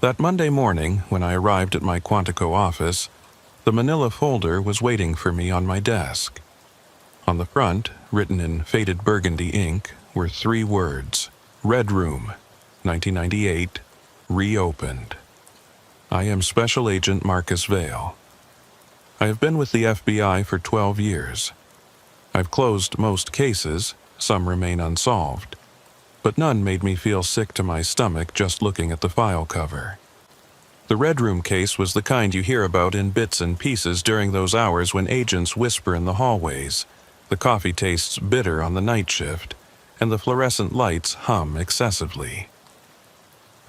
That Monday morning, when I arrived at my Quantico office, the manila folder was waiting for me on my desk. On the front, written in faded burgundy ink, were 3 words: Red Room, 1998, reopened. I am Special Agent Marcus Vale. I have been with the FBI for 12 years. I've closed most cases, some remain unsolved, but none made me feel sick to my stomach just looking at the file cover. The Red Room case was the kind you hear about in bits and pieces during those hours when agents whisper in the hallways, the coffee tastes bitter on the night shift, and the fluorescent lights hum excessively.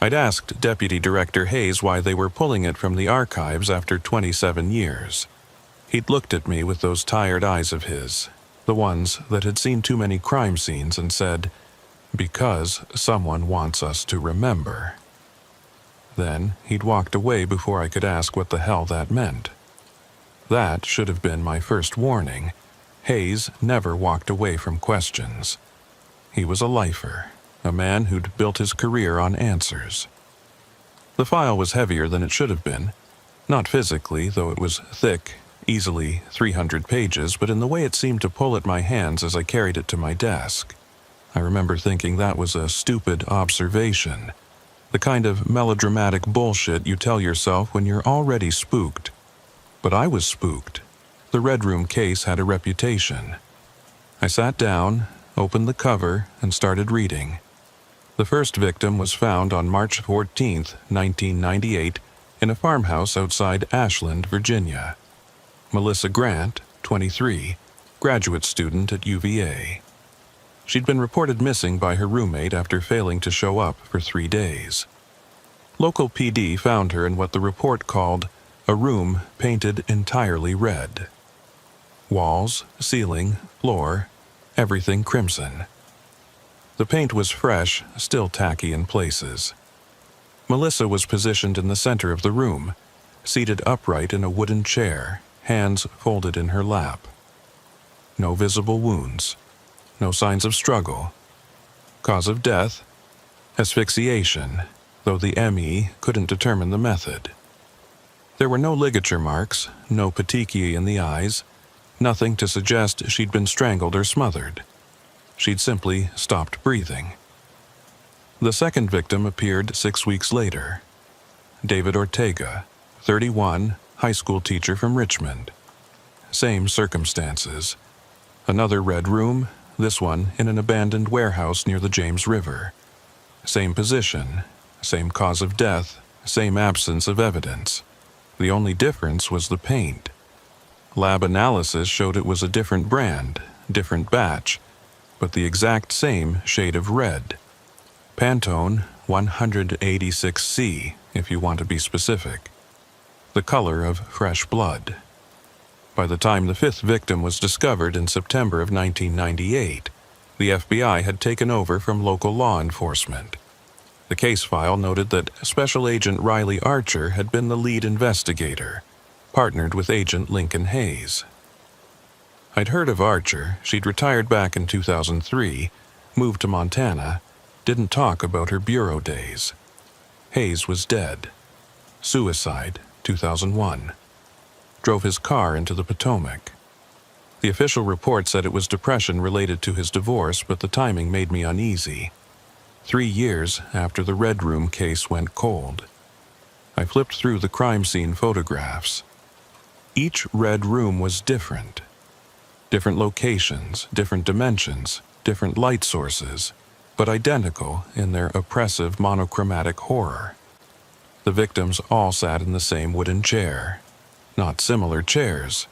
I'd asked Deputy Director Hayes why they were pulling it from the archives after 27 years. He'd looked at me with those tired eyes of his, the ones that had seen too many crime scenes, and said, "Because someone wants us to remember." Then he'd walked away before I could ask what the hell that meant. That should have been my first warning. Hayes never walked away from questions. He was a lifer, a man who'd built his career on answers. The file was heavier than it should have been, not physically, though it was thick, easily 300 pages, but in the way it seemed to pull at my hands as I carried it to my desk. I remember thinking that was a stupid observation, the kind of melodramatic bullshit you tell yourself when you're already spooked. But I was spooked. The Red Room case had a reputation. I sat down, opened the cover, and started reading. The first victim was found on March 14, 1998, in a farmhouse outside Ashland, Virginia. Melissa Grant, 23, graduate student at UVA. She'd been reported missing by her roommate after failing to show up for 3 days. Local PD found her in what the report called a room painted entirely red. Walls, ceiling, floor, everything crimson. The paint was fresh, still tacky in places. Melissa was positioned in the center of the room, seated upright in a wooden chair, hands folded in her lap. No visible wounds. No signs of struggle. Cause of death? Asphyxiation, though the ME couldn't determine the method. There were no ligature marks, no petechiae in the eyes, nothing to suggest she'd been strangled or smothered. She'd simply stopped breathing. The second victim appeared 6 weeks later. David Ortega, 31, high school teacher from Richmond. Same circumstances. Another red room, this one in an abandoned warehouse near the James River. Same position, same cause of death, same absence of evidence. The only difference was the paint. Lab analysis showed it was a different brand, different batch, but the exact same shade of red. Pantone 186C, if you want to be specific. The color of fresh blood. By the time the 5th victim was discovered in September of 1998, the FBI had taken over from local law enforcement. The case file noted that Special Agent Riley Archer had been the lead investigator, partnered with Agent Lincoln Hayes. I'd heard of Archer. She'd retired back in 2003, moved to Montana, didn't talk about her bureau days. Hayes was dead. Suicide, 2001. Drove his car into the Potomac. The official report said it was depression related to his divorce, but the timing made me uneasy. 3 years after the Red Room case went cold. I flipped through the crime scene photographs. Each red room was different. Different locations, different dimensions, different light sources, but identical in their oppressive monochromatic horror. The victims all sat in the same wooden chair. Not similar chairs.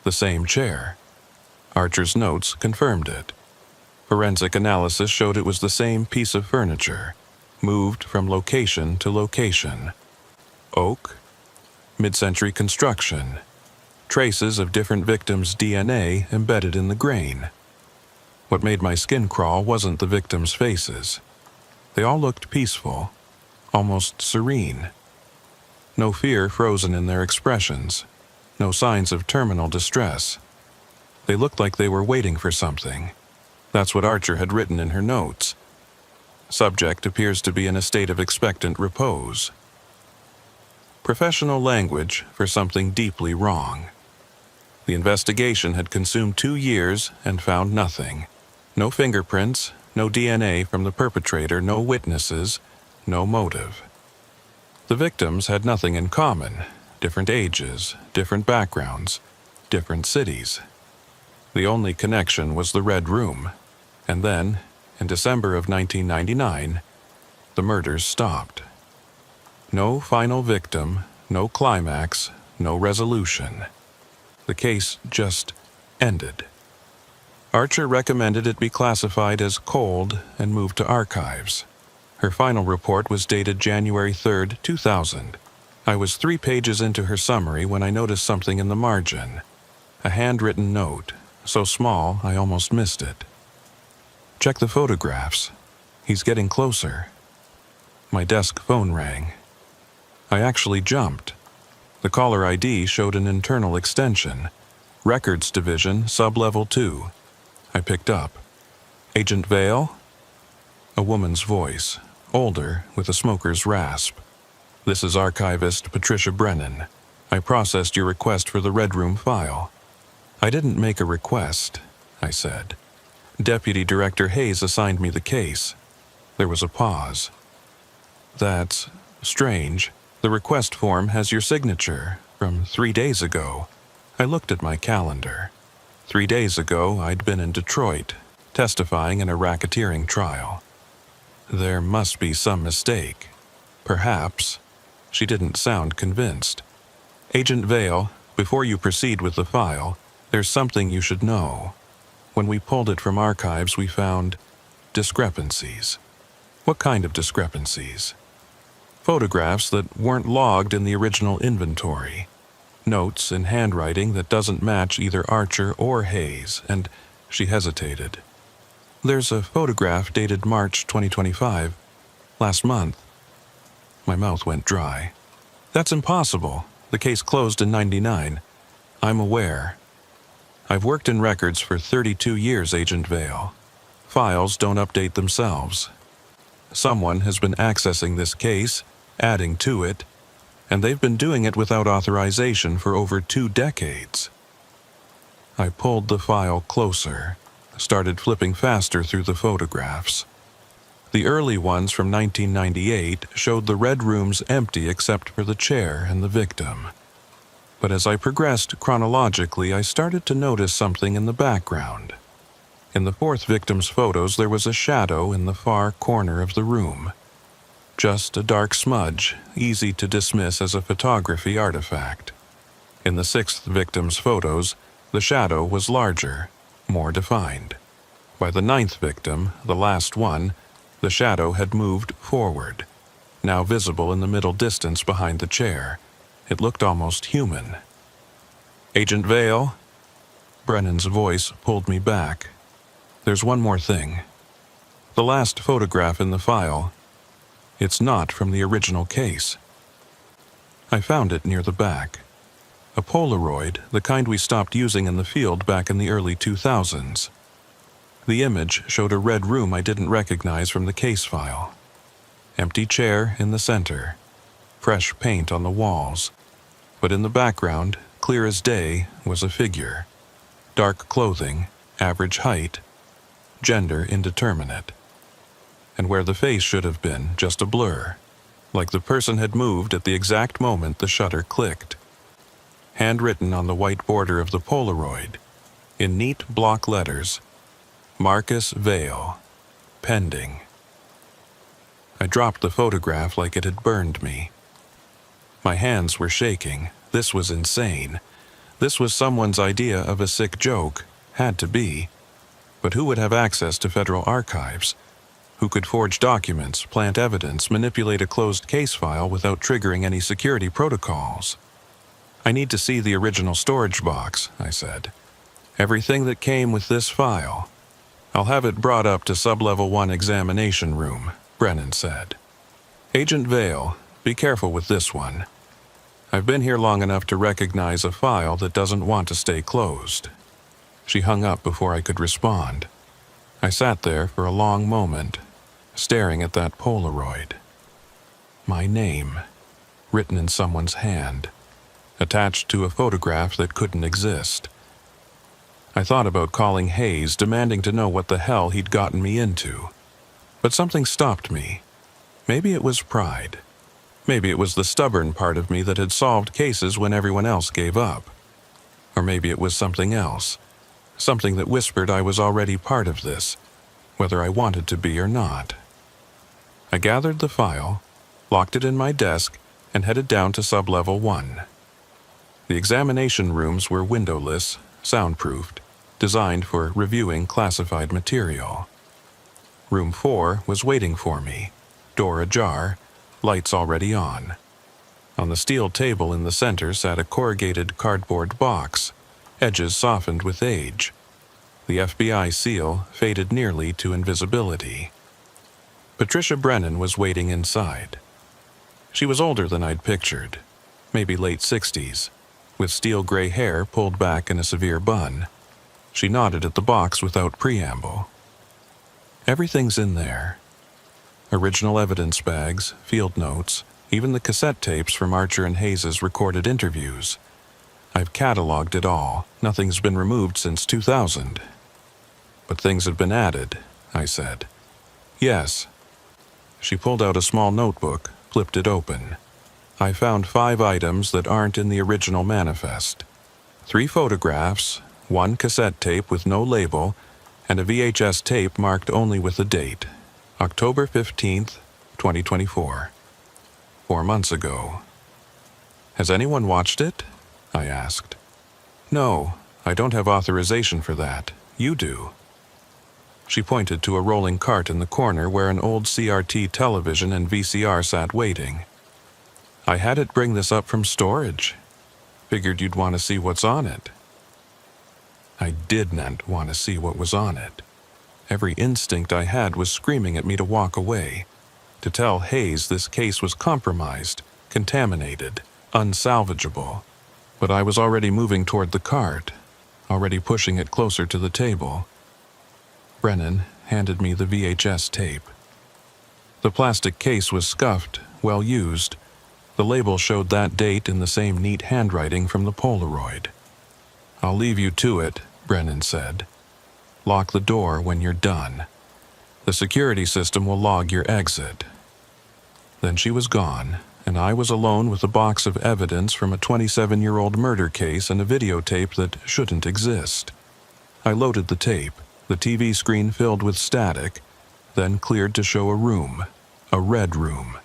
The same chair. Archer's notes confirmed it. Forensic analysis showed it was the same piece of furniture, moved from location to location. Oak, mid-century construction, traces of different victims' DNA embedded in the grain. What made my skin crawl wasn't the victims' faces. They all looked peaceful, almost serene. No fear frozen in their expressions, no signs of terminal distress. They looked like they were waiting for something. That's what Archer had written in her notes. Subject appears to be in a state of expectant repose. professional language for something deeply wrong. The investigation had consumed 2 years and found nothing. No fingerprints, no DNA from the perpetrator, no witnesses, no motive. The victims had nothing in common: different ages, different backgrounds, different cities. The only connection was the Red Room, and then, in December of 1999, the murders stopped. No final victim, no climax, no resolution. The case just ended. Archer recommended it be classified as cold and moved to archives. Her final report was dated January 3, 2000. I was 3 pages into her summary when I noticed something in the margin. A handwritten note, so small I almost missed it. "Check the photographs. He's getting closer." My desk phone rang. I actually jumped. The caller ID showed an internal extension. Records Division, Sublevel 2. I picked up. "Agent Vale?" A woman's voice, older, with a smoker's rasp. "This is archivist Patricia Brennan. I processed your request for the Red Room file." "I didn't make a request," I said. "Deputy Director Hayes assigned me the case." There was a pause. "That's strange. The request form has your signature from 3 days ago." I looked at my calendar. 3 days ago, I'd been in Detroit, testifying in a racketeering trial. There must be some mistake. Perhaps. She didn't sound convinced. "Agent Vale, before you proceed with the file, there's something you should know. When we pulled it from archives, we found discrepancies." "What kind of discrepancies?" "Photographs that weren't logged in the original inventory. Notes in handwriting that doesn't match either Archer or Hayes," and she hesitated. "There's a photograph dated March 2025, last month." My mouth went dry. "That's impossible. The case closed in '99. "I'm aware. I've worked in records for 32 years, Agent Vale. Files don't update themselves. Someone has been accessing this case, adding to it, and they've been doing it without authorization for over 2 decades. I pulled the file closer, started flipping faster through the photographs. The early ones from 1998 showed the Red Rooms empty except for the chair and the victim. But as I progressed chronologically, I started to notice something in the background. In the 4th victim's photos, there was a shadow in the far corner of the room. Just a dark smudge, easy to dismiss as a photography artifact. In the 6th victim's photos, the shadow was larger, more defined. By the 9th victim, the last one, the shadow had moved forward, now visible in the middle distance behind the chair. It looked almost human. "Agent Vale?" Brennan's voice pulled me back. "There's one more thing. The last photograph in the file, it's not from the original case." I found it near the back. A Polaroid, the kind we stopped using in the field back in the early 2000s. The image showed a red room I didn't recognize from the case file. Empty chair in the center. Fresh paint on the walls. But in the background, clear as day, was a figure. Dark clothing, average height, gender indeterminate. And where the face should have been, just a blur, like the person had moved at the exact moment the shutter clicked. Handwritten on the white border of the Polaroid, in neat block letters, "Marcus Vale, pending." I dropped the photograph like it had burned me. My hands were shaking. This was insane. This was someone's idea of a sick joke. Had to be. But who would have access to federal archives? Who could forge documents, plant evidence, manipulate a closed case file without triggering any security protocols? "I need to see the original storage box," I said. "Everything that came with this file." "I'll have it brought up to Sublevel 1 examination room," Brennan said. "Agent Vale, be careful with this one. I've been here long enough to recognize a file that doesn't want to stay closed." She hung up before I could respond. I sat there for a long moment, staring at that Polaroid. My name. written in someone's hand, attached to a photograph that couldn't exist. I thought about calling Hayes, demanding to know what the hell he'd gotten me into. But something stopped me. Maybe it was pride. Maybe it was the stubborn part of me that had solved cases when everyone else gave up. Or maybe it was something else. Something that whispered I was already part of this, whether I wanted to be or not. I gathered the file, locked it in my desk, and headed down to Sublevel 1. The examination rooms were windowless, soundproofed, designed for reviewing classified material. Room 4 was waiting for me, door ajar, lights already on. On the steel table in the center sat a corrugated cardboard box, edges softened with age. The FBI seal faded nearly to invisibility. Patricia Brennan was waiting inside. She was older than I'd pictured, maybe late 60s, with steel gray hair pulled back in a severe bun. She nodded at the box without preamble. Everything's in there. Original evidence bags, field notes, even the cassette tapes from Archer and Hayes' recorded interviews. I've cataloged it all. Nothing's been removed since 2000. But things have been added, I said. Yes. She pulled out a small notebook, flipped it open. I found 5 items that aren't in the original manifest. 3 photographs, 1 cassette tape with no label, and a VHS tape marked only with the date, October 15th, 2024. 4 months ago. Has anyone watched it? I asked. No, I don't have authorization for that. You do. She pointed to a rolling cart in the corner where an old CRT television and VCR sat waiting. I had it bring this up from storage. Figured you'd want to see what's on it. I didn't want to see what was on it. Every instinct I had was screaming at me to walk away, to tell Hayes this case was compromised, contaminated, unsalvageable. But I was already moving toward the cart, already pushing it closer to the table. Brennan handed me the VHS tape. The plastic case was scuffed, well used. The label showed that date in the same neat handwriting from the Polaroid. I'll leave you to it, Brennan said. Lock the door when you're done. The security system will log your exit. Then she was gone, and I was alone with a box of evidence from a 27-year-old murder case and a videotape that shouldn't exist. I loaded the tape, the TV screen filled with static, then cleared to show a room, a red room.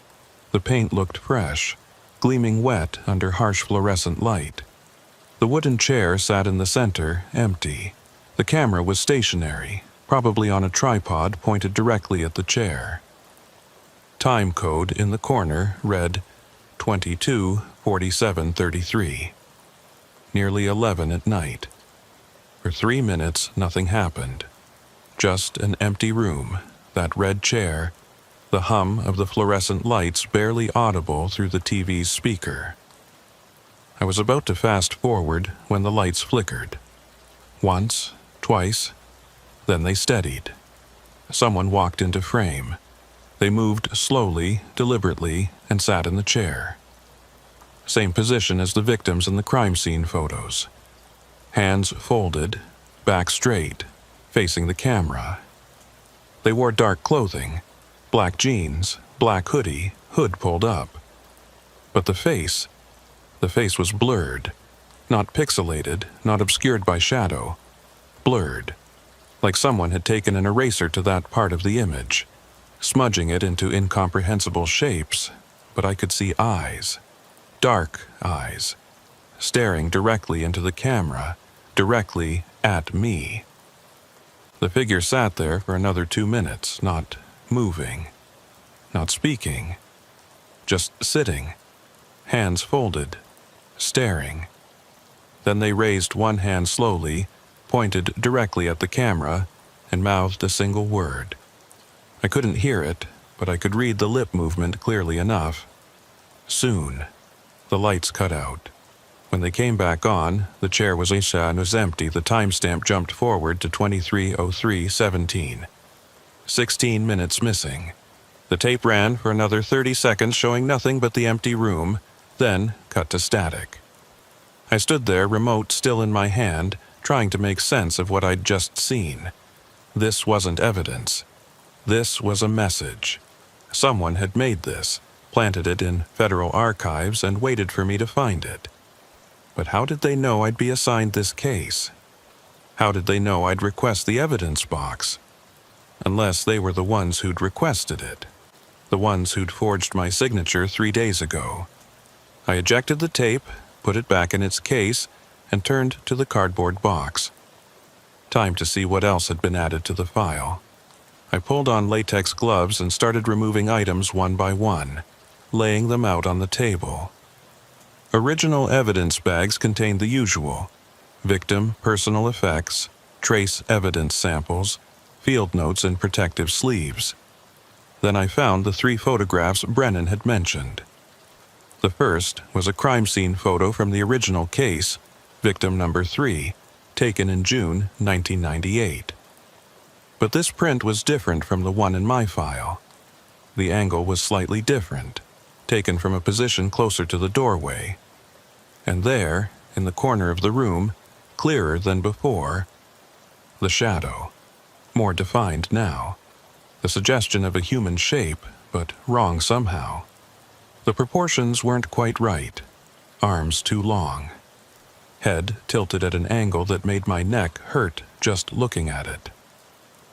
The paint looked fresh, gleaming wet under harsh fluorescent light. The wooden chair sat in the center, empty. The camera was stationary, probably on a tripod pointed directly at the chair. Time code in the corner read 22:47:33. Nearly 11 at night. For 3 minutes, nothing happened. Just an empty room, that red chair, the hum of the fluorescent lights barely audible through the TV's speaker. I was about to fast forward when the lights flickered. Once, twice, then they steadied. Someone walked into frame. They moved slowly, deliberately, and sat in the chair. Same position as the victims in the crime scene photos. Hands folded, back straight, facing the camera. They wore dark clothing, black jeans, black hoodie, hood pulled up. But the face was blurred, not pixelated, not obscured by shadow, blurred, like someone had taken an eraser to that part of the image, smudging it into incomprehensible shapes, but I could see eyes, dark eyes, staring directly into the camera, directly at me. The figure sat there for another 2 minutes, not moving, not speaking, just sitting, hands folded, staring. Then they raised one hand slowly, pointed directly at the camera, and mouthed a single word. I couldn't hear it, but I could read the lip movement clearly enough. Soon. The lights cut out. When they came back on, the chair was empty. The timestamp jumped forward to 23:03:17. 16 minutes missing. The tape ran for another 30 seconds, showing nothing but the empty room, then cut to static. I stood there, remote still in my hand, trying to make sense of what I'd just seen. This wasn't evidence. This was a message. Someone had made this, planted it in federal archives, and waited for me to find it. But how did they know I'd be assigned this case? How did they know I'd request the evidence box? Unless they were the ones who'd requested it. The ones who'd forged my signature 3 days ago. I ejected the tape, put it back in its case, and turned to the cardboard box. Time to see what else had been added to the file. I pulled on latex gloves and started removing items one by one, laying them out on the table. Original evidence bags contained the usual: victim personal effects, trace evidence samples, field notes in protective sleeves. Then I found the 3 photographs Brennan had mentioned. The first was a crime scene photo from the original case, victim number 3, taken in June 1998. But this print was different from the one in my file. The angle was slightly different, taken from a position closer to the doorway. And there, in the corner of the room, clearer than before, the shadow, more defined now. The suggestion of a human shape, but wrong somehow. The proportions weren't quite right. Arms too long. Head tilted at an angle that made my neck hurt just looking at it.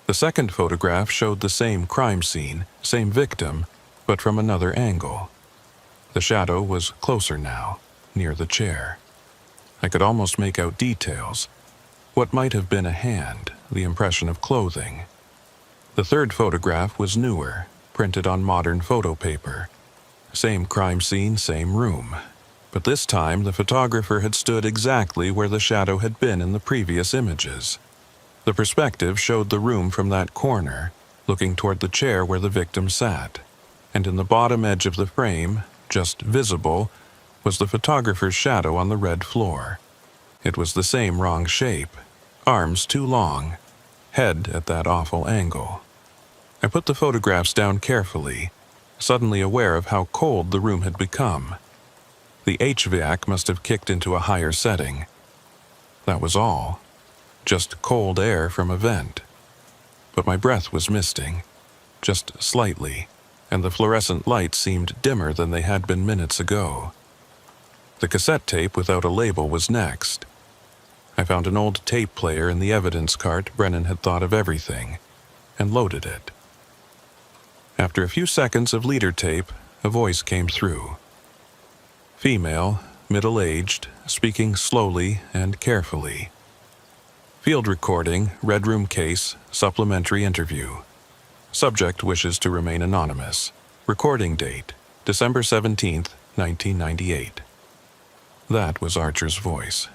The second photograph showed the same crime scene, same victim, but from another angle. The shadow was closer now, near the chair. I could almost make out details. What might have been a hand, the impression of clothing. The third photograph was newer, printed on modern photo paper. Same crime scene, same room. But this time the photographer had stood exactly where the shadow had been in the previous images. The perspective showed the room from that corner, looking toward the chair where the victim sat. And in the bottom edge of the frame, just visible, was the photographer's shadow on the red floor. It was the same wrong shape, arms too long, head at that awful angle. I put the photographs down carefully, suddenly aware of how cold the room had become. The HVAC must have kicked into a higher setting. That was all. Just cold air from a vent. But my breath was misting, just slightly, and the fluorescent lights seemed dimmer than they had been minutes ago. The cassette tape without a label was next. I found an old tape player in the evidence cart. Brennan had thought of everything, and loaded it. After a few seconds of leader tape, a voice came through. Female, middle-aged, speaking slowly and carefully. Field recording, red room case, supplementary interview. Subject wishes to remain anonymous. Recording date, December 17th, 1998. That was Archer's voice.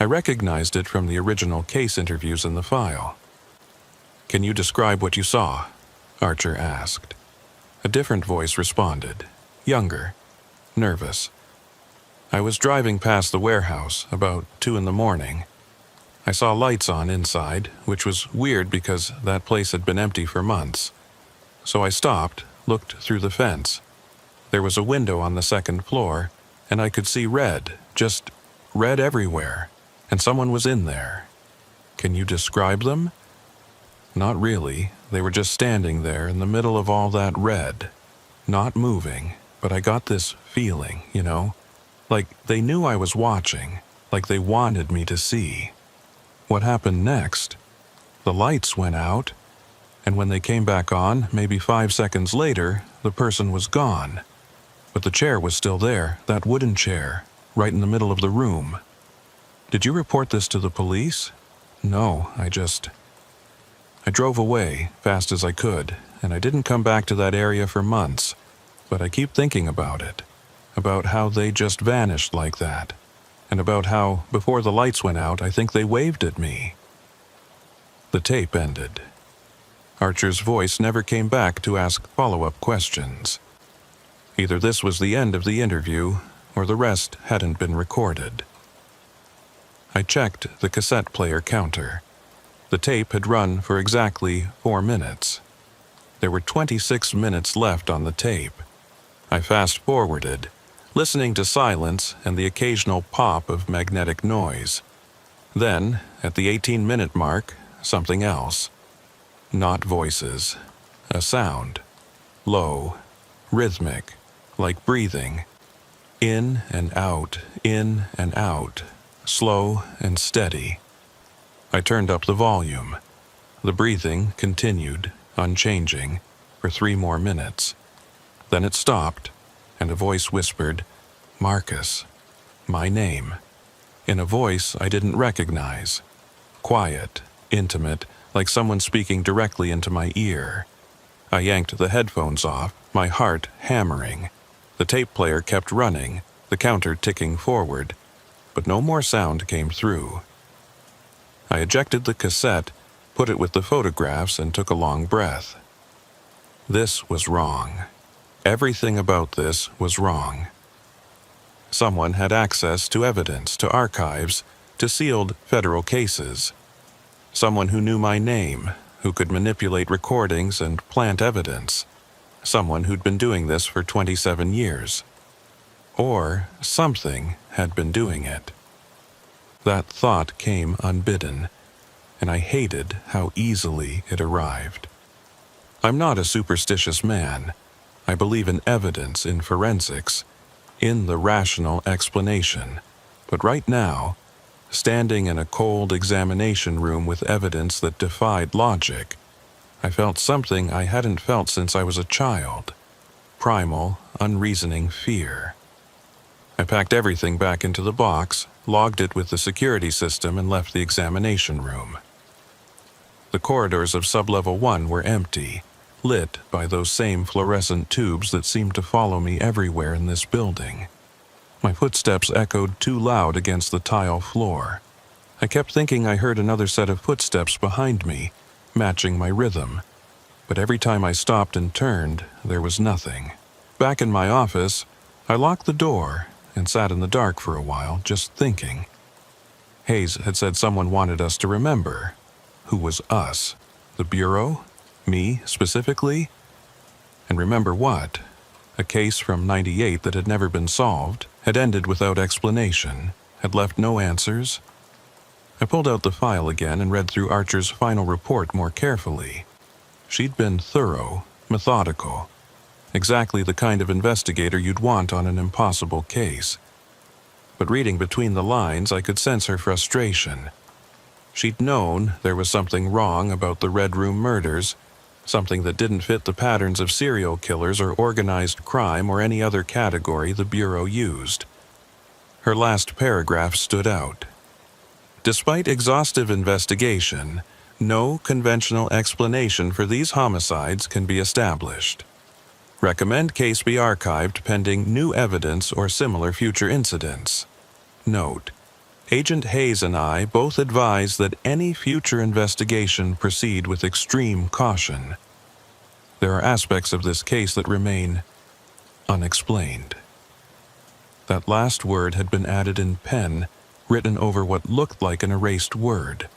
I recognized it from the original case interviews in the file. "Can you describe what you saw?" Archer asked. A different voice responded, younger, nervous. "I was driving past the warehouse about 2 in the morning. I saw lights on inside, which was weird because that place had been empty for months. So I stopped, looked through the fence. There was a window on the second floor, and I could see red, just red everywhere, and someone was in there. Can you describe them?" "Not really. They were just standing there in the middle of all that red. Not moving, but I got this feeling, you know? Like they knew I was watching, like they wanted me to see." "What happened next?" "The lights went out, and when they came back on, maybe 5 seconds later, the person was gone. But the chair was still there, that wooden chair, right in the middle of the room." "Did you report this to the police?" "No, I drove away, fast as I could, and I didn't come back to that area for months. But I keep thinking about it, about how they just vanished like that, and about how, before the lights went out, I think they waved at me." The tape ended. Archer's voice never came back to ask follow-up questions. Either this was the end of the interview, or the rest hadn't been recorded. I checked the cassette player counter. The tape had run for exactly 4 minutes. There were 26 minutes left on the tape. I fast-forwarded, listening to silence and the occasional pop of magnetic noise. Then, at the 18-minute mark, something else. Not voices. A sound. Low. Rhythmic. Like breathing. In and out, in and out. Slow and steady. I turned up the volume. The breathing continued, unchanging, for 3 more minutes. Then it stopped, and a voice whispered, "Marcus." My name. In a voice I didn't recognize. Quiet, intimate, like someone speaking directly into my ear. I yanked the headphones off, my heart hammering. The tape player kept running, the counter ticking forward, but no more sound came through. I ejected the cassette, put it with the photographs, and took a long breath. This was wrong. Everything about this was wrong. Someone had access to evidence, to archives, to sealed federal cases. Someone who knew my name, who could manipulate recordings and plant evidence. Someone who'd been doing this for 27 years. Or something had been doing it. That thought came unbidden, and I hated how easily it arrived. I'm not a superstitious man. I believe in evidence, in forensics, in the rational explanation. But right now, standing in a cold examination room with evidence that defied logic, I felt something I hadn't felt since I was a child. Primal, unreasoning fear. I packed everything back into the box, logged it with the security system, and left the examination room. The corridors of Sublevel 1 were empty, lit by those same fluorescent tubes that seemed to follow me everywhere in this building. My footsteps echoed too loud against the tile floor. I kept thinking I heard another set of footsteps behind me, matching my rhythm. But every time I stopped and turned, there was nothing. Back in my office, I locked the door and sat in the dark for a while, just thinking. Hayes had said someone wanted us to remember. Who was us? The Bureau? Me, specifically? And remember what? A case from '98 that had never been solved, had ended without explanation, had left no answers. I pulled out the file again and read through Archer's final report more carefully. She'd been thorough, methodical, exactly the kind of investigator you'd want on an impossible case. But reading between the lines, I could sense her frustration. She'd known there was something wrong about the Red Room murders, something that didn't fit the patterns of serial killers or organized crime or any other category the Bureau used. Her last paragraph stood out. Despite exhaustive investigation, no conventional explanation for these homicides can be established. Recommend case be archived pending new evidence or similar future incidents. Note: Agent Hayes and I both advise that any future investigation proceed with extreme caution. There are aspects of this case that remain unexplained. That last word had been added in pen, written over what looked like an erased word.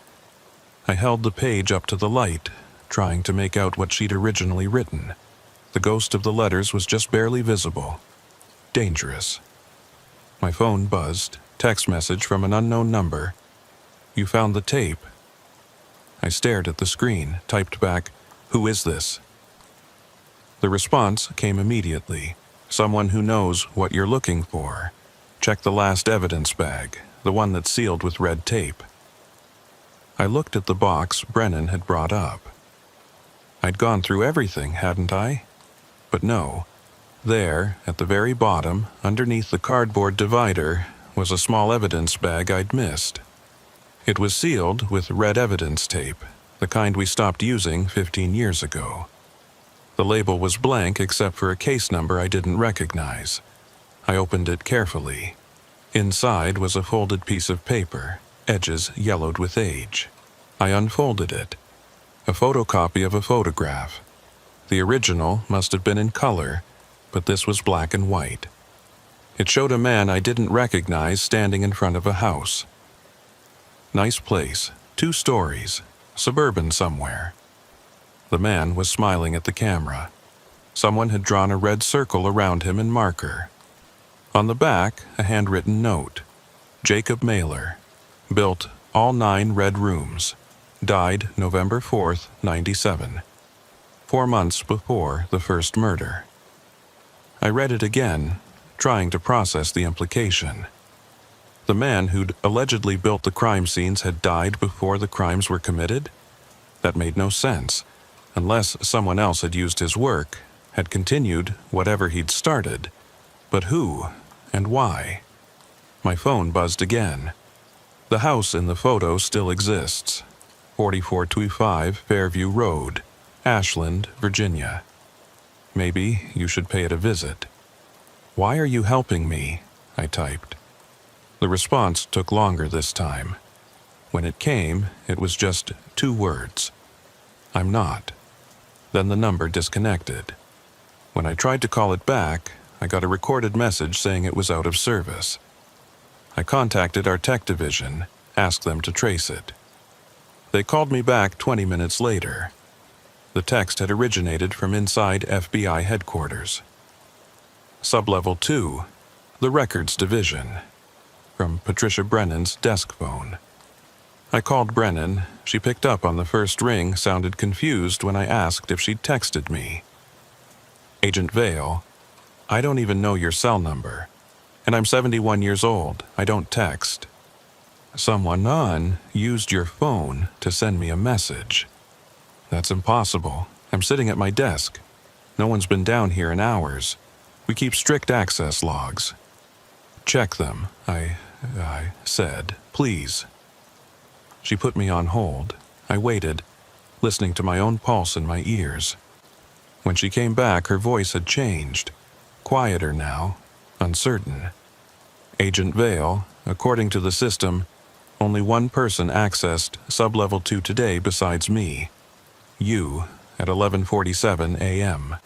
I held the page up to the light, trying to make out what she'd originally written. The ghost of the letters was just barely visible. Dangerous. My phone buzzed. Text message from an unknown number. "You found the tape." I stared at the screen, typed back, "Who is this?" The response came immediately. "Someone who knows what you're looking for. Check the last evidence bag, the one that's sealed with red tape." I looked at the box Brennan had brought up. I'd gone through everything, hadn't I? But no. There, at the very bottom, underneath the cardboard divider, was a small evidence bag I'd missed. It was sealed with red evidence tape, the kind we stopped using 15 years ago. The label was blank except for a case number I didn't recognize. I opened it carefully. Inside was a folded piece of paper, edges yellowed with age. I unfolded it. A photocopy of a photograph. The original must have been in color, but this was black and white. It showed a man I didn't recognize standing in front of a house. Nice place, 2 stories, suburban somewhere. The man was smiling at the camera. Someone had drawn a red circle around him in marker. On the back, a handwritten note. Jacob Mailer. Built all 9 red rooms. Died November 4th, 97. 4 months before the first murder. I read it again, trying to process the implication. The man who'd allegedly built the crime scenes had died before the crimes were committed? That made no sense, unless someone else had used his work, had continued whatever he'd started. But who and why? My phone buzzed again. The house in the photo still exists. 4425 Fairview Road, Ashland, Virginia. Maybe you should pay it a visit. Why are you helping me? I typed. The response took longer this time. When it came, it was just 2 words. I'm not. Then the number disconnected. When I tried to call it back, I got a recorded message saying it was out of service. I contacted our tech division, asked them to trace it. They called me back 20 minutes later. The text had originated from inside FBI headquarters. Sublevel 2, the Records Division, from Patricia Brennan's desk phone. I called Brennan. She picked up on the first ring, sounded confused when I asked if she'd texted me. Agent Vale, I don't even know your cell number, and I'm 71 years old. I don't text. Someone used your phone to send me a message. That's impossible. I'm sitting at my desk. No one's been down here in hours. We keep strict access logs. Check them, I said, please. She put me on hold. I waited, listening to my own pulse in my ears. When she came back, her voice had changed. Quieter now, uncertain. Agent Vale, according to the system, only one person accessed Sublevel 2 today besides me. You, at 11:47 a.m.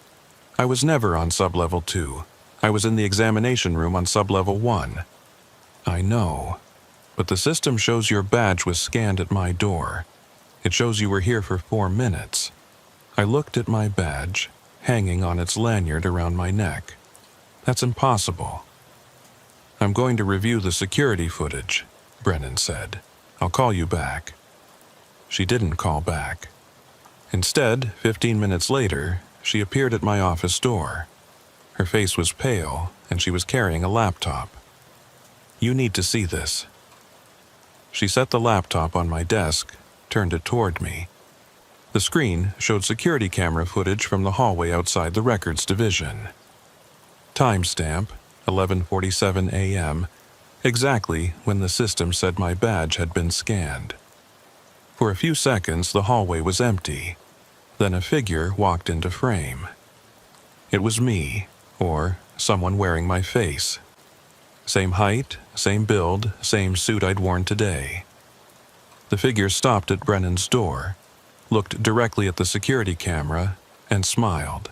I was never on Sublevel 2. I was in the examination room on Sublevel 1. I know, but the system shows your badge was scanned at my door. It shows you were here for 4 minutes. I looked at my badge, hanging on its lanyard around my neck. That's impossible. I'm going to review the security footage, Brennan said. I'll call you back. She didn't call back. Instead, 15 minutes later, she appeared at my office door. Her face was pale, and she was carrying a laptop. You need to see this. She set the laptop on my desk, turned it toward me. The screen showed security camera footage from the hallway outside the records division. Timestamp, 11:47 a.m., exactly when the system said my badge had been scanned. For a few seconds, the hallway was empty. Then a figure walked into frame. It was me, or someone wearing my face. Same height, same build, same suit I'd worn today. The figure stopped at Brennan's door, looked directly at the security camera, and smiled.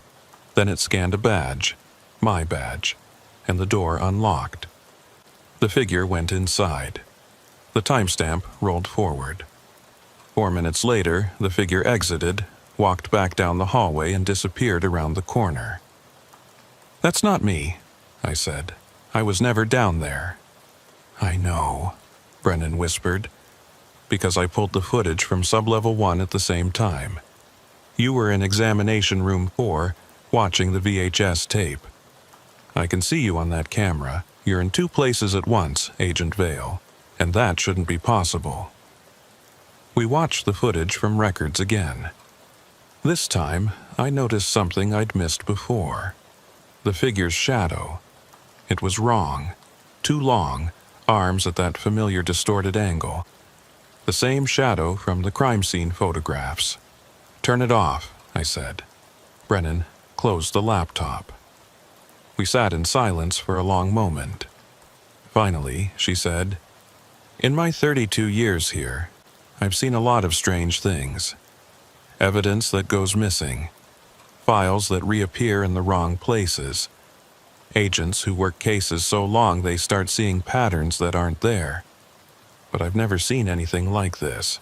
Then it scanned a badge, my badge, and the door unlocked. The figure went inside. The timestamp rolled forward. 4 minutes later, the figure exited, walked back down the hallway, and disappeared around the corner. That's not me, I said. I was never down there. I know, Brennan whispered, because I pulled the footage from Sublevel 1 at the same time. You were in Examination Room 4, watching the VHS tape. I can see you on that camera. You're in 2 places at once, Agent Vale, and that shouldn't be possible. We watched the footage from records again. This time, I noticed something I'd missed before. The figure's shadow. It was wrong. Too long, arms at that familiar distorted angle. The same shadow from the crime scene photographs. Turn it off, I said. Brennan closed the laptop. We sat in silence for a long moment. Finally, she said, In my 32 years here, I've seen a lot of strange things. Evidence that goes missing. Files that reappear in the wrong places. Agents who work cases so long they start seeing patterns that aren't there. But I've never seen anything like this.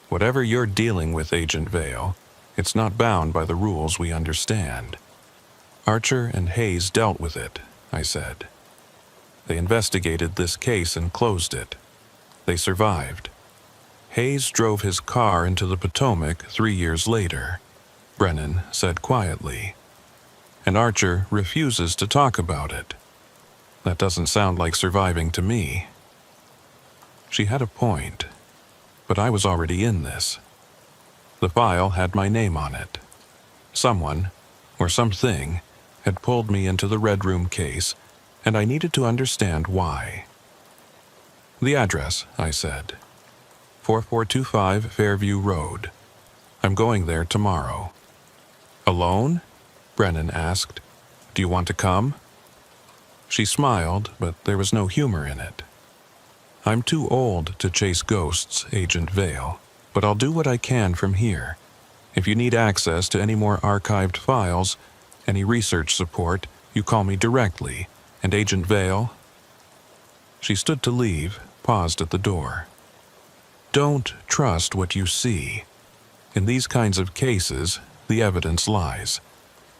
Whatever you're dealing with, Agent Vale, it's not bound by the rules we understand. Archer and Hayes dealt with it, I said. They investigated this case and closed it. They survived. Hayes drove his car into the Potomac 3 years later, Brennan said quietly. And Archer refuses to talk about it. That doesn't sound like surviving to me. She had a point, but I was already in this. The file had my name on it. Someone, or something, had pulled me into the Red Room case, and I needed to understand why. The address, I said. 4425 Fairview Road. I'm going there tomorrow. Alone? Brennan asked. Do you want to come? She smiled, but there was no humor in it. I'm too old to chase ghosts, Agent Vale, but I'll do what I can from here. If you need access to any more archived files, any research support, you call me directly, and Agent Vale. She stood to leave, paused at the door. Don't trust what you see. In these kinds of cases, the evidence lies.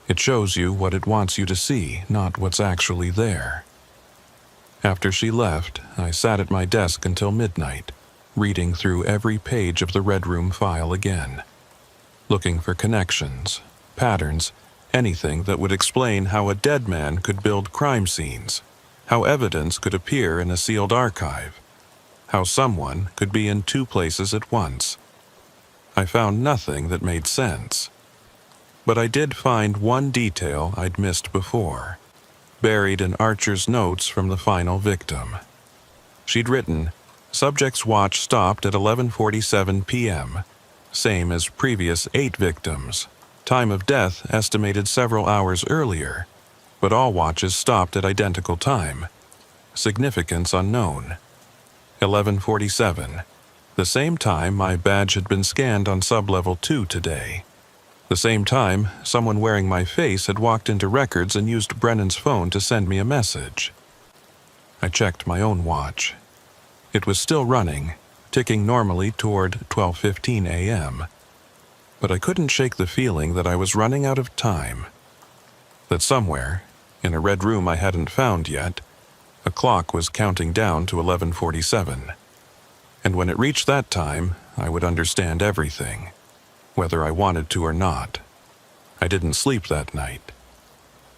It shows you what it wants you to see, not what's actually there. After she left, I sat at my desk until midnight, reading through every page of the Red Room file again, looking for connections, patterns, anything that would explain how a dead man could build crime scenes, how evidence could appear in a sealed archive, how someone could be in two places at once. I found nothing that made sense. But I did find one detail I'd missed before, buried in Archer's notes from the final victim. She'd written, "Subject's watch stopped at 11:47 p.m., same as previous 8 victims. Time of death estimated several hours earlier, but all watches stopped at identical time. Significance unknown. 11:47, the same time my badge had been scanned on Sublevel 2 today. The same time, someone wearing my face had walked into records and used Brennan's phone to send me a message." I checked my own watch. It was still running, ticking normally toward 12:15 a.m. But I couldn't shake the feeling that I was running out of time. That somewhere, in a red room I hadn't found yet, a clock was counting down to 11:47. And when it reached that time, I would understand everything, whether I wanted to or not. I didn't sleep that night.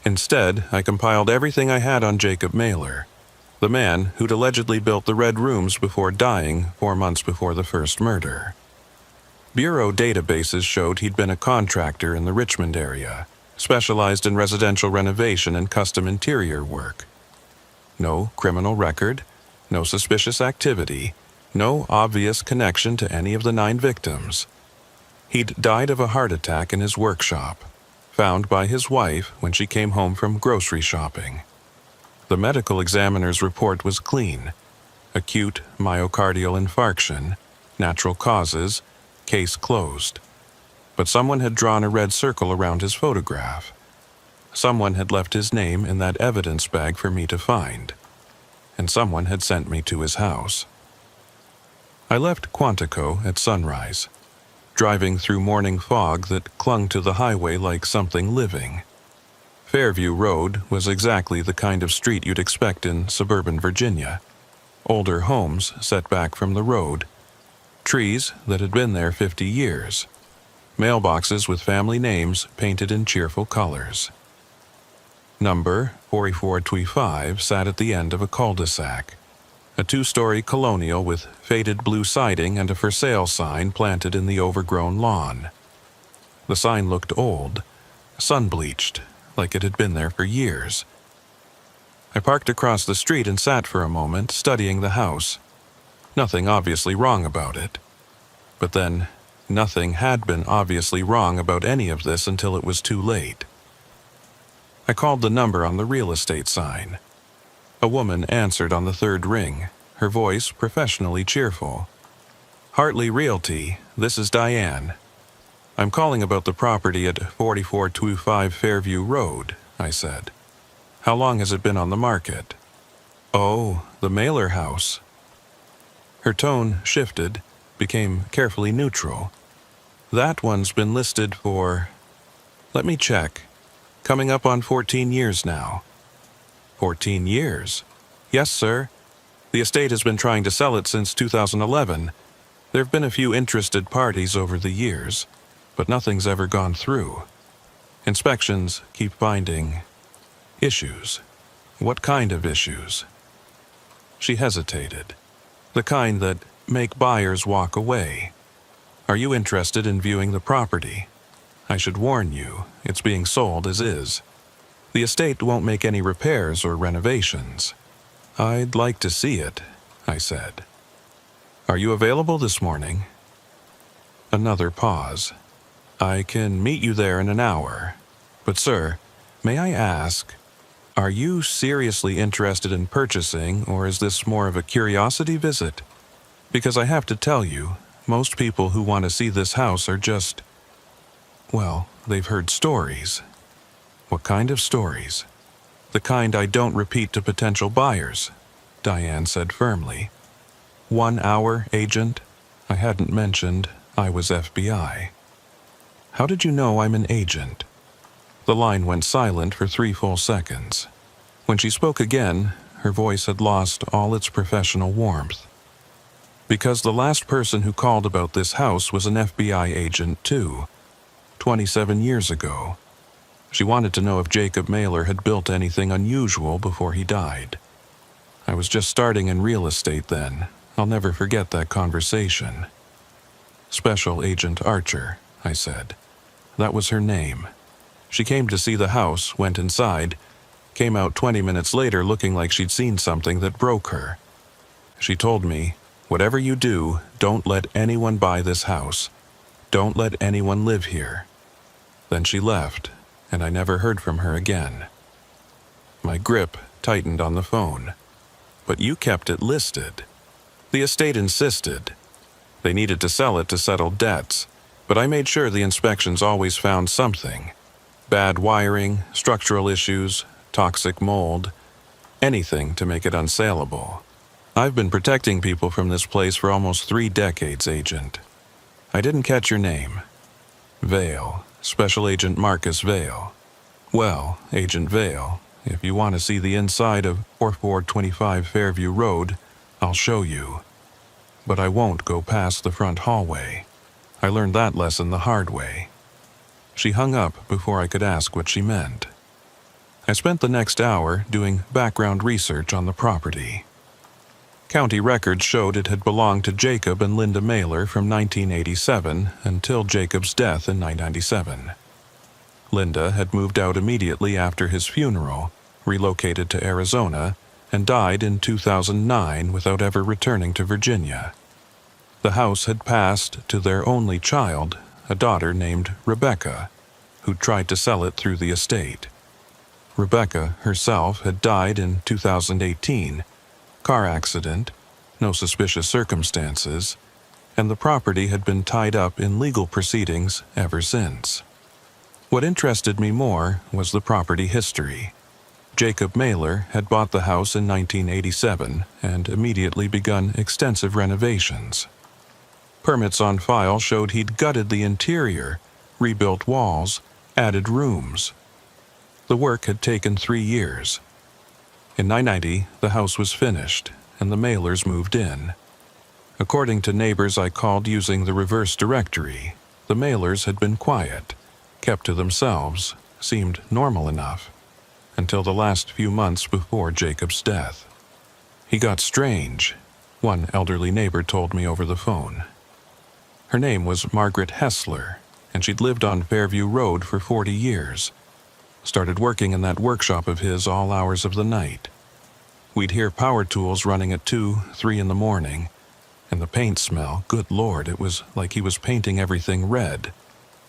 Instead, I compiled everything I had on Jacob Mailer, the man who'd allegedly built the Red Rooms before dying 4 months before the first murder. Bureau databases showed he'd been a contractor in the Richmond area, specialized in residential renovation and custom interior work. No criminal record, no suspicious activity, no obvious connection to any of the 9 victims. He'd died of a heart attack in his workshop, found by his wife when she came home from grocery shopping. The medical examiner's report was clean. Acute myocardial infarction, natural causes, case closed. But someone had drawn a red circle around his photograph. Someone had left his name in that evidence bag for me to find. And someone had sent me to his house. I left Quantico at sunrise, driving through morning fog that clung to the highway like something living. Fairview Road was exactly the kind of street you'd expect in suburban Virginia. Older homes set back from the road, trees that had been there 50 years, mailboxes with family names painted in cheerful colors. Number 4425 sat at the end of a cul-de-sac, a 2-story colonial with faded blue siding and a for sale sign planted in the overgrown lawn. The sign looked old, sun-bleached, like it had been there for years. I parked across the street and sat for a moment, studying the house. Nothing obviously wrong about it. But then, nothing had been obviously wrong about any of this until it was too late. I called the number on the real estate sign. A woman answered on the 3rd ring, her voice professionally cheerful. "Hartley Realty, this is Diane. I'm calling about the property at 4425 Fairview Road," I said. "How long has it been on the market?" "Oh, the Mailer house." Her tone shifted, became carefully neutral. "That one's been listed for... let me check. Coming up on 14 years now." 14 years? Yes, sir. The estate has been trying to sell it since 2011. There have been a few interested parties over the years, but nothing's ever gone through. Inspections keep finding issues. What kind of issues? She hesitated. The kind that make buyers walk away. Are you interested in viewing the property? I should warn you, it's being sold as is. The estate won't make any repairs or renovations. I'd like to see it, I said. Are you available this morning? Another pause. I can meet you there in an hour. But sir, may I ask, are you seriously interested in purchasing, or is this more of a curiosity visit? Because I have to tell you, most people who want to see this house are just, well, they've heard stories. What kind of stories? The kind I don't repeat to potential buyers, Diane said firmly. 1 hour, agent? I hadn't mentioned I was FBI. How did you know I'm an agent? The line went silent for 3 full seconds. When she spoke again, her voice had lost all its professional warmth. Because the last person who called about this house was an FBI agent too, 27 years ago. She wanted to know if Jacob Mailer had built anything unusual before he died. I was just starting in real estate then. I'll never forget that conversation. Special Agent Archer, I said. That was her name. She came to see the house, went inside, came out 20 minutes later looking like she'd seen something that broke her. She told me, whatever you do, don't let anyone buy this house. Don't let anyone live here. Then she left, and I never heard from her again. My grip tightened on the phone. But you kept it listed. The estate insisted. They needed to sell it to settle debts, but I made sure the inspections always found something. Bad wiring, structural issues, toxic mold, anything to make it unsaleable. I've been protecting people from this place for almost 3 decades, Agent. I didn't catch your name. Vale, Special Agent Marcus Vale. Well, Agent Vale, if you want to see the inside of 4425 Fairview Road, I'll show you. But I won't go past the front hallway. I learned that lesson the hard way. She hung up before I could ask what she meant. I spent the next hour doing background research on the property. County records showed it had belonged to Jacob and Linda Mailer from 1987 until Jacob's death in 1997. Linda had moved out immediately after his funeral, relocated to Arizona, and died in 2009 without ever returning to Virginia. The house had passed to their only child, a daughter named Rebecca, who tried to sell it through the estate. Rebecca herself had died in 2018, car accident, no suspicious circumstances, and the property had been tied up in legal proceedings ever since. What interested me more was the property history. Jacob Mailer had bought the house in 1987 and immediately begun extensive renovations. Permits on file showed he'd gutted the interior, rebuilt walls, added rooms. The work had taken 3 years. In 1990, the house was finished, and the Mailers moved in. According to neighbors I called using the reverse directory, the Mailers had been quiet, kept to themselves, seemed normal enough, until the last few months before Jacob's death. He got strange, one elderly neighbor told me over the phone. Her name was Margaret Hessler, and she'd lived on Fairview Road for 40 years. Started working in that workshop of his all hours of the night. We'd hear power tools running at 2, 3 in the morning, and the paint smell, good Lord, it was like he was painting everything red.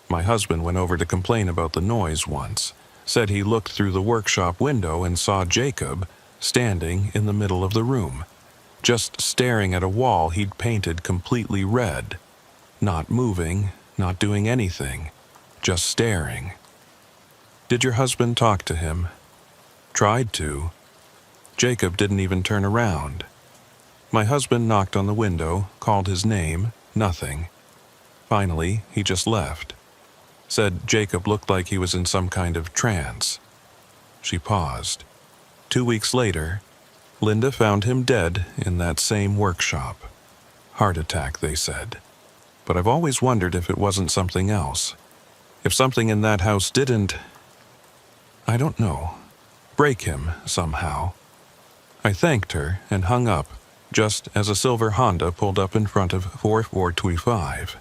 My husband went over to complain about the noise once, said he looked through the workshop window and saw Jacob standing in the middle of the room, just staring at a wall he'd painted completely red, not moving, not doing anything, just staring. Did your husband talk to him? Tried to. Jacob didn't even turn around. My husband knocked on the window, called his name, nothing. Finally, he just left. Said Jacob looked like he was in some kind of trance. She paused. 2 weeks later, Linda found him dead in that same workshop. Heart attack, they said. But I've always wondered if it wasn't something else. If something in that house didn't, I don't know, break him somehow. I thanked her and hung up, just as a silver Honda pulled up in front of 4425.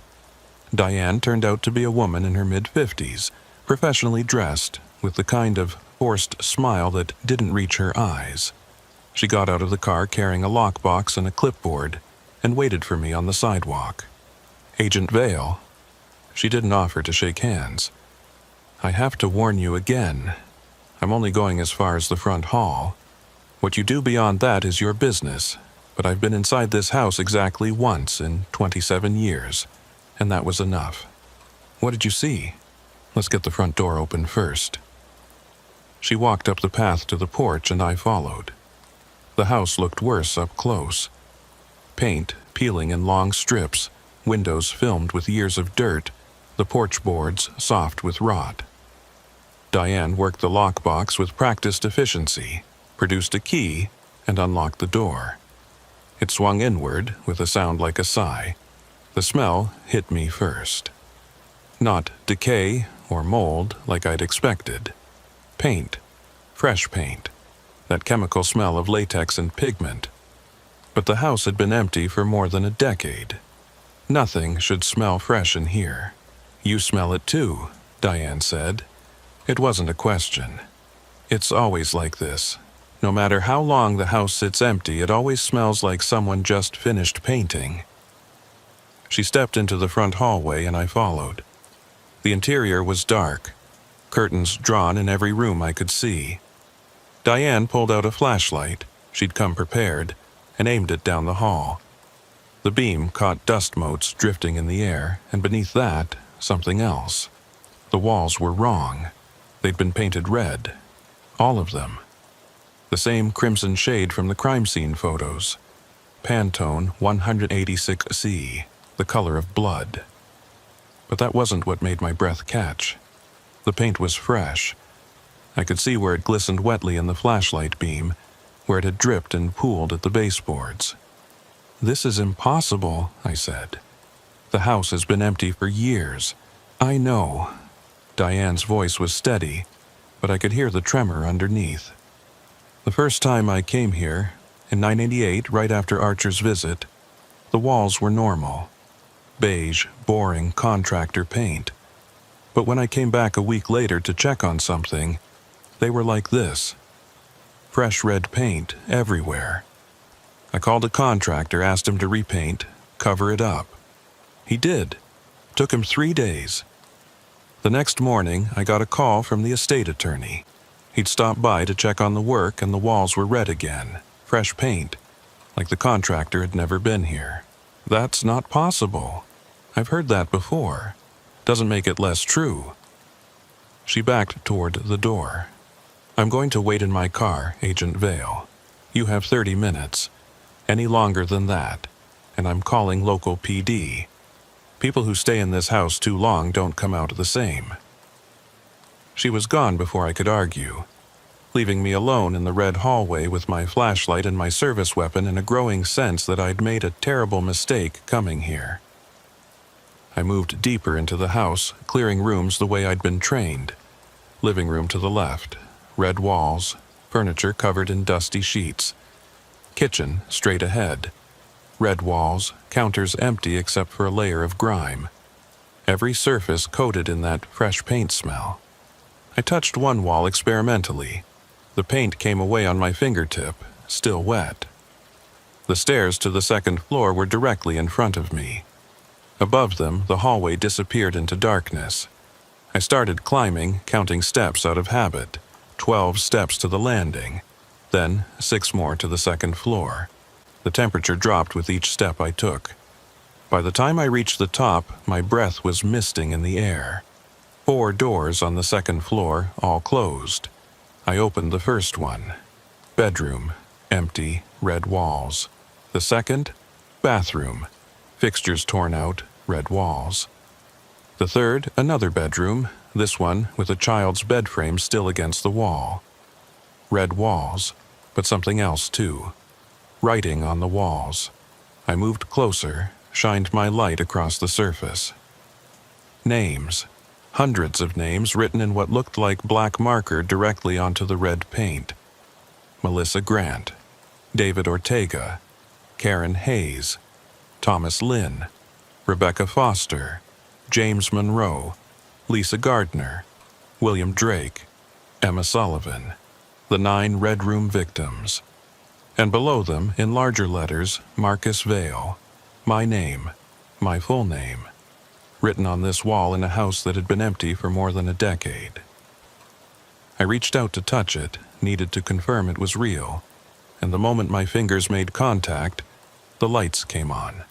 Diane turned out to be a woman in her mid-50s, professionally dressed, with the kind of forced smile that didn't reach her eyes. She got out of the car carrying a lockbox and a clipboard and waited for me on the sidewalk. Agent Vale. She didn't offer to shake hands. I have to warn you again. I'm only going as far as the front hall. What you do beyond that is your business, but I've been inside this house exactly once in 27 years, and that was enough. What did you see? Let's get the front door open first. She walked up the path to the porch and I followed. The house looked worse up close. Paint peeling in long strips, windows filmed with years of dirt, the porch boards soft with rot. Diane worked the lockbox with practiced efficiency, produced a key, and unlocked the door. It swung inward with a sound like a sigh. The smell hit me first. Not decay or mold like I'd expected. Paint. Fresh paint. That chemical smell of latex and pigment. But the house had been empty for more than a decade. Nothing should smell fresh in here. You smell it too, Diane said. It wasn't a question. It's always like this. No matter how long the house sits empty, it always smells like someone just finished painting. She stepped into the front hallway and I followed. The interior was dark, curtains drawn in every room I could see. Diane pulled out a flashlight, she'd come prepared, and aimed it down the hall. The beam caught dust motes drifting in the air, and beneath that, something else. The walls were wrong. They'd been painted red. All of them. The same crimson shade from the crime scene photos. Pantone 186C, the color of blood. But that wasn't what made my breath catch. The paint was fresh. I could see where it glistened wetly in the flashlight beam, where it had dripped and pooled at the baseboards. This is impossible, I said. The house has been empty for years. I know. Diane's voice was steady, but I could hear the tremor underneath. The first time I came here, in 1988, right after Archer's visit, the walls were normal. Beige, boring contractor paint. But when I came back a week later to check on something, they were like this. Fresh red paint everywhere. I called a contractor, asked him to repaint, cover it up. He did. Took him 3 days. The next morning, I got a call from the estate attorney. He'd stopped by to check on the work and the walls were red again, fresh paint, like the contractor had never been here. That's not possible. I've heard that before. Doesn't make it less true. She backed toward the door. I'm going to wait in my car, Agent Vale. You have 30 minutes. Any longer than that, and I'm calling local PD. People who stay in this house too long don't come out the same. She was gone before I could argue, leaving me alone in the red hallway with my flashlight and my service weapon and a growing sense that I'd made a terrible mistake coming here. I moved deeper into the house, clearing rooms the way I'd been trained. Living room to the left, red walls, furniture covered in dusty sheets. Kitchen straight ahead. Red walls, counters empty except for a layer of grime. Every surface coated in that fresh paint smell. I touched one wall experimentally. The paint came away on my fingertip, still wet. The stairs to the second floor were directly in front of me. Above them, the hallway disappeared into darkness. I started climbing, counting steps out of habit. 12 steps to the landing. Then 6 more to the second floor. The temperature dropped with each step I took. By the time I reached the top, my breath was misting in the air. 4 doors on the second floor, all closed. I opened the first one. Bedroom, empty, red walls. The second, bathroom, fixtures torn out, red walls. The third, another bedroom, this one with a child's bed frame still against the wall. Red walls. but something else too. Writing on the walls. I moved closer, shined my light across the surface. Names. Hundreds of names written in what looked like black marker directly onto the red paint. Melissa Grant, David Ortega, Karen Hayes, Thomas Lynn, Rebecca Foster, James Monroe, Lisa Gardner, William Drake, Emma Sullivan, the 9 Red Room victims. And below them, in larger letters, Marcus Vale, my name, my full name, written on this wall in a house that had been empty for more than a decade. I reached out to touch it, needed to confirm it was real, and the moment my fingers made contact, the lights came on.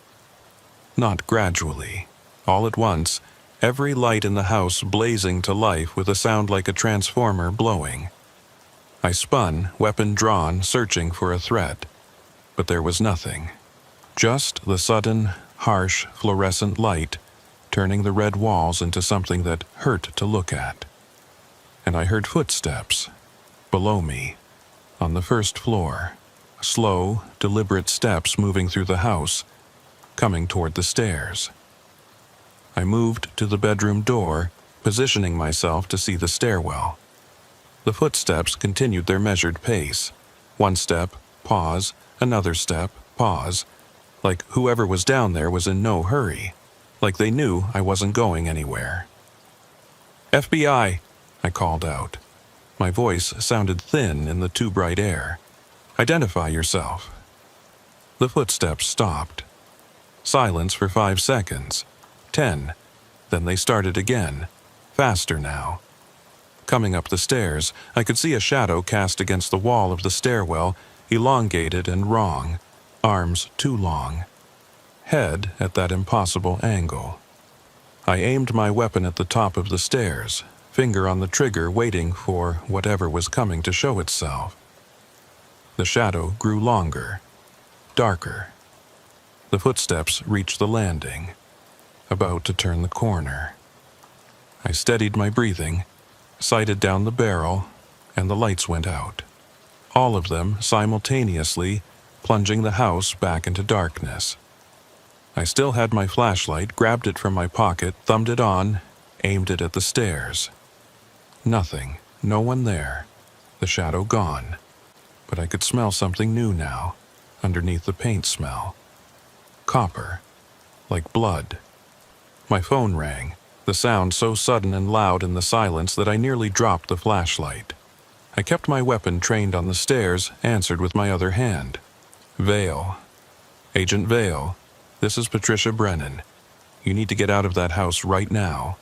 Not gradually. All at once, every light in the house blazing to life with a sound like a transformer blowing. I spun, weapon drawn, searching for a threat, but there was nothing. Just the sudden, harsh, fluorescent light, turning the red walls into something that hurt to look at. And I heard footsteps, below me, on the first floor, slow, deliberate steps moving through the house, coming toward the stairs. I moved to the bedroom door, positioning myself to see the stairwell. The footsteps continued their measured pace. One step, pause, another step, pause, like whoever was down there was in no hurry, like they knew I wasn't going anywhere. FBI, I called out. My voice sounded thin in the too bright air. Identify yourself. The footsteps stopped. Silence for 5 seconds. 10. Then they started again, faster now. Coming up the stairs, I could see a shadow cast against the wall of the stairwell, elongated and wrong, arms too long. Head at that impossible angle. I aimed my weapon at the top of the stairs, finger on the trigger waiting for whatever was coming to show itself. The shadow grew longer, darker. The footsteps reached the landing, about to turn the corner. I steadied my breathing, sighted down the barrel, and the lights went out. All of them simultaneously, plunging the house back into darkness. I still had my flashlight, grabbed it from my pocket, thumbed it on, aimed it at the stairs. Nothing, no one there, the shadow gone. But I could smell something new now, underneath the paint smell. Copper, like blood. My phone rang, the sound so sudden and loud in the silence that I nearly dropped the flashlight. I kept my weapon trained on the stairs, answered with my other hand. Vale. Agent Vale, this is Patricia Brennan. You need to get out of that house right now.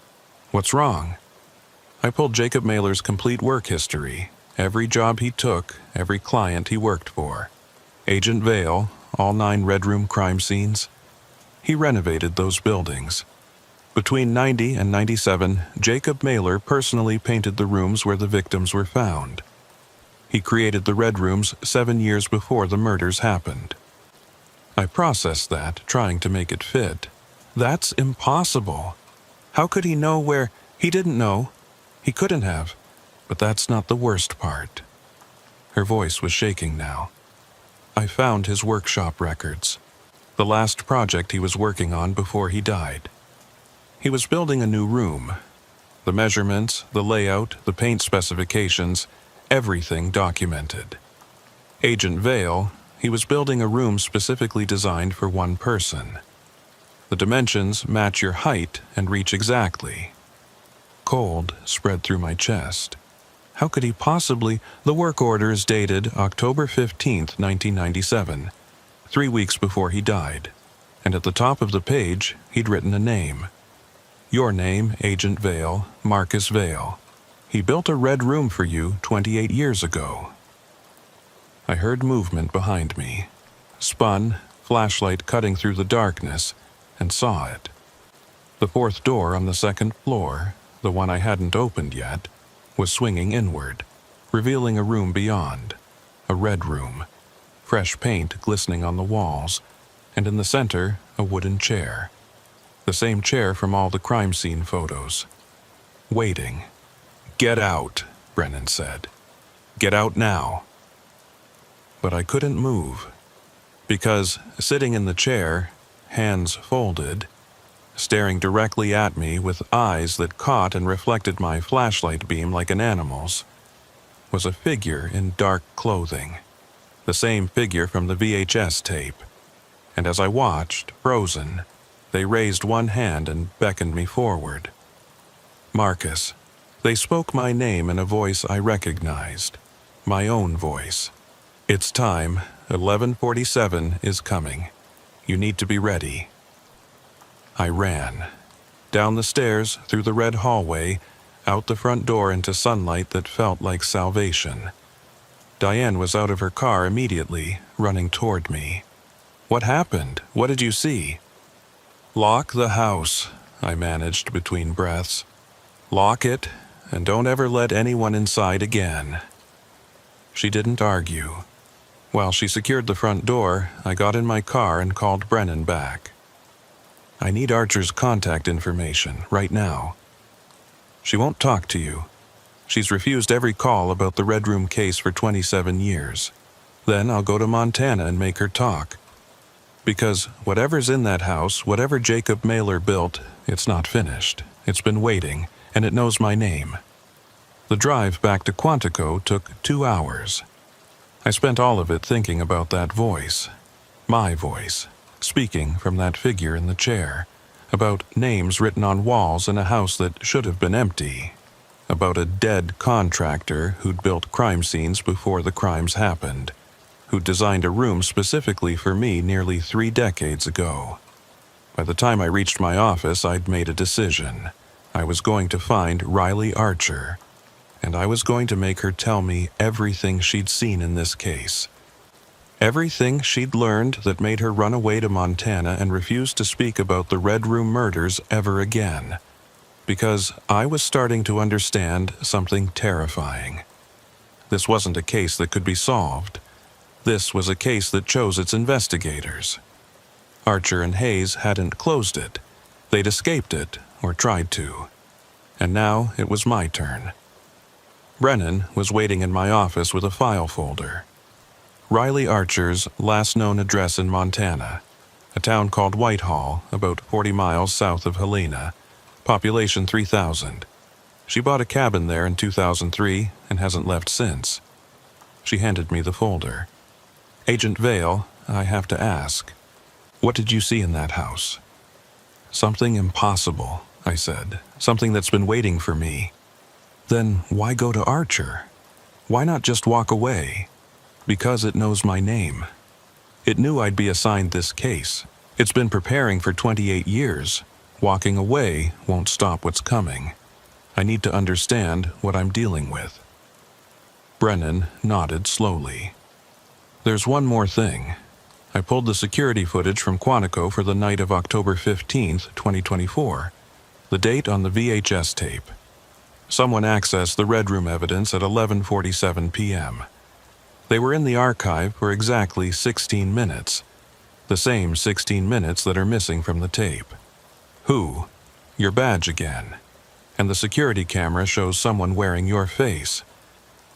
What's wrong? I pulled Jacob Mailer's complete work history, every job he took, every client he worked for. Agent Vale, all 9 Red Room crime scenes. He renovated those buildings. Between 90 and 97, Jacob Mailer personally painted the rooms where the victims were found. He created the Red Rooms 7 years before the murders happened. I processed that, trying to make it fit. That's impossible. How could he know where? He didn't know. He couldn't have. But that's not the worst part. Her voice was shaking now. I found his workshop records. The last project he was working on before he died. He was building a new room. The measurements, the layout, the paint specifications, everything documented. Agent Vale, he was building a room specifically designed for one person. The dimensions match your height and reach exactly. Cold spread through my chest. How could he possibly? The work order is dated October 15th, 1997, 3 weeks before he died. And at the top of the page, he'd written a name. Your name, Agent Vale, Marcus Vale. He built a red room for you 28 years ago. I heard movement behind me. Spun, flashlight cutting through the darkness, and saw it. The 4th door on the 2nd floor, the one I hadn't opened yet, was swinging inward, revealing a room beyond, a red room, fresh paint glistening on the walls, and in the center, a wooden chair. The same chair from all the crime scene photos. Waiting. Get out, Brennan said. Get out now. but I couldn't move. Because sitting in the chair, hands folded, staring directly at me with eyes that caught and reflected my flashlight beam like an animal's, was a figure in dark clothing, the same figure from the VHS tape. And as I watched, frozen, they raised one hand and beckoned me forward. Marcus. They spoke my name in a voice I recognized, my own voice. It's time. 11:47 is coming. You need to be ready. I ran. Down the stairs, through the red hallway, out the front door into sunlight that felt like salvation. Diane was out of her car immediately, running toward me. What happened? What did you see? Lock the house, I managed between breaths. Lock it, and don't ever let anyone inside again. She didn't argue. While she secured the front door, I got in my car and called Brennan back. I need Archer's contact information right now. She won't talk to you. She's refused every call about the Red Room case for 27 years. Then I'll go to Montana and make her talk. Because whatever's in that house, whatever Jacob Mailer built, it's not finished. It's been waiting, and it knows my name. The drive back to Quantico took 2 hours. I spent all of it thinking about that voice. My voice, speaking from that figure in the chair. About names written on walls in a house that should have been empty. About a dead contractor who'd built crime scenes before the crimes happened. Who'd designed a room specifically for me nearly 3 decades ago. By the time I reached my office, I'd made a decision. I was going to find Riley Archer. And I was going to make her tell me everything she'd seen in this case. Everything she'd learned that made her run away to Montana and refuse to speak about the Red Room murders ever again. Because I was starting to understand something terrifying. This wasn't a case that could be solved. This was a case that chose its investigators. Archer and Hayes hadn't closed it. They'd escaped it, or tried to. And now it was my turn. Brennan was waiting in my office with a file folder. Riley Archer's last known address in Montana, a town called Whitehall, about 40 miles south of Helena, population 3,000. She bought a cabin there in 2003 and hasn't left since. She handed me the folder. Agent Vale, I have to ask, what did you see in that house? Something impossible, I said, something that's been waiting for me. Then why go to Archer? Why not just walk away? Because it knows my name. It knew I'd be assigned this case. It's been preparing for 28 years. Walking away won't stop what's coming. I need to understand what I'm dealing with. Brennan nodded slowly. There's one more thing. I pulled the security footage from Quantico for the night of October 15th, 2024, the date on the VHS tape. Someone accessed the Red Room evidence at 11:47 p.m. They were in the archive for exactly 16 minutes, the same 16 minutes that are missing from the tape. Who? Your badge again. And the security camera shows someone wearing your face.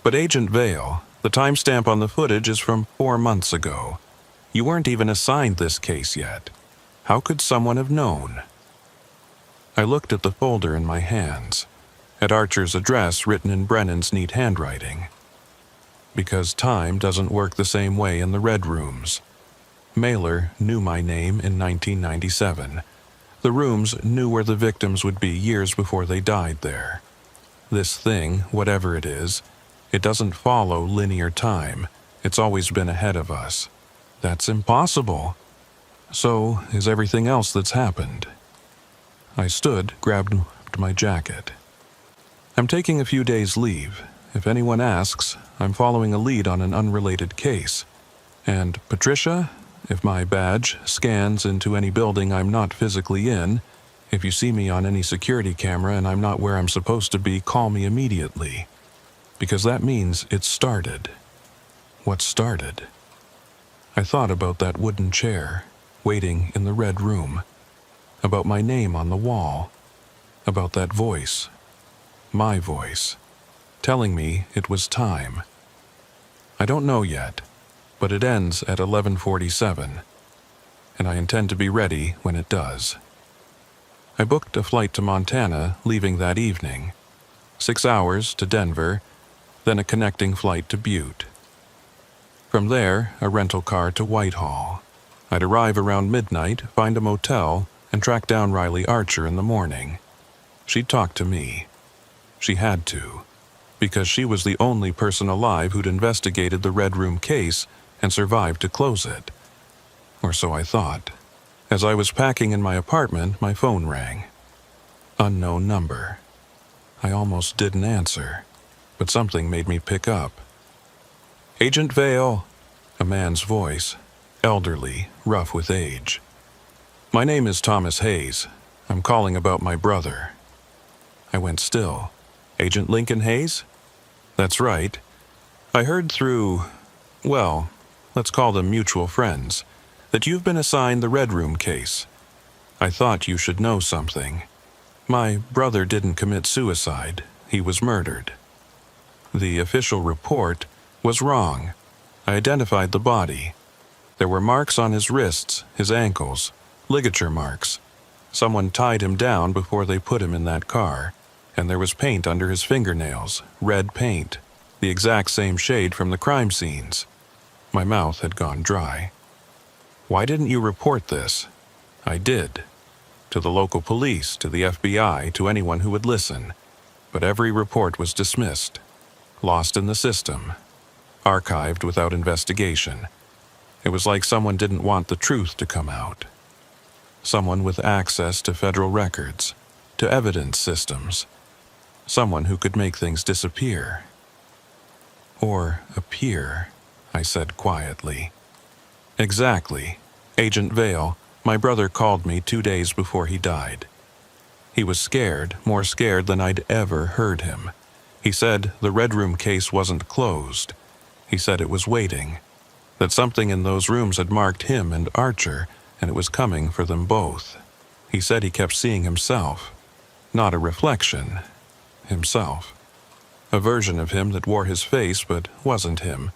But Agent Vale, the timestamp on the footage is from 4 months ago. You weren't even assigned this case yet. How could someone have known? I looked at the folder in my hands, at Archer's address written in Brennan's neat handwriting. Because time doesn't work the same way in the Red Rooms. Mailer knew my name in 1997. The rooms knew where the victims would be years before they died there. This thing, whatever it is, it doesn't follow linear time. It's always been ahead of us. That's impossible. So is everything else that's happened. I stood, grabbed my jacket. I'm taking a few days' leave. If anyone asks, I'm following a lead on an unrelated case. And Patricia, if my badge scans into any building I'm not physically in, if you see me on any security camera and I'm not where I'm supposed to be, call me immediately. Because that means it started. What started? I thought about that wooden chair, waiting in the Red Room. About my name on the wall. About that voice. My voice. Telling me it was time. I don't know yet. but it ends at 11:47, and I intend to be ready when it does. I booked a flight to Montana, leaving that evening. 6 hours to Denver, then a connecting flight to Butte. From there, a rental car to Whitehall. I'd arrive around midnight, find a motel, and track down Riley Archer in the morning. She'd talk to me. She had to, because she was the only person alive who'd investigated the Red Room case and survived to close it. Or so I thought. As I was packing in my apartment, my phone rang. Unknown number. I almost didn't answer, but something made me pick up. Agent Vale, a man's voice, elderly, rough with age. My name is Thomas Hayes. I'm calling about my brother. I went still. Agent Lincoln Hayes? That's right. I heard through, well, let's call them mutual friends, that you've been assigned the Red Room case. I thought you should know something. My brother didn't commit suicide. He was murdered. The official report was wrong. I identified the body. There were marks on his wrists, his ankles, ligature marks. Someone tied him down before they put him in that car, and there was paint under his fingernails, red paint, the exact same shade from the crime scenes. My mouth had gone dry. Why didn't you report this? I did. To the local police, to the FBI, to anyone who would listen. But every report was dismissed. Lost in the system. Archived without investigation. It was like someone didn't want the truth to come out. Someone with access to federal records, to evidence systems. Someone who could make things disappear. Or appear, I said quietly. Exactly. Agent Vale, my brother called me 2 days before he died. He was scared, more scared than I'd ever heard him. He said the Red Room case wasn't closed. He said it was waiting. That something in those rooms had marked him and Archer, and it was coming for them both. He said he kept seeing himself. Not a reflection. Himself. A version of him that wore his face but wasn't him.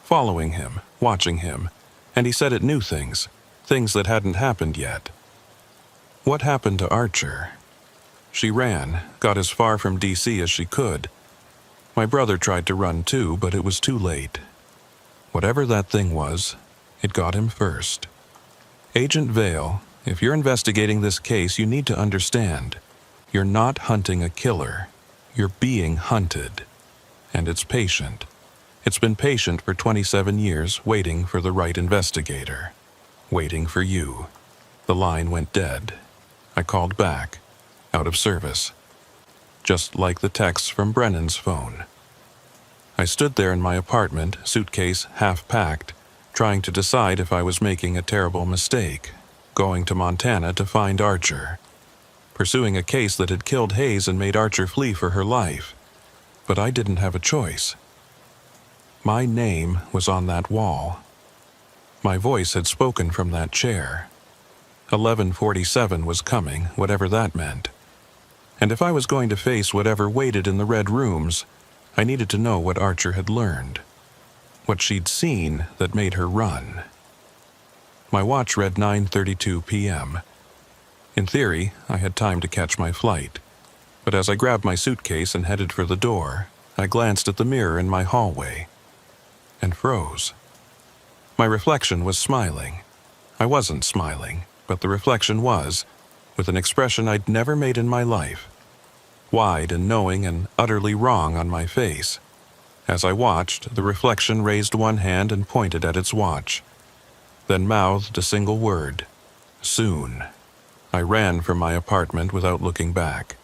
Following him, watching him. And he said it knew things that hadn't happened yet. What happened to Archer? She ran, got as far from D.C. as she could. My brother tried to run too, but it was too late. Whatever that thing was, it got him first. Agent Vale, if you're investigating this case, you need to understand. You're not hunting a killer. You're being hunted. And it's patient. It's been patient for 27 years, waiting for the right investigator. Waiting for you. The line went dead. I called back. Out of service. Just like the texts from Brennan's phone. I stood there in my apartment, suitcase half packed, trying to decide if I was making a terrible mistake, going to Montana to find Archer. Pursuing a case that had killed Hayes and made Archer flee for her life. But I didn't have a choice. My name was on that wall. My voice had spoken from that chair. 11:47 was coming, whatever that meant. And if I was going to face whatever waited in the red rooms, I needed to know what Archer had learned. What she'd seen that made her run. My watch read 9:32 p.m. In theory, I had time to catch my flight. But as I grabbed my suitcase and headed for the door, I glanced at the mirror in my hallway. And froze. My reflection was smiling. I wasn't smiling, but the reflection was, with an expression I'd never made in my life. Wide and knowing and utterly wrong on my face. As I watched, the reflection raised one hand and pointed at its watch. Then mouthed a single word. Soon. I ran from my apartment without looking back.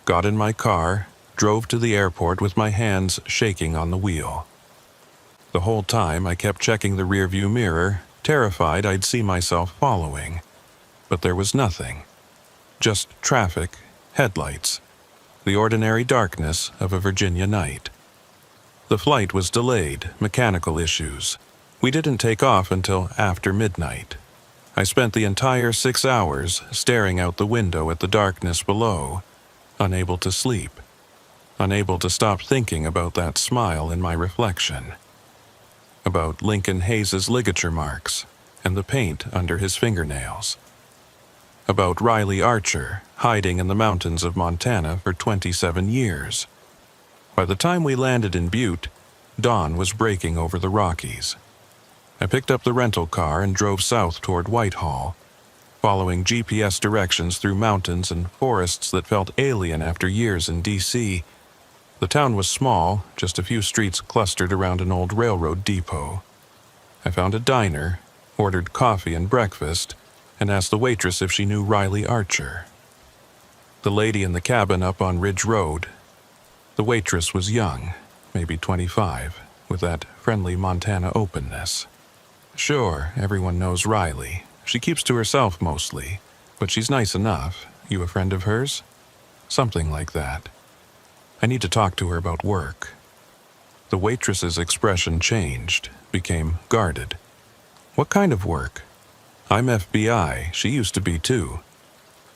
Got in my car, drove to the airport with my hands shaking on the wheel. The whole time I kept checking the rearview mirror, terrified I'd see myself following. But there was nothing. Just traffic, headlights, the ordinary darkness of a Virginia night. The flight was delayed, mechanical issues. We didn't take off until after midnight. I spent the entire 6 hours staring out the window at the darkness below, unable to sleep, unable to stop thinking about that smile in my reflection. about Lincoln Hayes's ligature marks and the paint under his fingernails, about Riley Archer hiding in the mountains of Montana for 27 years. By the time we landed in Butte, dawn was breaking over the Rockies. I picked up the rental car and drove south toward Whitehall, following GPS directions through mountains and forests that felt alien after years in D.C. The town was small, just a few streets clustered around an old railroad depot. I found a diner, ordered coffee and breakfast, and asked the waitress if she knew Riley Archer. The lady in the cabin up on Ridge Road. The waitress was young, maybe 25, with that friendly Montana openness. Sure, everyone knows Riley. She keeps to herself mostly, but she's nice enough. You a friend of hers? Something like that. I need to talk to her about work. The waitress's expression changed, became guarded. What kind of work? I'm FBI. She used to be too.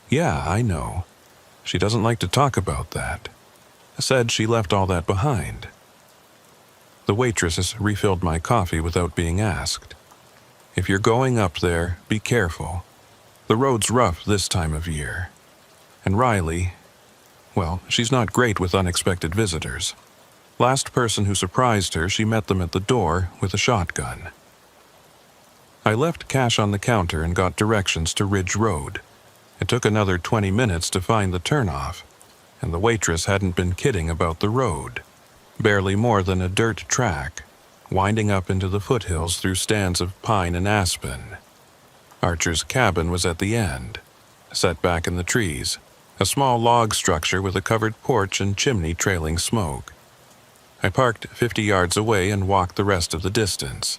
Yeah, I know. She doesn't like to talk about that. Said she left all that behind. The waitress refilled my coffee without being asked. If you're going up there, be careful. The road's rough this time of year. And Riley, well, she's not great with unexpected visitors. Last person who surprised her, she met them at the door with a shotgun. I left cash on the counter and got directions to Ridge Road. It took another 20 minutes to find the turnoff, and the waitress hadn't been kidding about the road. Barely more than a dirt track, winding up into the foothills through stands of pine and aspen. Archer's cabin was at the end, set back in the trees, a small log structure with a covered porch and chimney trailing smoke. I parked 50 yards away and walked the rest of the distance.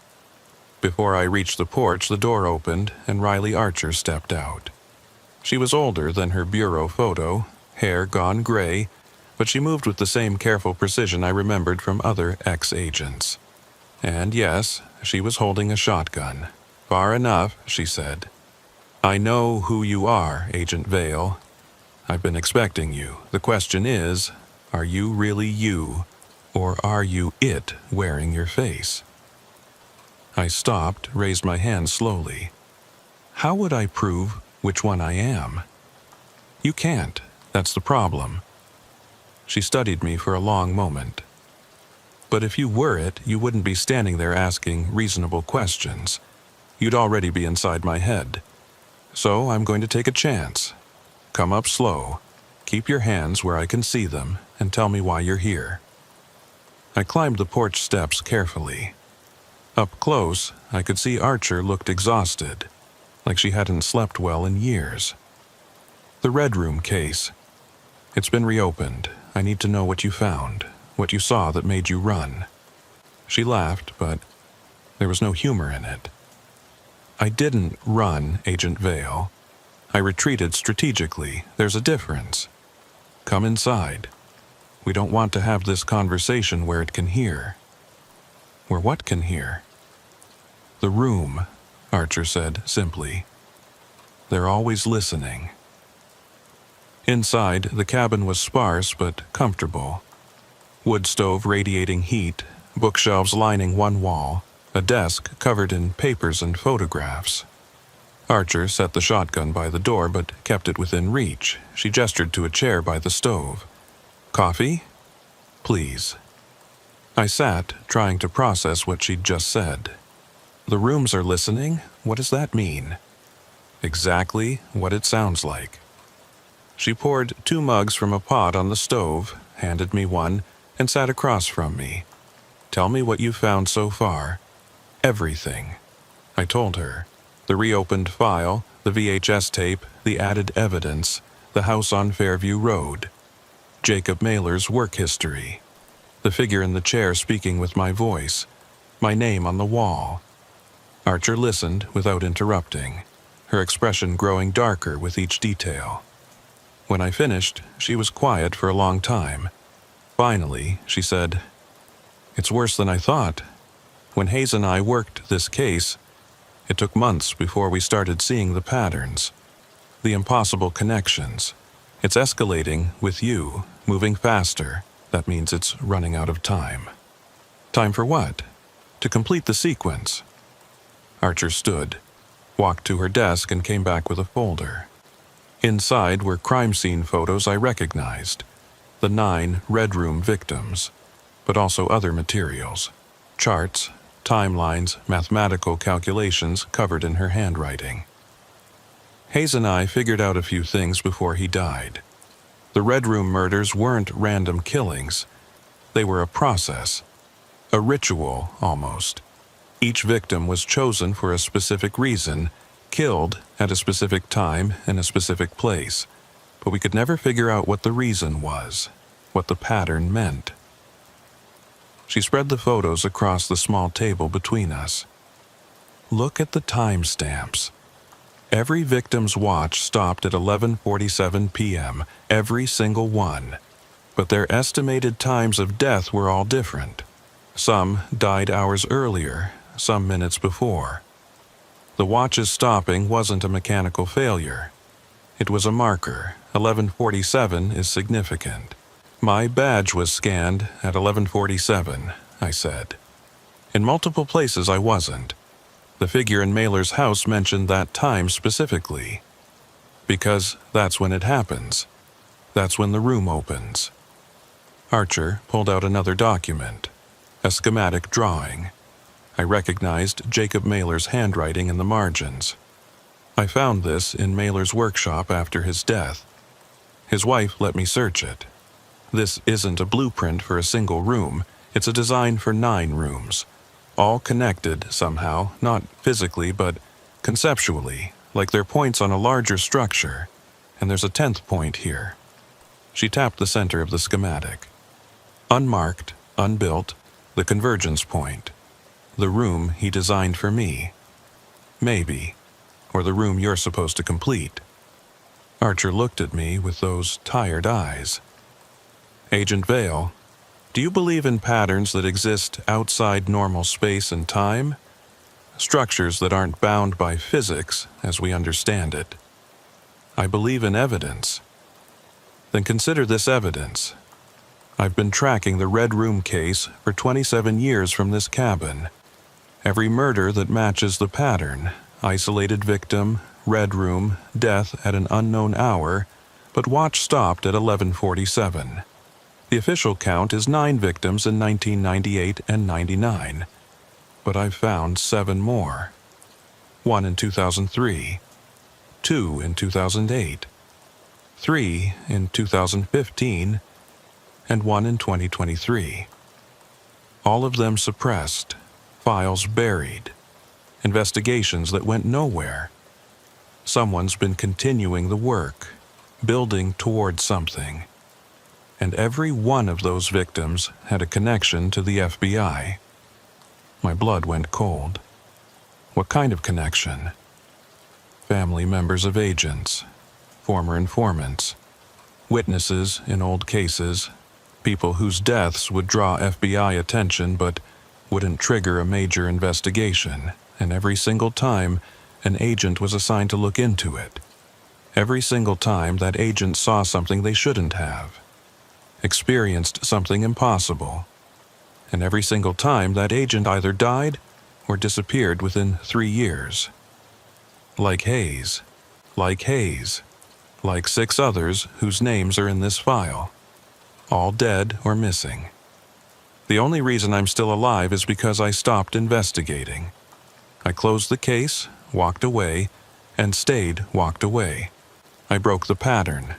Before I reached the porch, the door opened and Riley Archer stepped out. She was older than her bureau photo, hair gone gray, but she moved with the same careful precision I remembered from other ex-agents. And yes, she was holding a shotgun. Far enough, she said. I know who you are, Agent Vale. I've been expecting you. The question is, are you really you, or are you it wearing your face? I stopped, raised my hand slowly. How would I prove which one I am? You can't. That's the problem. She studied me for a long moment. But if you were it, you wouldn't be standing there asking reasonable questions. You'd already be inside my head. So I'm going to take a chance. Come up slow. Keep your hands where I can see them, and tell me why you're here. I climbed the porch steps carefully. Up close, I could see Archer looked exhausted, like she hadn't slept well in years. The Red Room case. It's been reopened. I need to know what you found. What you saw that made you run. She laughed, but there was no humor in it. I didn't run, Agent Vale. I retreated strategically. There's a difference. Come inside. We don't want to have this conversation where it can hear. Where what can hear? The room, Archer said simply. They're always listening. Inside, the cabin was sparse but comfortable. Wood stove radiating heat, bookshelves lining one wall, a desk covered in papers and photographs. Archer set the shotgun by the door but kept it within reach. She gestured to a chair by the stove. Coffee? Please. I sat, trying to process what she'd just said. The rooms are listening? What does that mean? Exactly what it sounds like. She poured 2 mugs from a pot on the stove, handed me one, and sat across from me. Tell me what you've found so far. Everything. I told her. The reopened file, the VHS tape, the added evidence, the house on Fairview Road. Jacob Mailer's work history. The figure in the chair speaking with my voice. My name on the wall. Archer listened without interrupting, her expression growing darker with each detail. When I finished, she was quiet for a long time. Finally, she said, It's worse than I thought. When Hayes and I worked this case, it took months before we started seeing the patterns, the impossible connections. It's escalating with you, moving faster. That means it's running out of time. Time for what? to complete the sequence. Archer stood, walked to her desk, and came back with a folder. Inside were crime scene photos I recognized, the 9 Red Room victims, but also other materials, charts, timelines, mathematical calculations covered in her handwriting. Hayes and I figured out a few things before he died. The Red Room murders weren't random killings. They were a process, a ritual almost. Each victim was chosen for a specific reason, killed at a specific time in a specific place, but we could never figure out what the reason was, what the pattern meant. She spread the photos across the small table between us. Look at the timestamps. Every victim's watch stopped at 11:47 p.m., every single one, but their estimated times of death were all different. Some died hours earlier, some minutes before. The watch's stopping wasn't a mechanical failure. It was a marker. 11:47 is significant. My badge was scanned at 11:47, I said. In multiple places I wasn't. The figure in Mailer's house mentioned that time specifically. Because that's when it happens. That's when the room opens. Archer pulled out another document, a schematic drawing. I recognized Jacob Mailer's handwriting in the margins. I found this in Mailer's workshop after his death. His wife let me search it. This isn't a blueprint for a single room, it's a design for 9 rooms, all connected somehow, not physically but conceptually, like they're points on a larger structure, and there's a 10th point here. She tapped the center of the schematic. Unmarked, unbuilt, the convergence point. The room he designed for me. Maybe. Or the room you're supposed to complete. Archer looked at me with those tired eyes. Agent Vale, do you believe in patterns that exist outside normal space and time? Structures that aren't bound by physics as we understand it. I believe in evidence. Then consider this evidence. I've been tracking the Red Room case for 27 years from this cabin. Every murder that matches the pattern, isolated victim, Red Room, death at an unknown hour, but watch stopped at 11:47. The official count is 9 victims in 1998 and 99, but I've found 7 more. 1 in 2003, 2 in 2008, 3 in 2015, and 1 in 2023. All of them suppressed, files buried, investigations that went nowhere. Someone's been continuing the work, building toward something. And every one of those victims had a connection to the FBI. My blood went cold. What kind of connection? Family members of agents, former informants, witnesses in old cases, people whose deaths would draw FBI attention but wouldn't trigger a major investigation, and every single time, an agent was assigned to look into it. Every single time that agent saw something they shouldn't have, experienced something impossible, and every single time that agent either died or disappeared within 3 years. Like Hayes, like 6 others whose names are in this file, all dead or missing. The only reason I'm still alive is because I stopped investigating. I closed the case, walked away, and stayed walked away. I broke the pattern.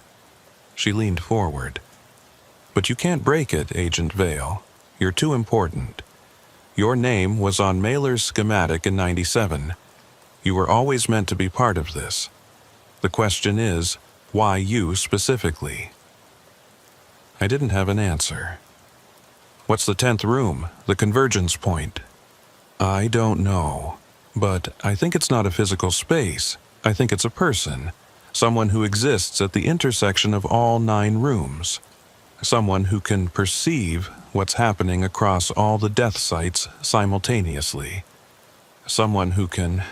She leaned forward. But you can't break it, Agent Vale. You're too important. Your name was on Mailer's schematic in 97. You were always meant to be part of this. The question is, why you specifically? I didn't have an answer. What's the 10th room, the convergence point? I don't know, but I think it's not a physical space. I think it's a person, someone who exists at the intersection of all 9 rooms. Someone who can perceive what's happening across all the death sites simultaneously. Someone who can...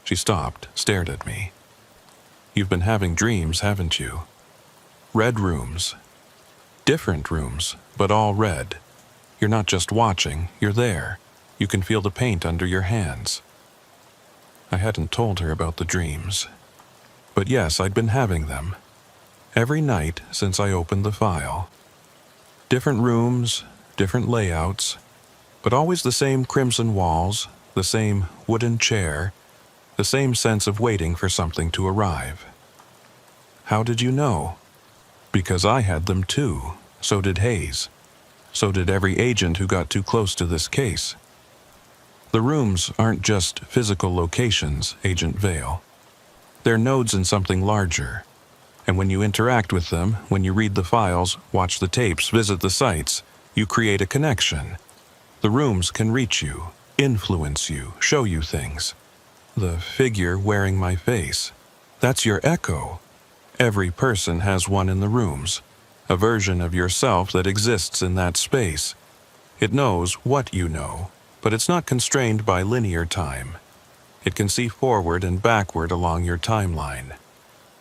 She stopped, stared at me. You've been having dreams, haven't you? Red rooms. Different rooms, but all red. You're not just watching, you're there. You can feel the paint under your hands. I hadn't told her about the dreams. But yes, I'd been having them. Every night since I opened the file. Different rooms, different layouts, but always the same crimson walls, the same wooden chair, the same sense of waiting for something to arrive. How did you know? Because I had them too. So did Hayes. So did every agent who got too close to this case. The rooms aren't just physical locations, Agent Vale. They're nodes in something larger. And when you interact with them, when you read the files, watch the tapes, visit the sites, you create a connection. The rooms can reach you, influence you, show you things. The figure wearing my face, that's your echo. Every person has one in the rooms, a version of yourself that exists in that space. It knows what you know, but it's not constrained by linear time. It can see forward and backward along your timeline.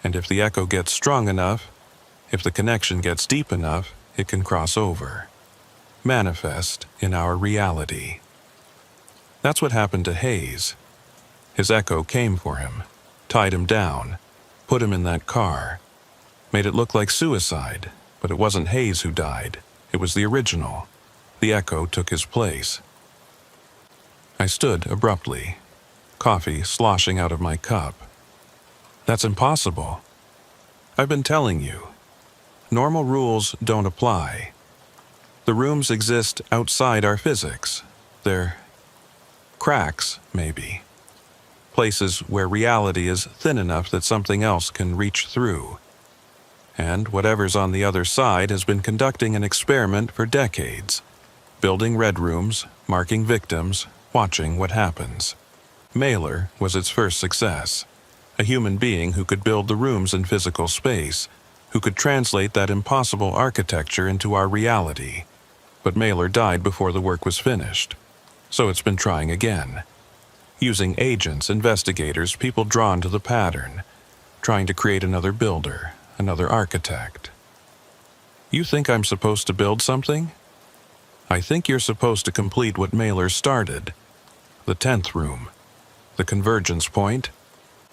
And if the echo gets strong enough, if the connection gets deep enough, it can cross over. Manifest in our reality. That's what happened to Hayes. His echo came for him, tied him down, put him in that car, made it look like suicide, but it wasn't Hayes who died. It was the original. The echo took his place. I stood abruptly, coffee sloshing out of my cup. That's impossible. I've been telling you. Normal rules don't apply. The rooms exist outside our physics. They're cracks, maybe. Places where reality is thin enough that something else can reach through. And whatever's on the other side has been conducting an experiment for decades, building red rooms, marking victims, watching what happens. Mailer was its first success. A human being who could build the rooms in physical space, who could translate that impossible architecture into our reality. But Mailer died before the work was finished. So it's been trying again. Using agents, investigators, people drawn to the pattern, trying to create another builder, another architect. You think I'm supposed to build something? I think you're supposed to complete what Mailer started. The 10th room. The convergence point.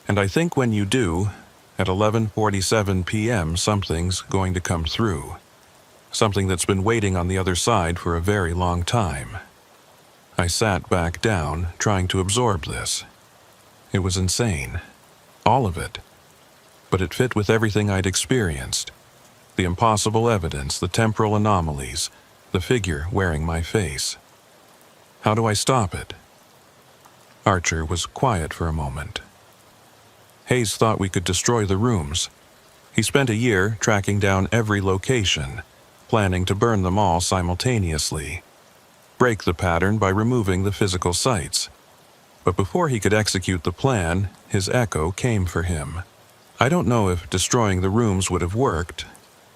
And I think when you do, at 11:47 p.m. something's going to come through. Something that's been waiting on the other side for a very long time. I sat back down, trying to absorb this. It was insane. All of it. But it fit with everything I'd experienced. The impossible evidence, the temporal anomalies, the figure wearing my face. How do I stop it? Archer was quiet for a moment. Hayes thought we could destroy the rooms. He spent a year tracking down every location, planning to burn them all simultaneously. Break the pattern by removing the physical sites. But before he could execute the plan, his echo came for him. I don't know if destroying the rooms would have worked,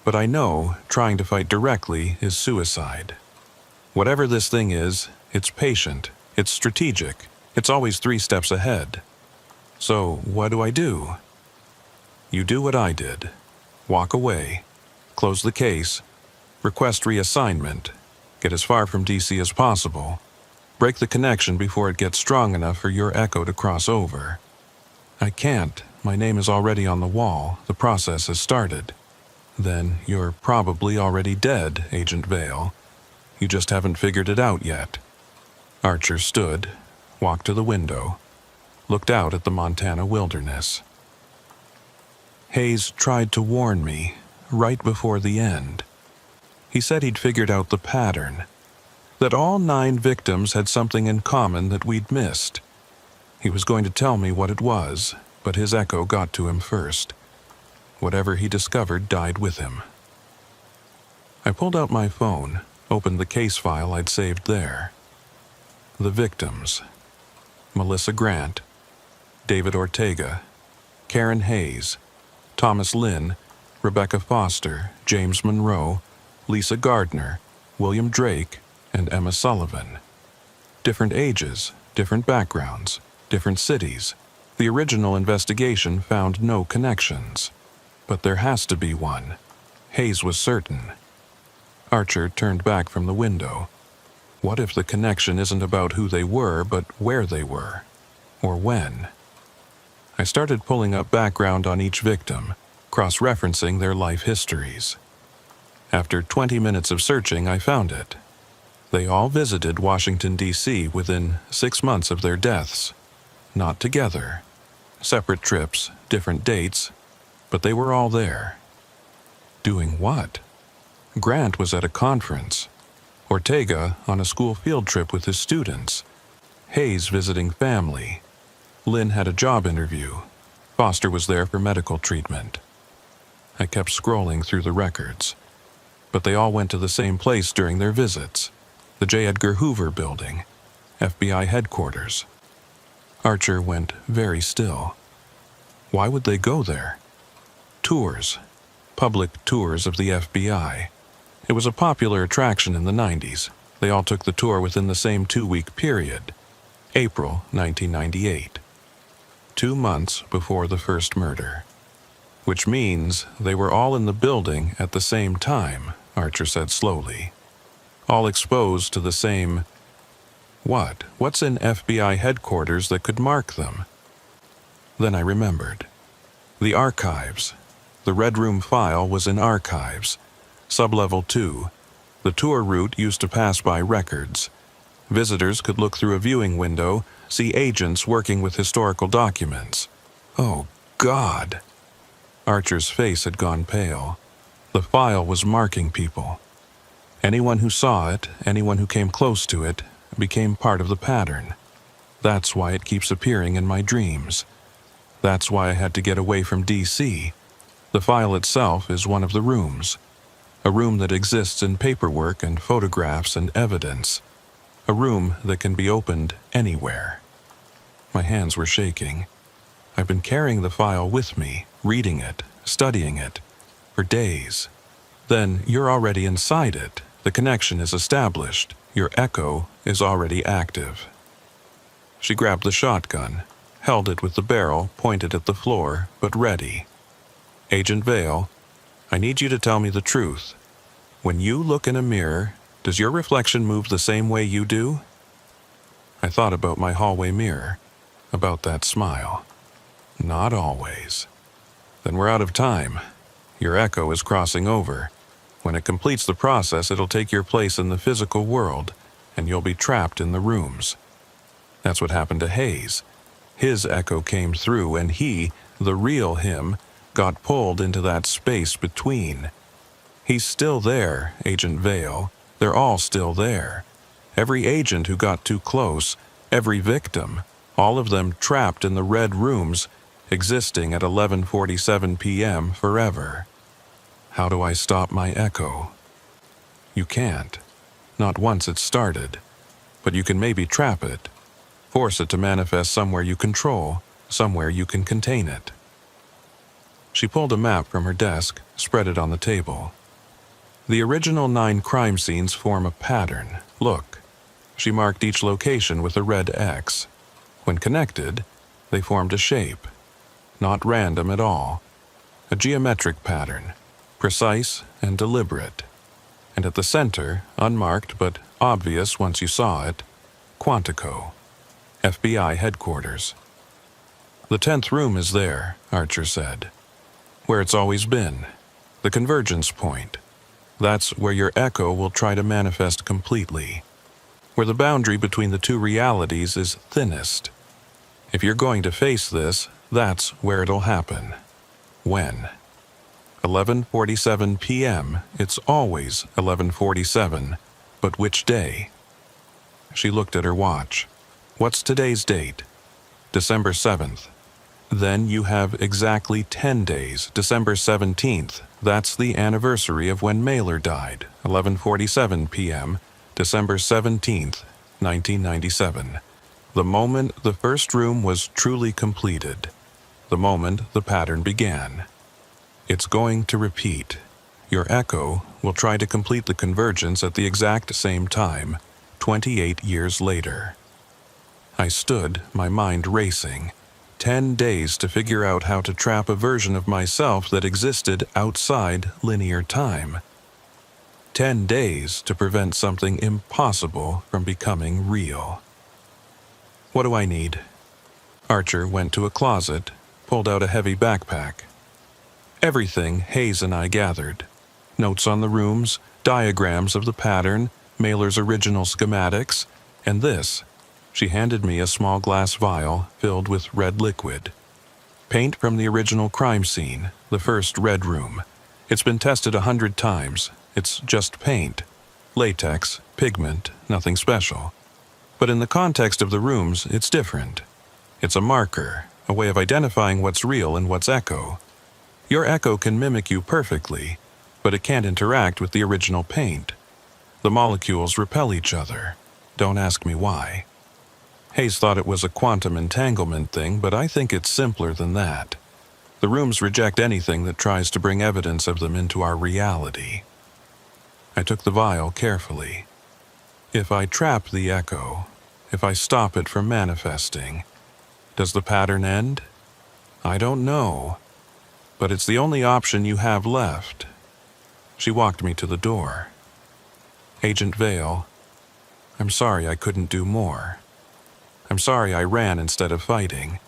but I know trying to fight directly is suicide. Whatever this thing is, it's patient, it's strategic, it's always 3 steps ahead. So, what do? You do what I did. Walk away, close the case, request reassignment, get as far from DC as possible, break the connection before it gets strong enough for your echo to cross over. I can't. My name is already on the wall. The process has started. Then you're probably already dead, Agent Vale. You just haven't figured it out yet. Archer stood, walked to the window, looked out at the Montana wilderness. Hayes tried to warn me, right before the end. He said he'd figured out the pattern, that all 9 victims had something in common that we'd missed. He was going to tell me what it was, but his echo got to him first. Whatever he discovered died with him. I pulled out my phone, opened the case file I'd saved there. The victims. Melissa Grant, David Ortega, Karen Hayes, Thomas Lynn, Rebecca Foster, James Monroe, Lisa Gardner, William Drake, and Emma Sullivan. Different ages, different backgrounds, different cities. The original investigation found no connections. But there has to be one. Hayes was certain. Archer turned back from the window. What if the connection isn't about who they were, but where they were? Or when? I started pulling up background on each victim, cross-referencing their life histories. After 20 minutes of searching, I found it. They all visited Washington, D.C. within 6 months of their deaths. Not together. Separate trips, different dates, but they were all there. Doing what? Grant was at a conference. Ortega on a school field trip with his students. Hayes visiting family. Lynn had a job interview. Foster was there for medical treatment. I kept scrolling through the records. But they all went to the same place during their visits. The J. Edgar Hoover building. FBI headquarters. Archer went very still. Why would they go there? Tours. Public tours of the FBI. It was a popular attraction in the 90s. They all took the tour within the same 2-week period. April 1998. 2 months before the first murder. Which means they were all in the building at the same time, Archer said slowly. All exposed to the same... What? What's in FBI headquarters that could mark them? Then I remembered. The archives. The Red Room file was in archives. Sublevel 2. The tour route used to pass by records. Visitors could look through a viewing window, see agents working with historical documents. Oh, God! Archer's face had gone pale. The file was marking people. Anyone who saw it, anyone who came close to it, became part of the pattern. That's why it keeps appearing in my dreams. That's why I had to get away from D.C. The file itself is one of the rooms. A room that exists in paperwork and photographs and evidence. A room that can be opened anywhere. My hands were shaking. I've been carrying the file with me, reading it, studying it, for days. Then you're already inside it. The connection is established. Your echo is already active. She grabbed the shotgun, held it with the barrel pointed at the floor, but ready. Agent Vale, I need you to tell me the truth. When you look in a mirror, does your reflection move the same way you do? I thought about my hallway mirror, about that smile. Not always. Then we're out of time. Your echo is crossing over. When it completes the process, it'll take your place in the physical world, and you'll be trapped in the rooms. That's what happened to Hayes. His echo came through, and he, the real him, got pulled into that space between. He's still there, Agent Vale. They're all still there. Every agent who got too close, every victim, all of them trapped in the red rooms, existing at 11:47 p.m. forever. How do I stop my echo? You can't. Not once it's started. But you can maybe trap it. Force it to manifest somewhere you control, somewhere you can contain it. She pulled a map from her desk, spread it on the table. The original 9 crime scenes form a pattern. Look. She marked each location with a red X. When connected, they formed a shape. Not random at all. A geometric pattern, precise and deliberate. And at the center, unmarked but obvious once you saw it, Quantico, FBI headquarters. The 10th room is there, Archer said. Where it's always been. The convergence point. That's where your echo will try to manifest completely. Where the boundary between the two realities is thinnest. If you're going to face this, that's where it'll happen. When? 11:47 p.m. It's always 11:47. But which day? She looked at her watch. What's today's date? December 7th. Then you have exactly 10 days, December 17th. That's the anniversary of when Mailer died, 11:47 p.m., December 17th, 1997. The moment the first room was truly completed. The moment the pattern began. It's going to repeat. Your echo will try to complete the convergence at the exact same time, 28 years later. I stood, my mind racing. 10 days to figure out how to trap a version of myself that existed outside linear time. 10 days to prevent something impossible from becoming real. What do I need? Archer went to a closet, pulled out a heavy backpack. Everything Hayes and I gathered. Notes on the rooms, diagrams of the pattern, Mailer's original schematics, and this. She handed me a small glass vial filled with red liquid. Paint from the original crime scene, the first red room. It's been tested 100 times. It's just paint. Latex, pigment, nothing special. But in the context of the rooms, it's different. It's a marker, a way of identifying what's real and what's echo. Your echo can mimic you perfectly, but it can't interact with the original paint. The molecules repel each other. Don't ask me why. Hayes thought it was a quantum entanglement thing, but I think it's simpler than that. The rooms reject anything that tries to bring evidence of them into our reality. I took the vial carefully. If I trap the echo, if I stop it from manifesting, does the pattern end? I don't know, but it's the only option you have left. She walked me to the door. Agent Vale, I'm sorry I couldn't do more. I'm sorry I ran instead of fighting.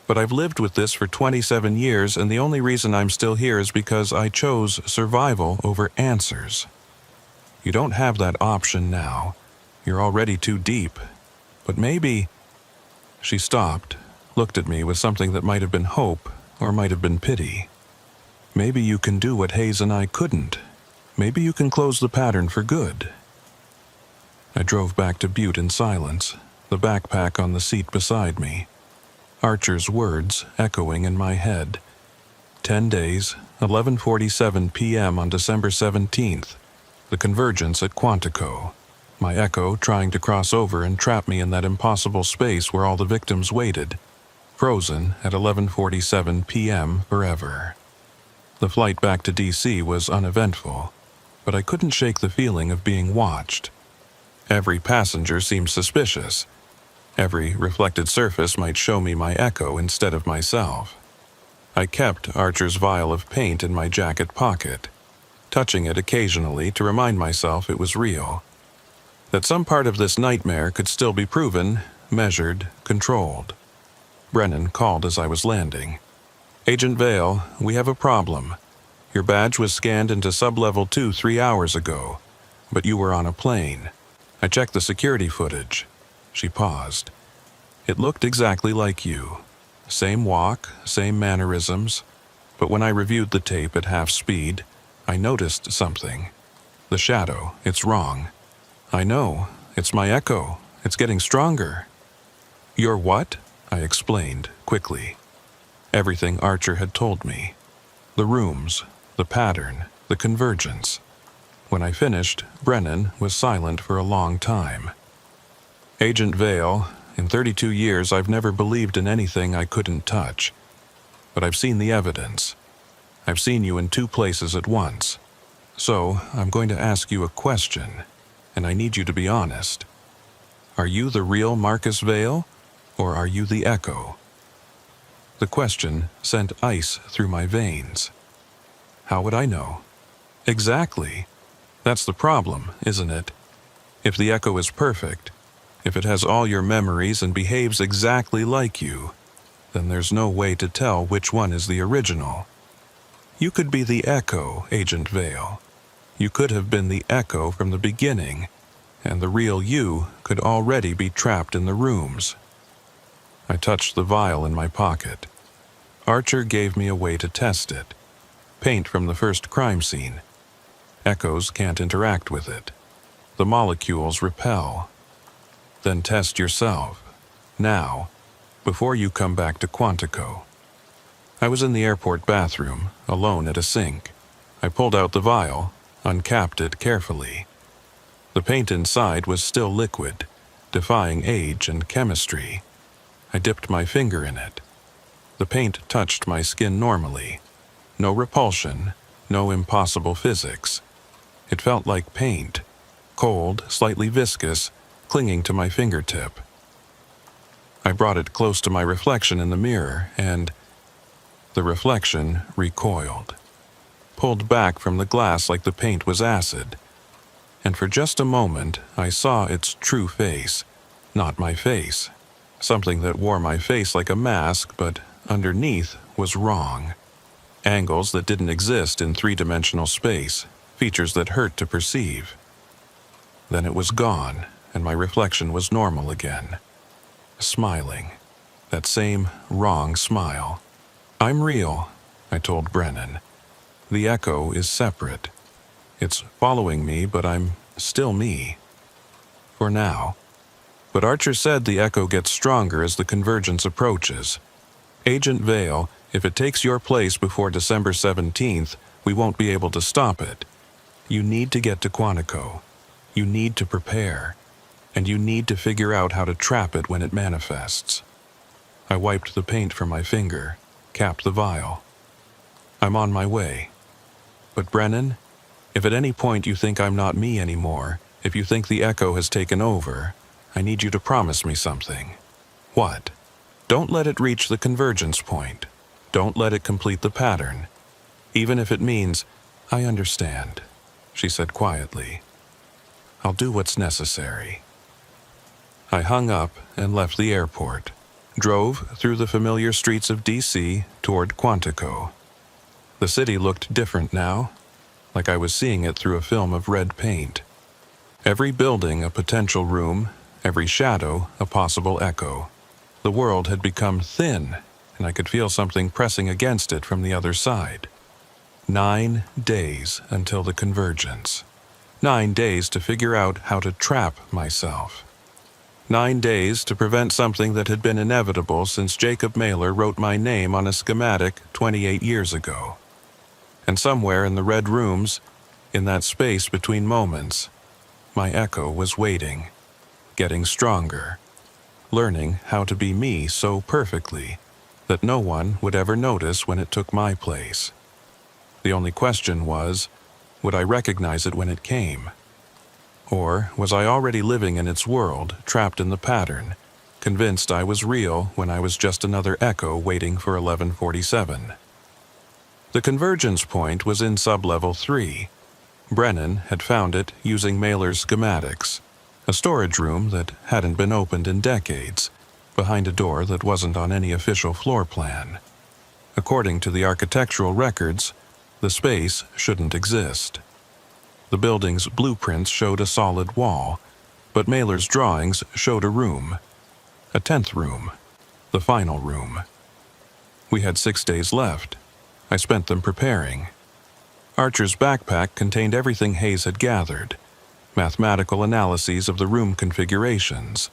But I've lived with this for 27 years, and the only reason I'm still here is because I chose survival over answers. You don't have that option now. You're already too deep. But maybe... She stopped, looked at me with something that might have been hope, or might have been pity. Maybe you can do what Hayes and I couldn't. Maybe you can close the pattern for good. I drove back to Butte in silence, the backpack on the seat beside me. Archer's words echoing in my head. 10 days, 11:47 p.m. on December 17th. The convergence at Quantico. My echo trying to cross over and trap me in that impossible space where all the victims waited. Frozen at 11:47 p.m. forever. The flight back to D.C. was uneventful, but I couldn't shake the feeling of being watched. Every passenger seemed suspicious. Every reflected surface might show me my echo instead of myself. I kept Archer's vial of paint in my jacket pocket, touching it occasionally to remind myself it was real. That some part of this nightmare could still be proven, measured, controlled. Brennan called as I was landing. Agent Vale, we have a problem. Your badge was scanned into Sublevel 2 3 hours ago, but you were on a plane. I checked the security footage. She paused. It looked exactly like you. Same walk, same mannerisms, but when I reviewed the tape at half speed, I noticed something. The shadow, it's wrong. I know, it's my echo. It's getting stronger. Your what? I explained, quickly. Everything Archer had told me. The rooms, the pattern, the convergence. When I finished, Brennan was silent for a long time. Agent Vale, in 32 years I've never believed in anything I couldn't touch. But I've seen the evidence. I've seen you in 2 places at once. So, I'm going to ask you a question, and I need you to be honest. Are you the real Marcus Vale, or are you the echo? The question sent ice through my veins. How would I know? Exactly. That's the problem, isn't it? If the echo is perfect, if it has all your memories and behaves exactly like you, then there's no way to tell which one is the original. You could be the echo, Agent Vale. You could have been the echo from the beginning, and the real you could already be trapped in the rooms. I touched the vial in my pocket. Archer gave me a way to test it. Paint from the first crime scene. Echoes can't interact with it. The molecules repel. Then test yourself. Now, before you come back to Quantico. I was in the airport bathroom, alone at a sink. I pulled out the vial, uncapped it carefully. The paint inside was still liquid, defying age and chemistry. I dipped my finger in it. The paint touched my skin normally. No repulsion, no impossible physics. It felt like paint, cold, slightly viscous, clinging to my fingertip. I brought it close to my reflection in the mirror, and the reflection recoiled, pulled back from the glass like the paint was acid, and for just a moment I saw its true face, not my face. Something that wore my face like a mask, but underneath was wrong. Angles that didn't exist in three-dimensional space, features that hurt to perceive. Then it was gone, and my reflection was normal again. Smiling. That same wrong smile. "I'm real," I told Brennan. "The echo is separate. It's following me, but I'm still me. For now." But Archer said the echo gets stronger as the convergence approaches. "Agent Vale, if it takes your place before December 17th, we won't be able to stop it. You need to get to Quantico. You need to prepare. And you need to figure out how to trap it when it manifests." I wiped the paint from my finger, capped the vial. "I'm on my way. But Brennan, if at any point you think I'm not me anymore, if you think the echo has taken over, I need you to promise me something." "What?" "Don't let it reach the convergence point. Don't let it complete the pattern. Even if it means—" "I understand," she said quietly. "I'll do what's necessary." I hung up and left the airport, drove through the familiar streets of D.C. toward Quantico. The city looked different now, like I was seeing it through a film of red paint. Every building a potential room, every shadow a possible echo. The world had become thin, and I could feel something pressing against it from the other side. 9 days until the convergence. 9 days to figure out how to trap myself. 9 days to prevent something that had been inevitable since Jacob Mailer wrote my name on a schematic 28 years ago. And somewhere in the red rooms, in that space between moments, my echo was waiting, getting stronger, learning how to be me so perfectly that no one would ever notice when it took my place. The only question was, would I recognize it when it came? Or was I already living in its world, trapped in the pattern, convinced I was real when I was just another echo waiting for 1147? The convergence point was in sublevel 3. Brennan had found it using Mailer's schematics, a storage room that hadn't been opened in decades, behind a door that wasn't on any official floor plan. According to the architectural records, the space shouldn't exist. The building's blueprints showed a solid wall, but Mailer's drawings showed a room. A 10th room. The final room. We had 6 days left. I spent them preparing. Archer's backpack contained everything Hayes had gathered. Mathematical analyses of the room configurations,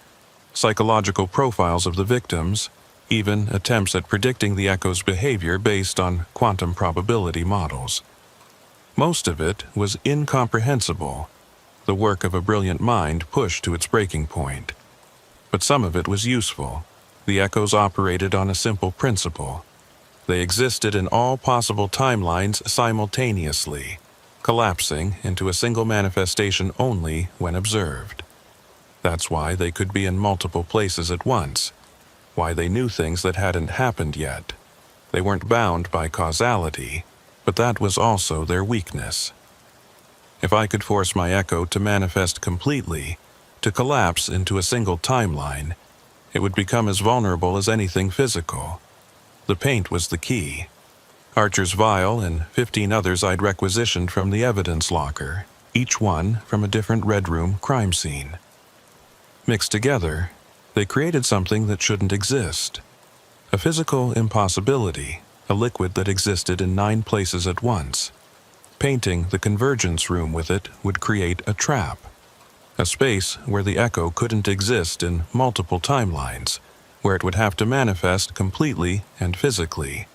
psychological profiles of the victims, even attempts at predicting the echo's behavior based on quantum probability models. Most of it was incomprehensible, the work of a brilliant mind pushed to its breaking point. But some of it was useful. The echoes operated on a simple principle. They existed in all possible timelines simultaneously, collapsing into a single manifestation only when observed. That's why they could be in multiple places at once, why they knew things that hadn't happened yet. They weren't bound by causality, but that was also their weakness. If I could force my echo to manifest completely, to collapse into a single timeline, it would become as vulnerable as anything physical. The paint was the key. Archer's vial and 15 others I'd requisitioned from the evidence locker, each one from a different Red Room crime scene. Mixed together, they created something that shouldn't exist. A physical impossibility, a liquid that existed in 9 places at once. Painting the convergence room with it would create a trap. A space where the echo couldn't exist in multiple timelines, where it would have to manifest completely and physically.